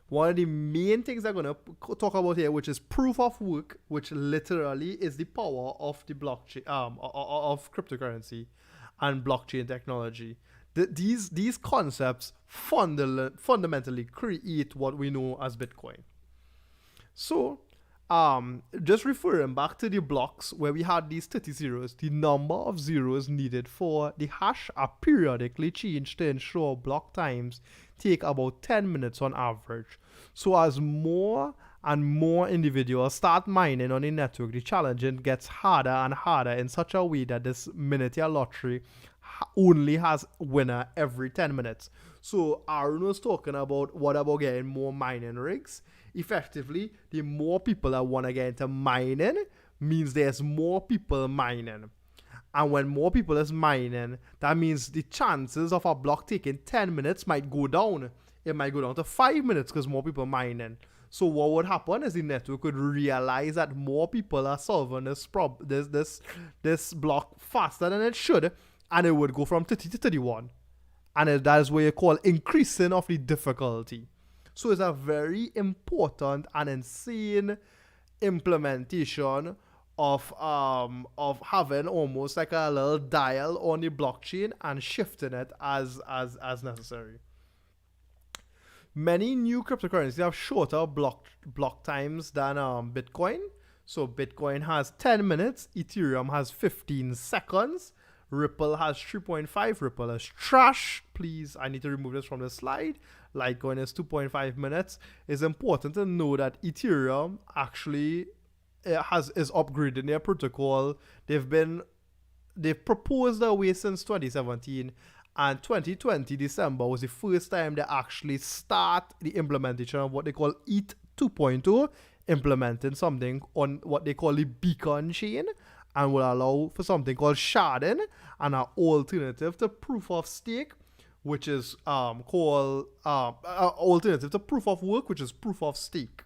One of the main things I'm going to talk about here, which is proof of work, which literally is the power of the blockchain, of cryptocurrency and blockchain technology. These concepts fundamentally create what we know as Bitcoin. So, just referring back to the blocks where we had these 30 zeros, the number of zeros needed for the hash are periodically changed to ensure block times take about 10 minutes on average. So as more and more individuals start mining on the network, the challenge gets harder and harder in such a way that this miniature lottery only has winner every 10 minutes. So Aaron was talking about what about getting more mining rigs. Effectively, the more people that want to get into mining means there's more people mining. And when more people is mining, that means the chances of a block taking 10 minutes might go down. It might go down to 5 minutes because more people mining. So what would happen is the network would realize that more people are solving this block faster than it should, and it would go from 30 to 31. And that is what you call increasing of the difficulty. So it's a very important and insane implementation of having almost like a little dial on the blockchain and shifting it as necessary. Many new cryptocurrencies have shorter block times than Bitcoin. So Bitcoin has 10 minutes, Ethereum has 15 seconds, Ripple has 3.5. Ripple is trash. Please, I need to remove this from the slide. Litecoin is 2.5 minutes. It's important to know that Ethereum actually is upgrading their protocol. They've proposed a way since 2017, and 2020 December was the first time they actually start the implementation of what they call ETH 2.0, implementing something on what they call the beacon chain, and will allow for something called sharding, and an alternative to proof of stake, which is called alternative to proof of work, which is proof of stake,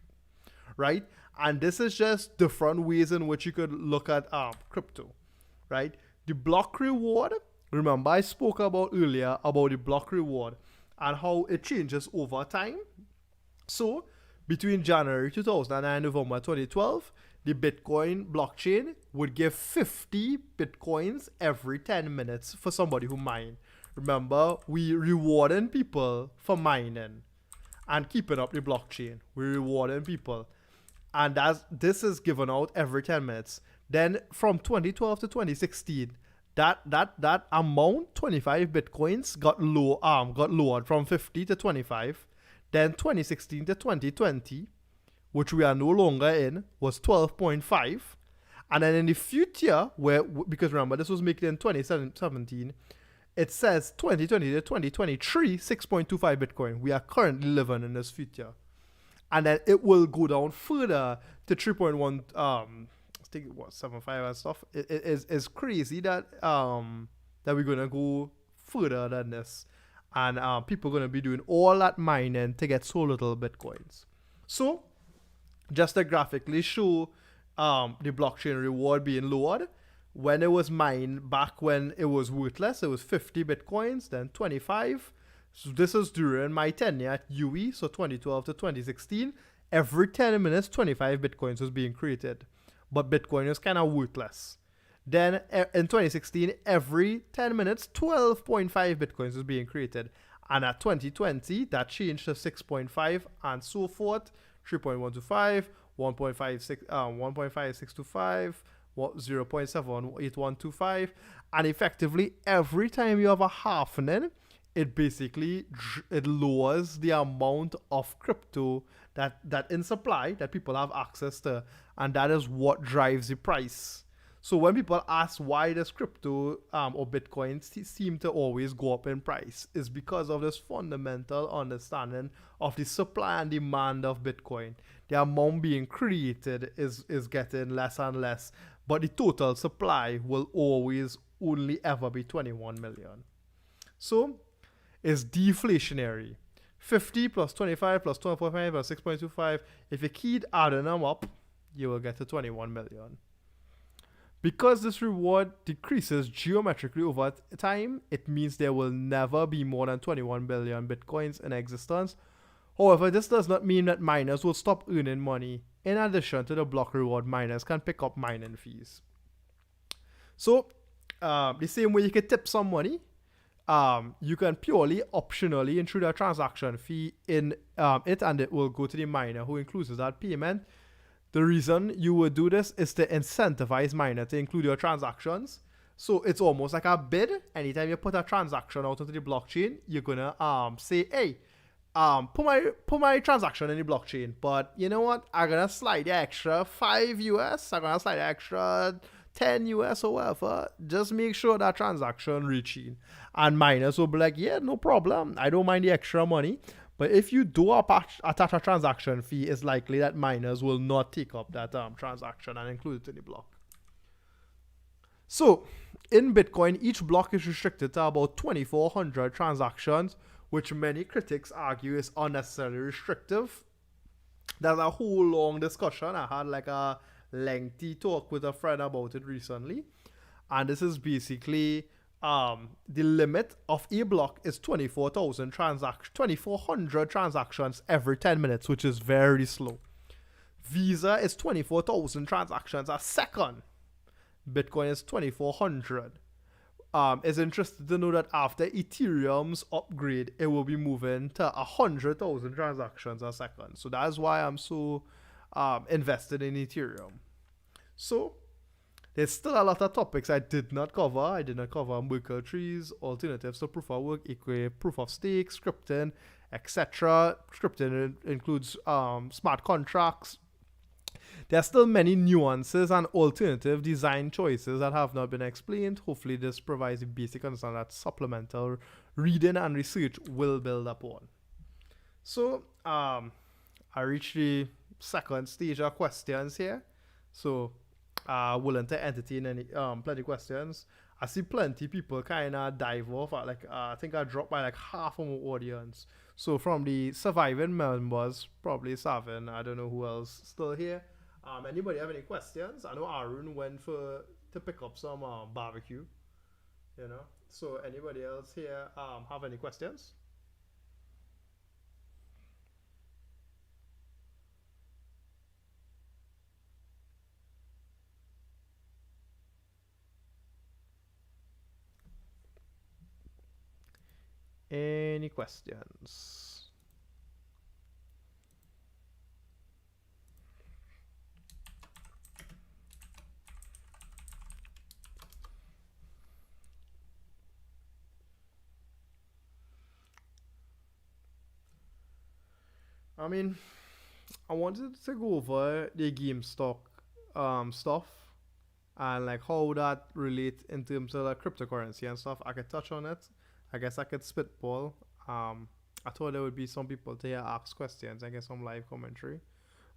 right? And this is just different ways in which you could look at crypto, right? The block reward, remember I spoke about earlier about the block reward and how it changes over time. So between January 2009 and November 2012, the Bitcoin blockchain would give 50 Bitcoins every 10 minutes for somebody who mine. Remember, we rewarding people for mining and keeping up the blockchain. We're rewarding people. And this is given out every 10 minutes. Then from 2012 to 2016, that amount, 25 Bitcoins, got lowered from 50 to 25. Then 2016 to 2020, which we are no longer in, was 12.5. And then in the future, because remember, this was made in 2017, it says 2020 to 2023, 6.25 Bitcoin. We are currently living in this future. And then it will go down further to 3.1, I think it was 7.5 and stuff. It's crazy that we're going to go further than this. And people are going to be doing all that mining to get so little Bitcoins. So, just to graphically show the blockchain reward being lowered, when it was mined back when it was worthless, it was 50 Bitcoins, then 25. So this is during my tenure at UE, so 2012 to 2016. Every 10 minutes, 25 Bitcoins was being created. But Bitcoin was kind of worthless. Then in 2016, every 10 minutes, 12.5 Bitcoins was being created. And at 2020, that changed to 6.5 and so forth, 3.125, 1.5625, 0.78125, and effectively every time you have a halvening, it basically lowers the amount of crypto that in supply that people have access to, and that is what drives the price. So when people ask why does crypto or Bitcoin seem to always go up in price, is because of this fundamental understanding of the supply and demand of Bitcoin. The amount being created is getting less and less, but the total supply will always only ever be 21 million. So it's deflationary. 50 plus 25 plus 12.5 plus 6.25. If you keep adding them up, you will get to 21 million. Because this reward decreases geometrically over time, it means there will never be more than 21 billion Bitcoins in existence. However, this does not mean that miners will stop earning money. In addition to the block reward, miners can pick up mining fees. So, the same way you can tip some money, you can purely optionally include a transaction fee in it, and it will go to the miner who includes that payment. The reason you would do this is to incentivize miner to include your transactions. So it's almost like a bid. Anytime you put a transaction out onto the blockchain, you're gonna say, hey, put my transaction in the blockchain, but you know what? I'm gonna slide the extra $5. I'm gonna slide the extra $10 or whatever. Just make sure that transaction reaching. And miners will be like, yeah, no problem. I don't mind the extra money. But if you do attach a transaction fee, it's likely that miners will not take up that transaction and include it in the block. So, in Bitcoin, each block is restricted to about 2,400 transactions, which many critics argue is unnecessarily restrictive. There's a whole long discussion. I had like a lengthy talk with a friend about it recently. And this is basically the limit of a block is 2,400 transactions every 10 minutes, which is very slow. Visa is 24,000 transactions a second. Bitcoin is 2,400. It's interesting to know that after Ethereum's upgrade, it will be moving to 100,000 transactions a second. So that's why I'm so invested in Ethereum. So there's still a lot of topics I did not cover. I did not cover Merkle trees, alternatives to proof of work, proof of stake, scripting, etc. Scripting includes smart contracts. There are still many nuances and alternative design choices that have not been explained. Hopefully this provides a basic understanding that supplemental reading and research will build upon. So I reached the second stage of questions here. So willing to entertain any plenty questions. I see plenty people kind of dive off at I think I dropped by like half of my audience. So from the surviving members, probably 7, I don't know who else still here. Anybody have any questions? I know Arun went to pick up some barbecue, you know. So anybody else here have any questions? any questions? I mean, I wanted to go over the GameStop stuff and like how that relate in terms of like cryptocurrency and stuff. I could touch on it. I guess I could spitball. I thought there would be some people to ask questions. I guess some live commentary.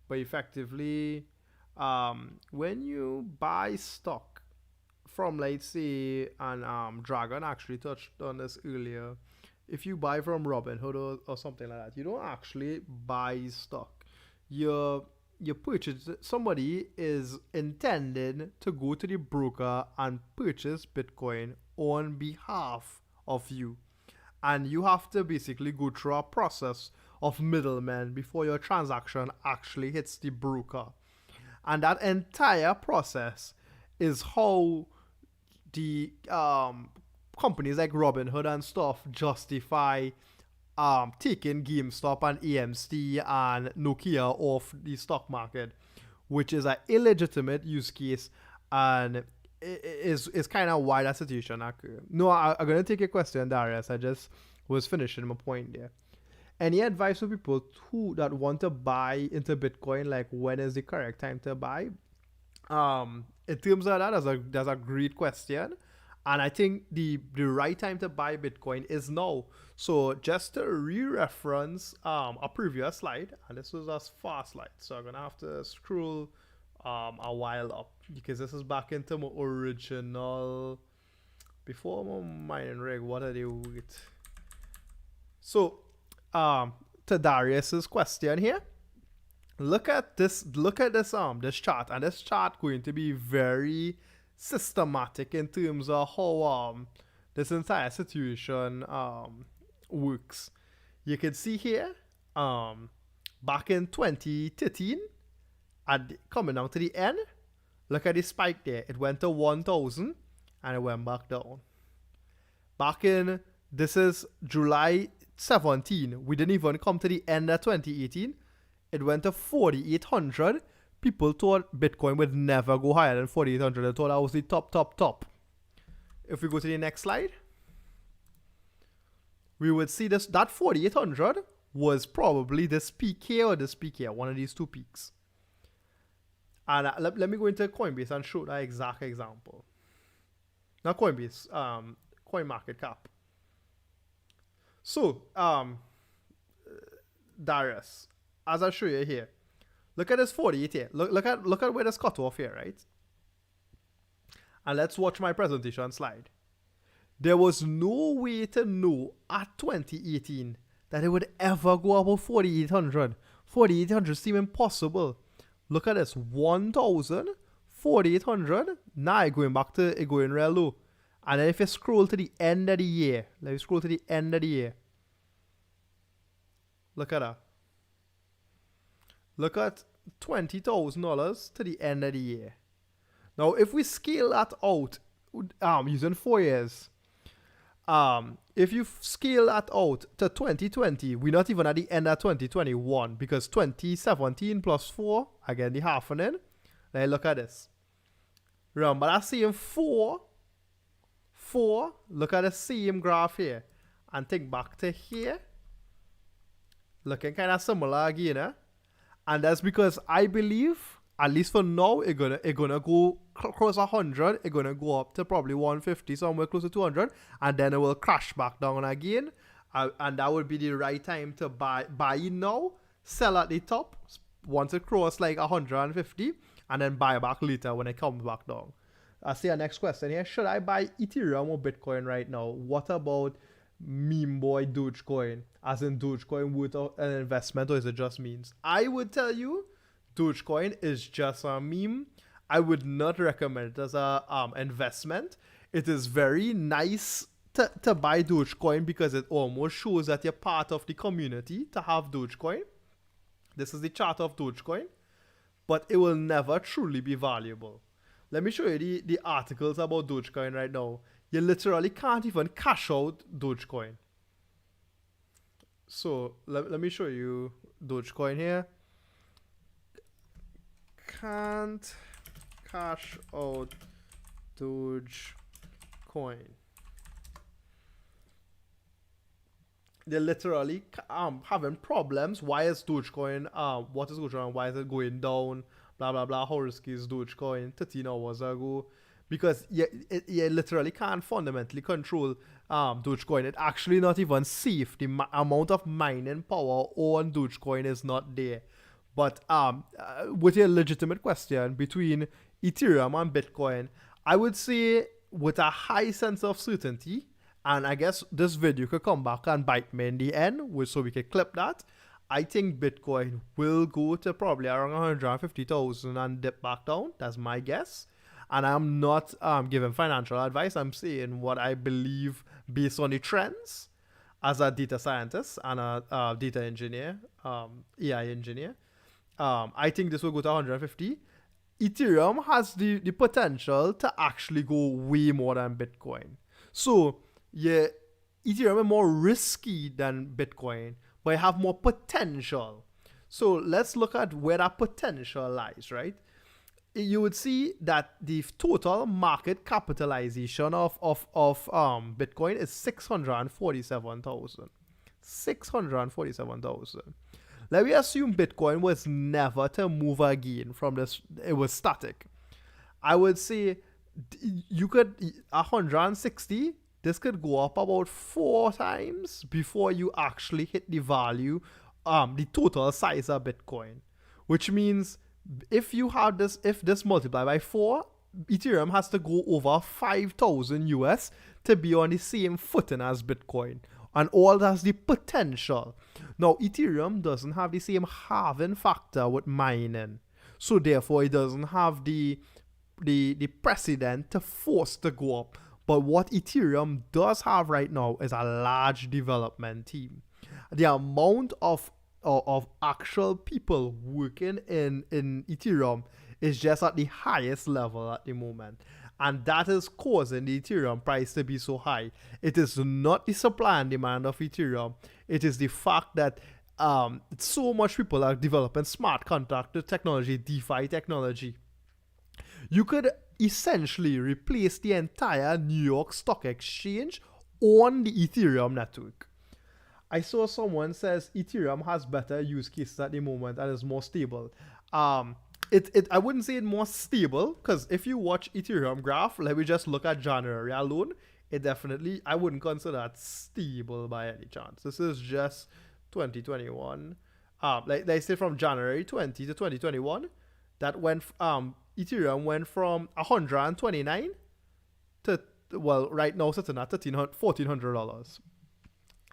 But effectively, when you buy stock from, let's say, and Dragon actually touched on this earlier. If you buy from Robinhood or something like that, you don't actually buy stock. You purchase. Somebody is intended to go to the broker and purchase Bitcoin on behalf of you, and you have to basically go through a process of middlemen before your transaction actually hits the broker, and that entire process is how the companies like Robinhood and stuff justify taking GameStop and AMC and Nokia off the stock market, which is an illegitimate use case and is kind of why that situation occurred. No, I'm going to take a question, Darius. I just was finishing my point there. Any advice for people who that want to buy into Bitcoin, like when is the correct time to buy? In terms of that, that's a great question. And I think the right time to buy Bitcoin is now. So just to re-reference a previous slide, and this was a fast slide, so I'm going to have to scroll a while up because this is back into my original, before my mining rig, what are they with? So to Darius's question here, look at this chart, and this chart going to be very systematic in terms of how this entire situation works. You can see here back in 2013 coming down to the end, look at the spike there. It went to 1,000 and it went back down. Back in, this is July 17, we didn't even come to the end of 2018. It went to 4,800. People thought Bitcoin would never go higher than 4,800. They thought that was the top. If we go to the next slide, we would see this, that 4,800 was probably this peak here or this peak here, one of these two peaks. And let me go into Coinbase and show that exact example. Not Coinbase, CoinMarketCap. So, Darius, as I show you here, look at this 48 here. Look at where this cut off here, right? And let's watch my presentation slide. There was no way to know at 2018 that it would ever go above 4,800. 4,800 seemed impossible. Look at this, 1,000, 4,800. Now it's going back to it going real low. And then if you scroll to the end of the year, let me scroll to the end of the year. Look at that. Look at $20,000 to the end of the year. Now, if we scale that out using 4 years, if you scale that out to 2020, we're not even at the end of 2021 because 2017 plus 4, again, the halfening. Now, look at this. Remember that same 4, look at the same graph here. And think back to here. Looking kind of similar again, eh? And that's because I believe, at least for now, it's gonna go close to 100. It's gonna go up to probably 150, somewhere close to 200, and then it will crash back down again. And that would be the right time to buy now, sell at the top once it crosses like 150, and then buy back later when it comes back down. I see our next question here. Should I buy Ethereum or Bitcoin right now? What about meme boy Dogecoin? As in Dogecoin worth an investment, or is it just memes? I would tell you Dogecoin is just a meme. I would not recommend it as a investment. It is very nice to buy Dogecoin because it almost shows that you're part of the community to have Dogecoin. This is the chart of Dogecoin, but it will never truly be valuable. Let me show you the articles about Dogecoin right now. You literally can't even cash out Dogecoin. So let me show you Dogecoin here. Can't cash out Dogecoin. They're literally having problems. Why is Dogecoin, what is Dogecoin? Why is it going down? Blah, blah, blah. How risky is Dogecoin 13 hours ago? Because you literally can't fundamentally control Dogecoin. It's actually not even safe. The amount of mining power on Dogecoin is not there. But with a legitimate question between Ethereum and Bitcoin, I would say with a high sense of certainty, and I guess this video could come back and bite me in the end, so we can clip that. I think Bitcoin will go to probably around 150,000 and dip back down. That's my guess. And I'm not giving financial advice. I'm saying what I believe based on the trends as a data scientist and a data engineer, AI engineer. I think this will go to 150. Ethereum has the potential to actually go way more than Bitcoin. So, yeah, Ethereum is more risky than Bitcoin, but it have more potential. So let's look at where that potential lies, right? You would see that the total market capitalization of Bitcoin is 647,000. 647,000. Let me assume Bitcoin was never to move again from this, it was static. I would say you could 160, this could go up about 4 times before you actually hit the value, the total size of Bitcoin. Which means if you have this, if this multiplied by 4, Ethereum has to go over 5,000 US to be on the same footing as Bitcoin. And all that's the potential. Now, Ethereum doesn't have the same halving factor with mining. So therefore, it doesn't have the precedent to force to go up. But what Ethereum does have right now is a large development team. The amount of actual people working in Ethereum is just at the highest level at the moment. And that is causing the Ethereum price to be so high. It is not the supply and demand of Ethereum. It is the fact that so much people are developing smart contract technology, DeFi technology. You could essentially replace the entire New York Stock Exchange on the Ethereum network. I saw someone says Ethereum has better use cases at the moment and is more stable. I wouldn't say it's more stable, because if you watch Ethereum graph, let me just look at January alone, it definitely, I wouldn't consider that stable by any chance. This is just 2021. Like they say from January 20 to 2021, that went Ethereum went from 129 to, well, right now sitting at $1,400.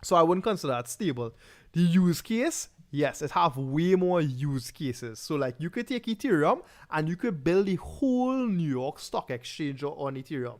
So I wouldn't consider that stable. The use case, yes, it have way more use cases. So like you could take Ethereum and you could build the whole New York Stock Exchange on Ethereum.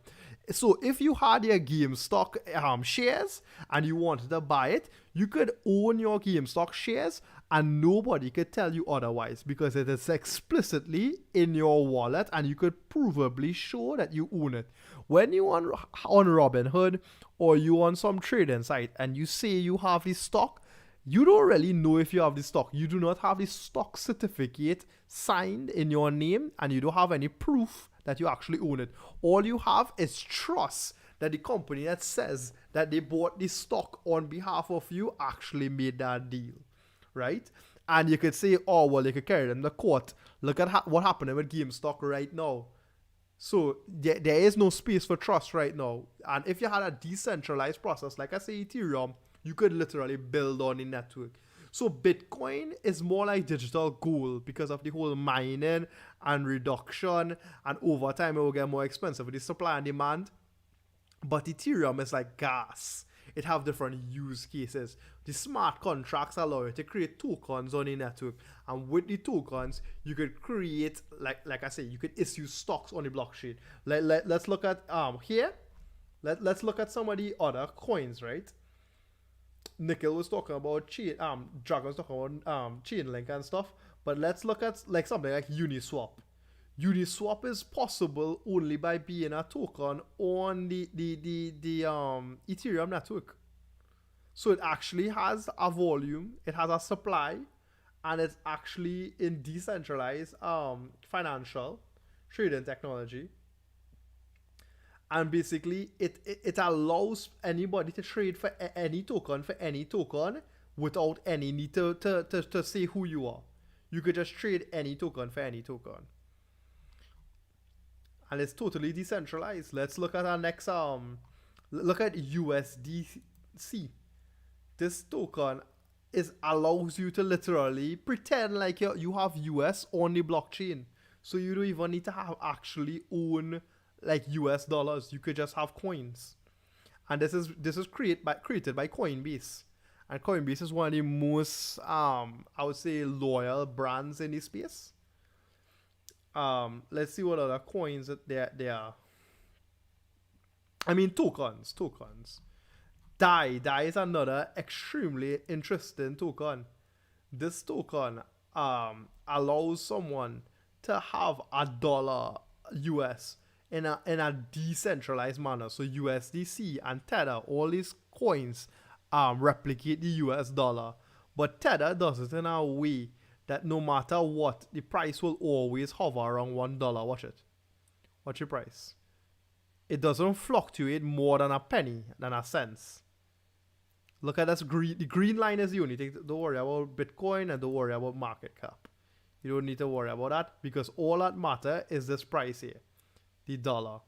So if you had your GameStop shares and you wanted to buy it, you could own your GameStop shares and nobody could tell you otherwise, because it is explicitly in your wallet and you could provably show that you own it. When you on Robinhood or you on some trading site and you say you have the stock, you don't really know if you have the stock. You do not have the stock certificate signed in your name and you don't have any proof that you actually own it. All you have is trust that the company that says that they bought the stock on behalf of you actually made that deal, right? And you could say, oh, well, they could carry it in the court. Look at what happened with GameStop right now. So there is no space for trust right now. And if you had a decentralized process, like I say, Ethereum, you could literally build on the network. So Bitcoin is more like digital gold because of the whole mining and reduction, and over time it will get more expensive with the supply and demand. But Ethereum is like gas. It have different use cases. The smart contracts allow you to create tokens on the network, and with the tokens you could create, like I say, you could issue stocks on the blockchain. Let's look at here. Let's look at some of the other coins, right? Nickel was talking about Dragon was talking about Chainlink and stuff, but let's look at like something like Uniswap. Uniswap is possible only by being a token on the Ethereum network. So it actually has a volume, it has a supply, and it's actually in decentralized financial trading technology. And basically, it allows anybody to trade for any token without any need to say who you are. You could just trade any token for any token. And it's totally decentralized. Let's look at our next look at USDC. This token allows you to literally pretend like you have US on the blockchain. So you don't even need to have actually own like US dollars. You could just have coins. And this is created by Coinbase. And Coinbase is one of the most I would say loyal brands in this space. Let's see what other coins that there are. I mean tokens. DAI is another extremely interesting token. This token allows someone to have $1 US in a decentralized manner. So USDC and Tether, all these coins replicate the US dollar. But Tether does it in a way that no matter what, the price will always hover around $1. Watch it. Watch the price. It doesn't fluctuate more than a penny, than a cent. Look at this the green line is the only thing. Don't worry about Bitcoin and don't worry about market cap. You don't need to worry about that because all that matter is this price here, the dollar.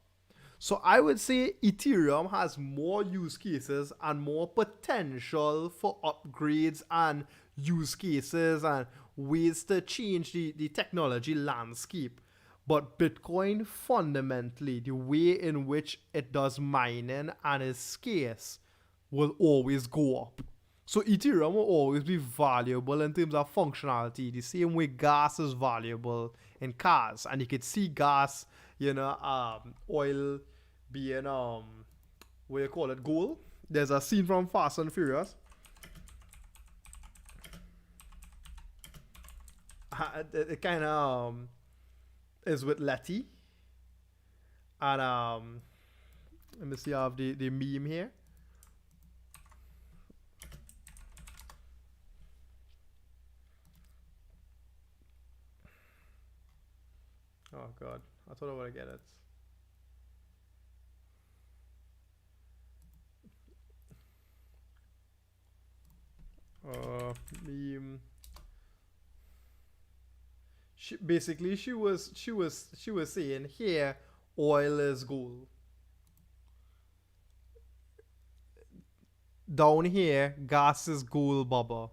So I would say Ethereum has more use cases and more potential for upgrades and use cases and ways to change the technology landscape. But Bitcoin fundamentally, the way in which it does mining and is scarce, will always go up. So Ethereum will always be valuable in terms of functionality, the same way gas is valuable in cars. And you could see gas, oil being what you call it, gold. There's a scene from Fast and Furious. It kind of is with Letty. And let me see, I have the meme here. Oh god, I thought I would get it. Meme. She was saying here oil is gold. Down here gas is gold, Baba.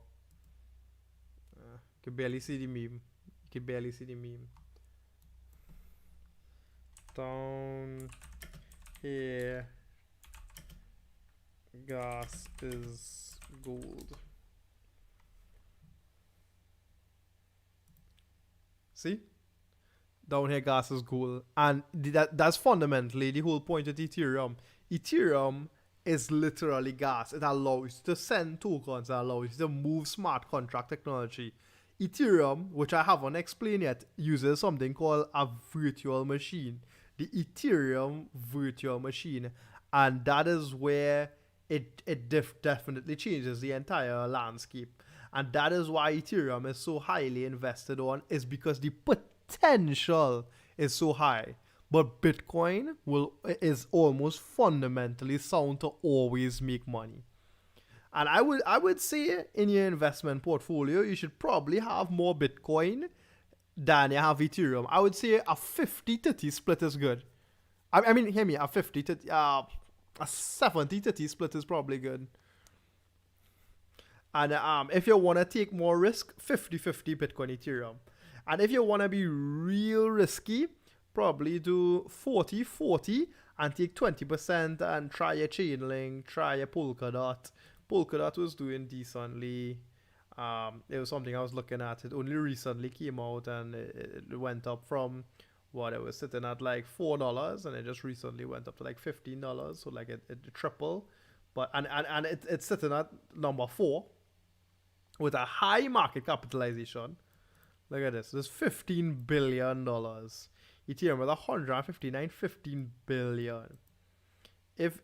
You can barely see the meme. Down here gas is gold. See? Down here gas is gold. And that's fundamentally the whole point of Ethereum. Ethereum is literally gas. It allows you to send tokens. It allows you to move smart contract technology. Ethereum, which I haven't explained yet, uses something called a virtual machine. The Ethereum virtual machine. And that is where it definitely changes the entire landscape. And that is why Ethereum is so highly invested on, is because the potential is so high. But Bitcoin is almost fundamentally sound to always make money. And I would say in your investment portfolio, you should probably have more Bitcoin than you have Ethereum. I would say a 50-30 split is good. I mean, hear me, a 70-30 split is probably good. And if you want to take more risk, 50-50 Bitcoin, Ethereum. And if you want to be real risky, probably do 40-40 and take 20% and try your Chainlink, try your Polkadot. Polkadot was doing decently. It was something I was looking at. It only recently came out and it went up from what it was sitting at like $4 and it just recently went up to like $15. So like it tripled. But and it's sitting at number 4 with a high market capitalization. Look at this. There's $15 billion. Ethereum with 15 billion. If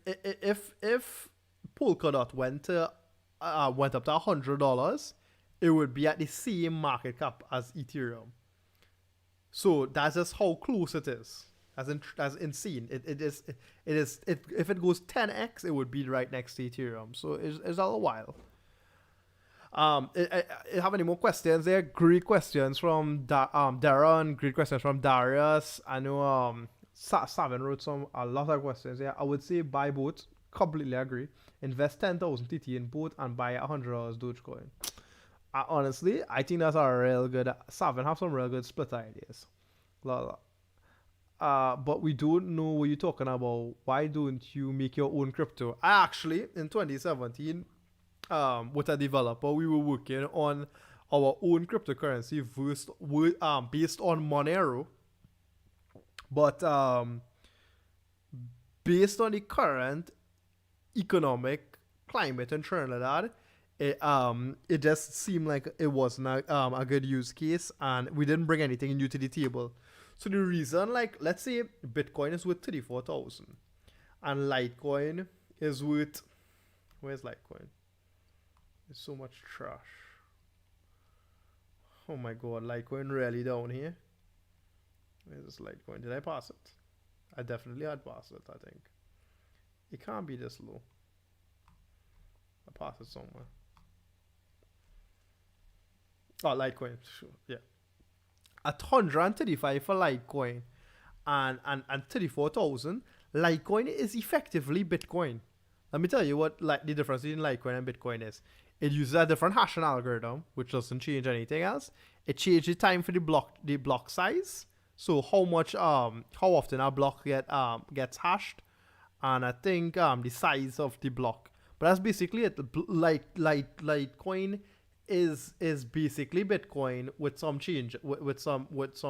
Polkadot went to went up to $100, it would be at the same market cap as Ethereum. So that's just how close it is. As insane. If it goes 10x, it would be right next to Ethereum. So it's all a while. Have any more questions there? Great questions from Darren. Great questions from Darius. I know Savin wrote a lot of questions here. I would say buy both. Completely agree. Invest 10,000 TT in both and buy $100 Dogecoin. Honestly, I think that's a real good. Savin have some real good split ideas. But we don't know what you're talking about. Why don't you make your own crypto? I actually, in 2017, with a developer, we were working on our own cryptocurrency based on Monero. But based on the current economic climate in Trinidad, it just seemed like it wasn't a good use case, and we didn't bring anything new to the table. So the reason, like, let's say Bitcoin is worth 34,000 and Litecoin is worth, where's Litecoin? There's so much trash. Oh my god, Litecoin really down here. Where's this Litecoin? Did I pass it? I definitely had passed it, I think. It can't be this low. I passed it somewhere. Oh, Litecoin, sure, yeah. At 135 for Litecoin and 34,000, Litecoin is effectively Bitcoin. Let me tell you what the difference between Litecoin and Bitcoin is. It uses a different hashing algorithm, which doesn't change anything else. It changes the time for the block size. So how often a block gets hashed, and I think the size of the block. But that's basically it. Litecoin is basically Bitcoin with some change with some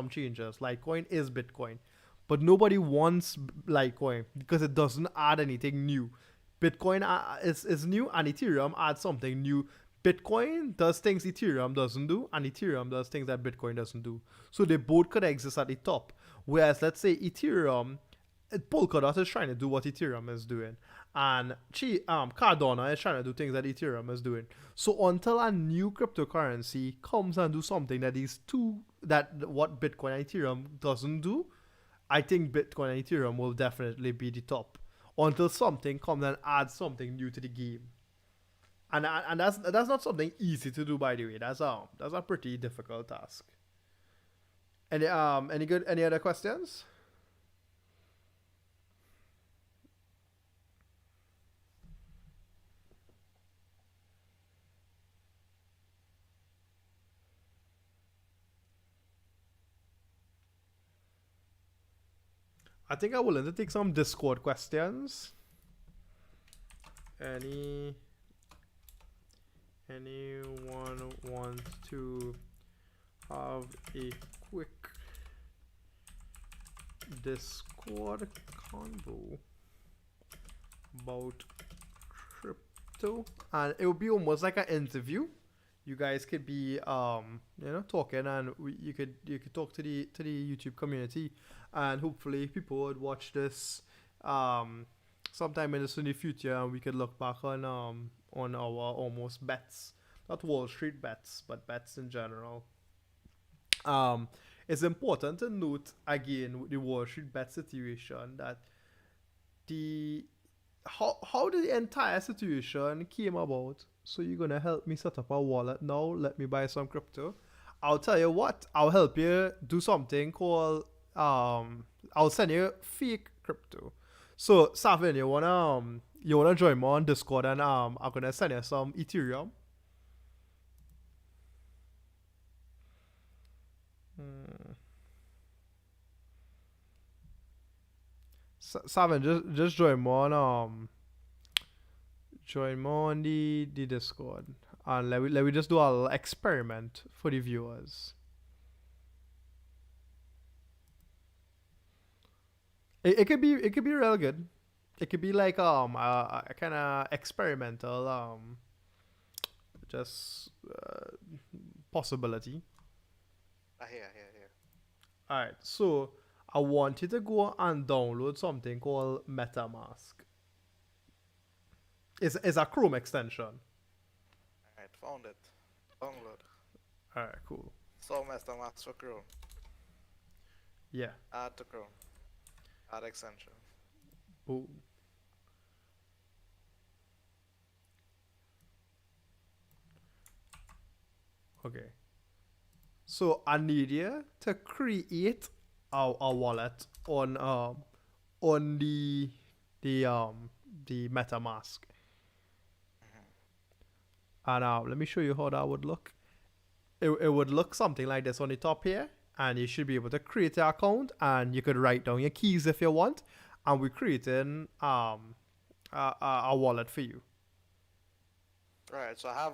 changes. Litecoin is Bitcoin, but nobody wants Litecoin because it doesn't add anything new. Bitcoin is new, and Ethereum adds something new. Bitcoin does things Ethereum doesn't do, and Ethereum does things that Bitcoin doesn't do. So they both could exist at the top. Whereas, let's say Ethereum, Polkadot is trying to do what Ethereum is doing, and Cardano is trying to do things that Ethereum is doing. So until a new cryptocurrency comes and do something that what Bitcoin and Ethereum doesn't do, I think Bitcoin and Ethereum will definitely be the top. Until something comes and adds something new to the game. And that's not something easy to do, by the way. That's a pretty difficult task. Any other questions? I think I'm willing to take some Discord questions. Anyone want to have a quick Discord convo about crypto? And it would be almost like an interview. You guys could be talking, and you could talk to the YouTube community, and hopefully people would watch this sometime in the near future, and we could look back on our almost bets, not Wall Street bets, but bets in general. It's important to note again with the Wall Street bet situation that how the entire situation came about. So you're gonna help me set up a wallet now? Let me buy some crypto. I'll tell you what. I'll help you do something called I'll send you fake crypto. So Savin, you wanna join me on Discord, and I'm gonna send you some Ethereum. Savin, just join me on the Discord, and let me just do a little experiment for the viewers. It could be real good. It could be like a kind of experimental possibility. I hear. Alright, so I want you to go and download something called MetaMask. It's a Chrome extension. Found it. Download. Alright, cool. So Master Max for Chrome. Yeah. Add to Chrome. Add extension. Ooh. Okay. So I need you to create a wallet on the MetaMask. And let me show you how that would look. It would look something like this on the top here, and you should be able to create an account, and you could write down your keys if you want, and we're creating a wallet for you. Right, so I have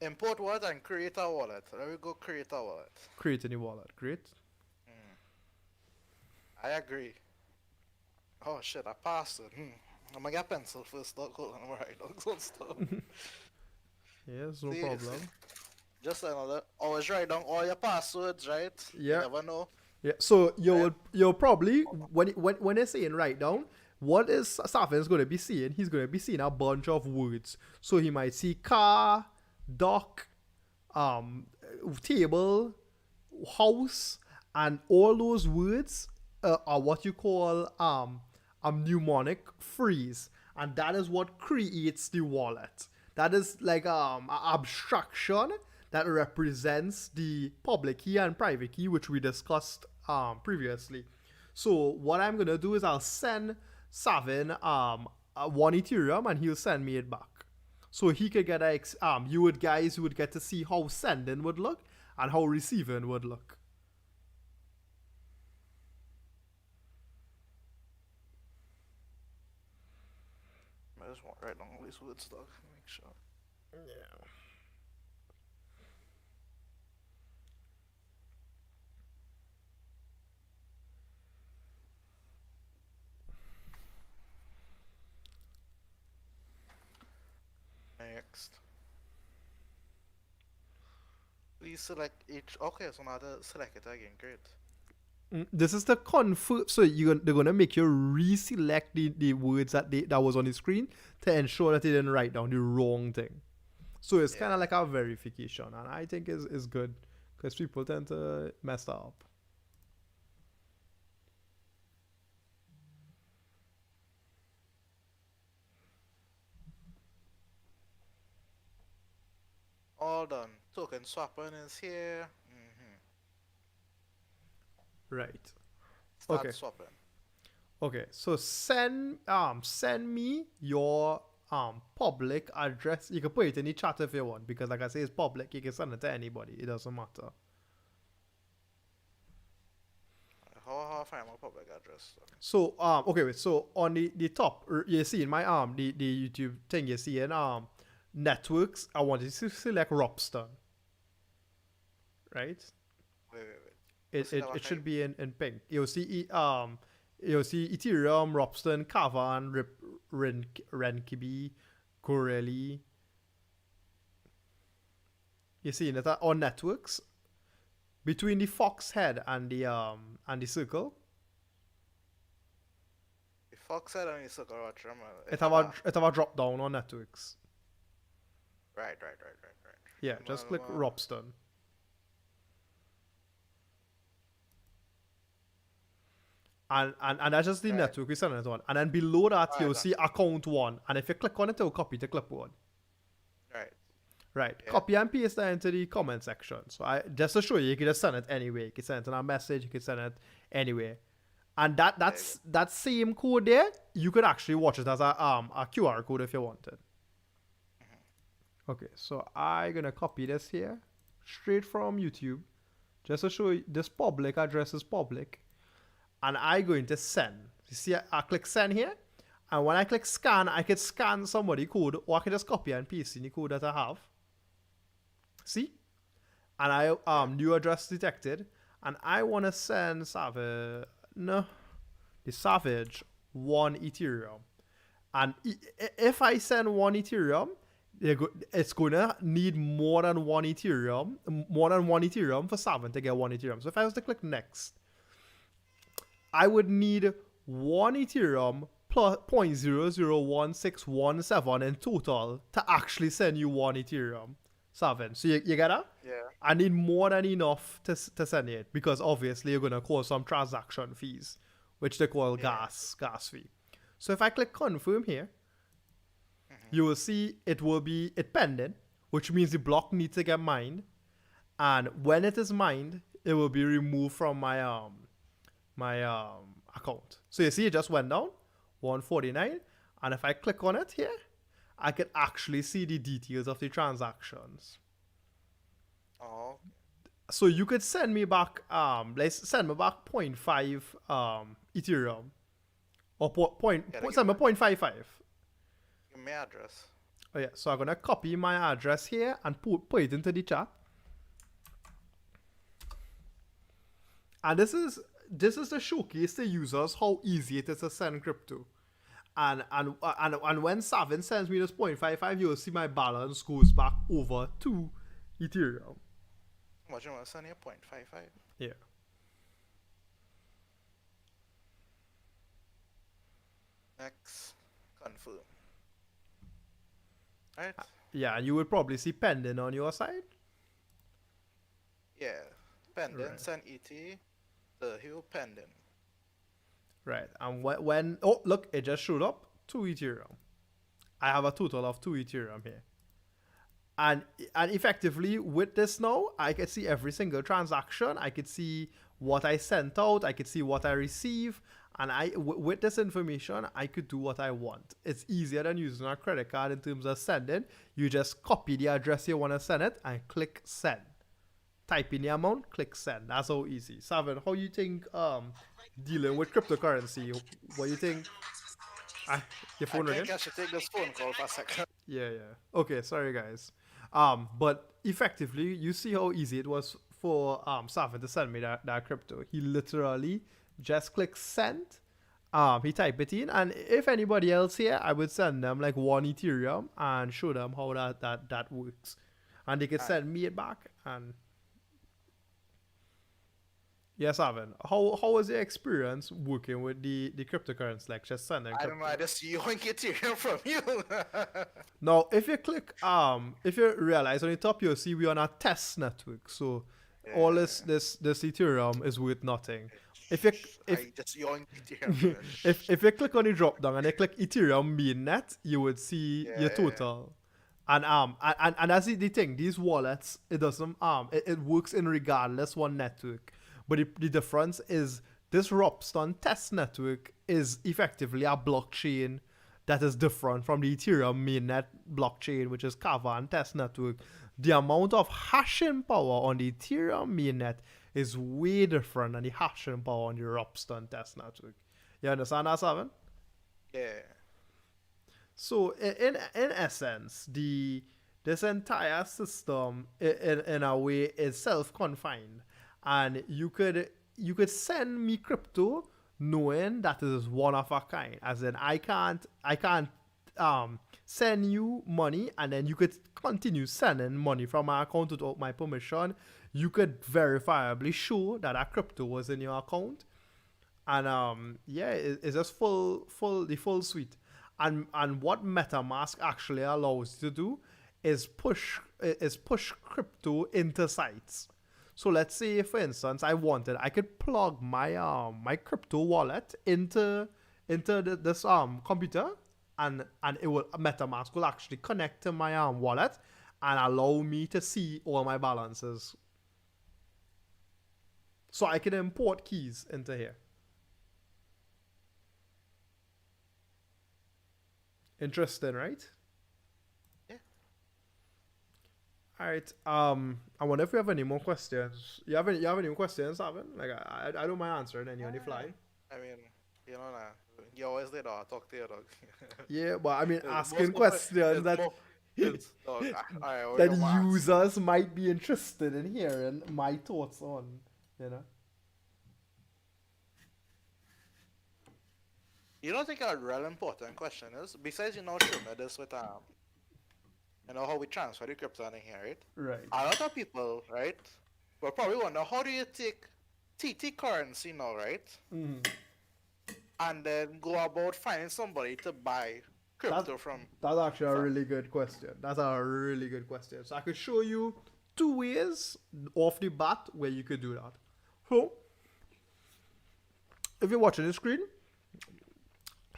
import wallet and create a wallet. Let me go create a wallet. Create a new wallet. Great. I agree. Oh shit, I passed it. I'm gonna get pencil first. Hold on, I'm write down some stuff. Yes, no See, problem. Just another. Always write down all your passwords, right? Yeah. You never know. Yeah. So you'll probably when they're saying write down, what is Safin's going to be seeing? He's going to be seeing a bunch of words. So he might see car, dock, table, house, and all those words are what you call a mnemonic phrase, and that is what creates the wallet. That is like an abstraction that represents the public key and private key, which we discussed previously. So what I'm gonna do is I'll send Savin 1 Ethereum, and he'll send me it back. So he could get you would get to see how sending would look and how receiving would look. I just want to write down all these words, dog. Make sure. Yeah. Next. Please select each. Okay, so now to select it again. Great. This is the confirm. So they're gonna make you reselect the words that was on the screen to ensure that they didn't write down the wrong thing. So it's kind of like a verification, and I think is good because people tend to mess that up. All done. Token swapping is here. Right. Start Okay. swapping. Okay. So send me your public address. You can put it in the chat if you want, because like I say, it's public. You can send it to anybody. It doesn't matter. How I find my public address? So okay, wait. So on the top, you see in my the YouTube thing, you see in networks. I want you to select Robston. Right. Wait. It should be in pink. You'll see Ethereum, Robston, Kavan, Renkibi, Corelli. You see that on networks between the fox head and the circle. The fox head and the circle, watch, It have a drop down on networks. Right. Yeah, just click Robston. And that's just the network we send it on. And then below that, you'll see account 1. And if you click on it, it'll copy to clipboard. Right. Yeah. Copy and paste that into the comment section. So just to show you, you can just send it anyway. You can send it in a message. You can send it anywhere. And that same code there, you could actually watch it as a QR code if you wanted. Okay, so I'm going to copy this here straight from YouTube just to show you this public address is public. And I'm going to send. You see, I click send here. And when I click scan, I can scan somebody's code, or I can just copy and paste in the code that I have. See? And I new address detected. And I want to send the Savage 1 Ethereum. And if I send 1 Ethereum, it's going to need more than 1 Ethereum for Savin to get 1 Ethereum. So if I was to click next, I would need 1 Ethereum plus 0.001617 in total to actually send you one Ethereum. 7. So you get that? Yeah. I need more than enough to send it because obviously you're gonna cause some transaction fees, which they call gas fee. So if I click confirm here, you will see it will be pending, which means the block needs to get mined, and when it is mined, it will be removed from my account. So you see it just went down 149, and if I click on it here, I can actually see the details of the transactions. Oh. So you could send me back let's send me back 0.5 Ethereum or send me 0.55. Give me address. Oh yeah, so I'm gonna copy my address here and put it into the chat. And this is to showcase the users how easy it is to send crypto. And when Savin sends me this 0.55, you'll see my balance goes back over to Ethereum. What you want to send here? 0.55. Yeah. Next. Confirm. Alright. Yeah, and you would probably see pending on your side. Yeah. Pending. Right. Send ET. The Hugh pending. Right. And when oh look, it just showed up 2 Ethereum. I have a total of 2 Ethereum here. And effectively with this now, I can see every single transaction. I could see what I sent out. I could see what I receive. And with this information, I could do what I want. It's easier than using a credit card in terms of sending. You just copy the address you want to send it and click send. Type in the amount, click send. That's how easy. Savin, how you think dealing with cryptocurrency? What do you think? Your phone I again? think I should take this phone call for a second. Yeah. Okay, sorry guys. But effectively, you see how easy it was for Savin to send me that crypto. He literally just clicked send. He typed it in, and if anybody else here, I would send them like 1 Ethereum and show them how that works, and they could send me it back. And yes, Savin, how was your experience working with the cryptocurrency, like just sending? I don't know. I just yoink Ethereum from you. Now, if you click, if you realize on the top, you'll see we're on a test network. So all this Ethereum is worth nothing. If you I just yoink Ethereum. if you click on the drop down and you click Ethereum mainnet, you would see your total. And that's the thing. These wallets, it doesn't it works in regardless one network. But the difference is this Ropstone test network is effectively a blockchain that is different from the Ethereum mainnet blockchain, which is Kava and test network. The amount of hashing power on the Ethereum mainnet is way different than the hashing power on the Ropstone test network. You understand that, Savin? Yeah. So in essence, this entire system in a way is self-confined, and you could send me crypto knowing that it is one of a kind. As in, I can't send you money and then you could continue sending money from my account without my permission. You could verifiably show that a crypto was in your account, and it's just the full suite. And what MetaMask actually allows you to do is push crypto into sites. So let's say, for instance, I could plug my my crypto wallet into this computer, and MetaMask will actually connect to my wallet and allow me to see all my balances. So I can import keys into here. Interesting, right? Yeah. All right. I wonder if we have any more questions. You have any more questions, Savin? Like I don't mind answering any on the fly. I mean, you know, you always did talk to your dog. Yeah, but I mean, There's asking most- questions there's that more- dog, alright, what that you want? users might be interested in hearing my thoughts on, you know. You don't think a real important question is, besides you know showing this with you know how we transfer the crypto in here, right? Right. A lot of people, right, will probably wonder how do you take TT currency now, right? Mm. and then go about finding somebody to buy crypto from. That's actually a Fuck. really good question. That's a really good question. So I could show you two ways off the bat where you could do that. So, if you're watching the screen,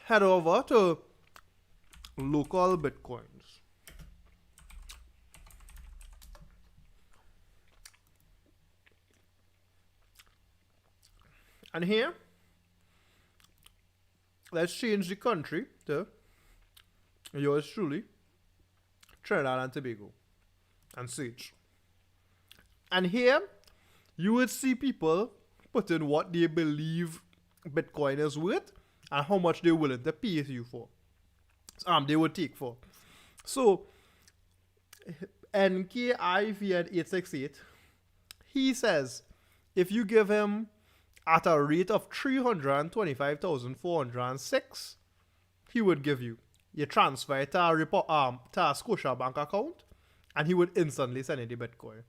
head over to local bitcoins. And here, let's change the country to yours truly, Trinidad and Tobago, and search. And here, you would see people put in what they believe Bitcoin is worth and how much they're willing to pay you for. They would take for. So, NKIV868, he says if you give him at a rate of 325,406, he would give you. You transfer it to a Scotia bank account, and he would instantly send you the Bitcoin.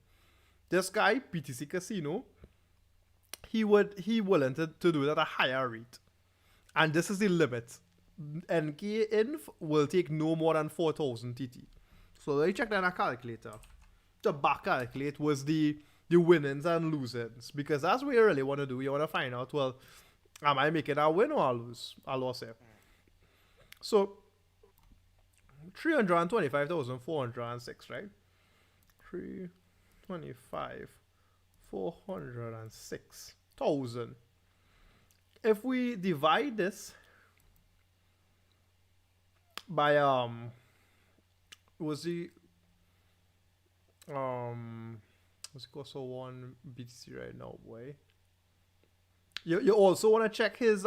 This guy, PTC Casino, he willing to do it at a higher rate. And this is the limit. NK Inf will take no more than 4,000 TT. So let me check that in a calculator. To back calculate was the winnings and losings. Because that's what you really want to do. You want to find out, well, am I making a win or a lose? A loss here. So 325,406, right? 325,406,000. If we divide this by what's it cost 1 BTC right now, boy. You also want to check his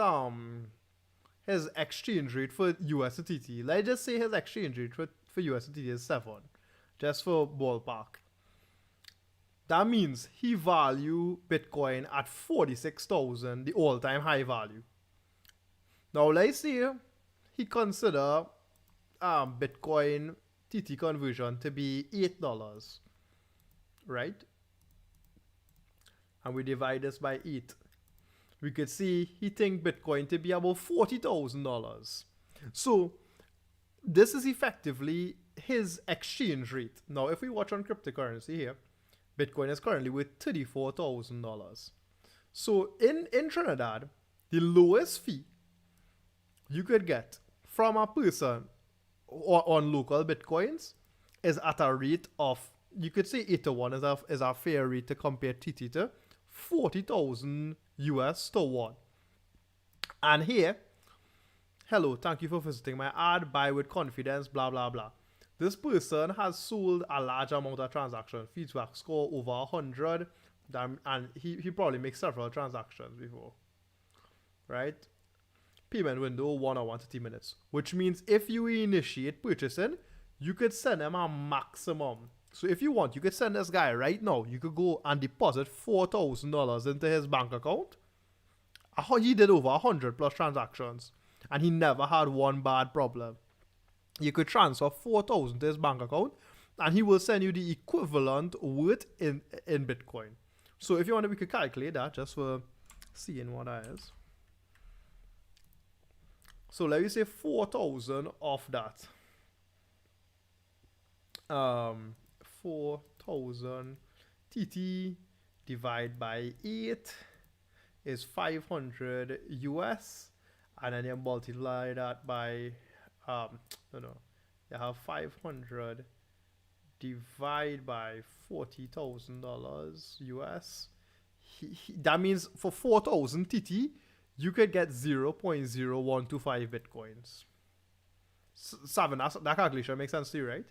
exchange rate for USDT. Let's just say his exchange rate for USDT is 7, just for ballpark. That means he value Bitcoin at 46,000, the all-time high value. Now let's say he consider Bitcoin TT conversion to be $8, right? And we divide this by 8. We could see he think Bitcoin to be about $40,000. So this is effectively his exchange rate. Now, if we watch on cryptocurrency here, Bitcoin is currently worth $34,000. So in Trinidad, the lowest fee you could get from a person on local Bitcoins is at a rate of, you could say 8 to 1 is a fair rate to compare TT to, 40,000 US to 1. And here, hello, thank you for visiting my ad, buy with confidence, blah, blah, blah. This person has sold a large amount of transaction feedback score over 100, and he probably makes several transactions before, right? Payment window 1 hour 30 minutes, which means if you initiate purchasing, you could send him a maximum. So if you want, you could send this guy right now. You could go and deposit $4,000 into his bank account. He did over 100 plus transactions, and he never had one bad problem. You could transfer 4,000 to his bank account, and he will send you the equivalent worth in Bitcoin. So if you want, we could calculate that just for seeing what that is. So let me say 4,000 of that. 4,000 TT divided by 8 is 500 US, and then you multiply that by you have 500 divided by $40,000 US. That means for 4,000 TT, you could get 0.0125 Bitcoins. Seven, that calculation makes sense to you, right?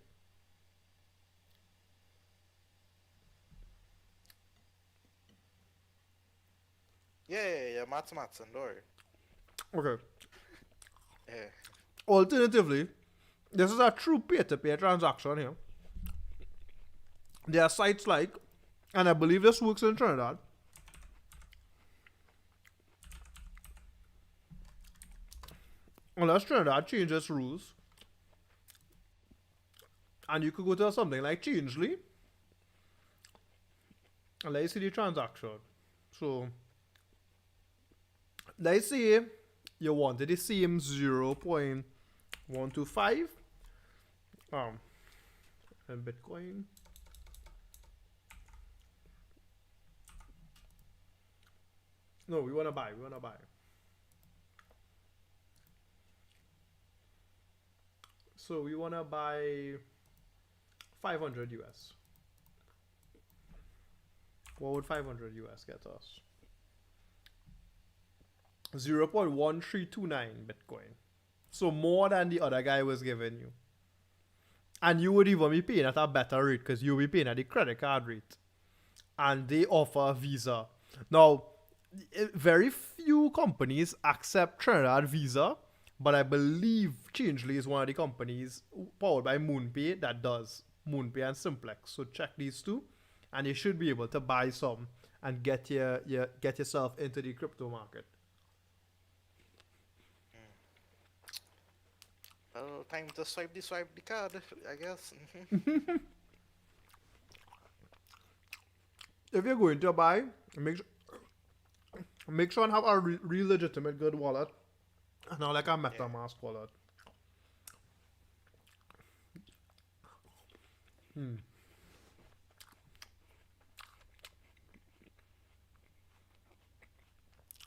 Yeah, maths, and don't worry. Okay. Yeah. Alternatively, this is a true peer-to-peer transaction here. There are sites like, and I believe this works in Trinidad, unless Trinidad changes rules, and you could go to something like Changely, and let's see the transaction. So let's say you wanted the same 0.125 and Bitcoin. No, we wanna buy. So we wanna buy 500 US. What would 500 US get us? 0.1329 Bitcoin. So more than the other guy was giving you. And you would even be paying at a better rate because you'll be paying at the credit card rate. And they offer Visa. Now, very few companies accept Trinidad Visa, but I believe Changely is one of the companies powered by MoonPay that does. MoonPay and Simplex. So check these two, and you should be able to buy some and get yourself into the crypto market. Well, time to swipe the card, I guess. If you're going to buy, make sure and have a real legitimate good wallet, and not like a MetaMask wallet.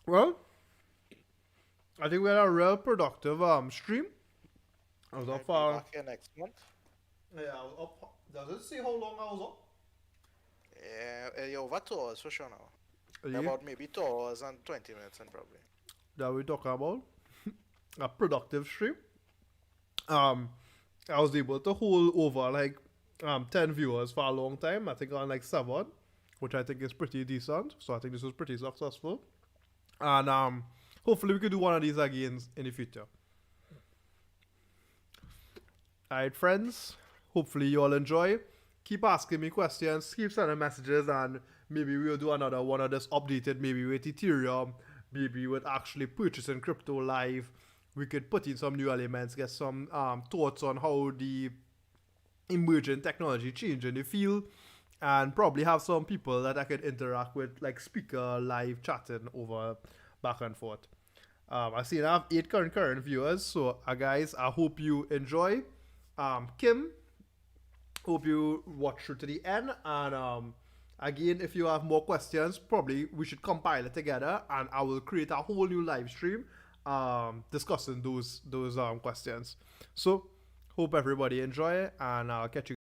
Well, I think we had a real productive stream. I was up for. Back here next month. Yeah, I was up. Does it say how long I was up? Yeah, you're over 2 hours for sure now. Yeah. About maybe 2 hours and 20 minutes and probably. That we talking about a productive stream. I was able to hold over like 10 viewers for a long time. I think on like 7, which I think is pretty decent. So I think this was pretty successful. And hopefully we could do one of these again in the future. Alright, friends. Hopefully you all enjoy. Keep asking me questions, keep sending messages, and maybe we'll do another one of this updated, maybe with Ethereum, maybe with actually purchasing crypto live. We could put in some new elements, get some thoughts on how the emerging technology changing the field, and probably have some people that I could interact with, like speaker live chatting over back and forth. I see I have 8 current viewers, so guys, I hope you enjoy. Kim, hope you watch through to the end, and again, if you have more questions, probably we should compile it together, and I will create a whole new live stream discussing those questions. So hope everybody enjoy, and I'll catch you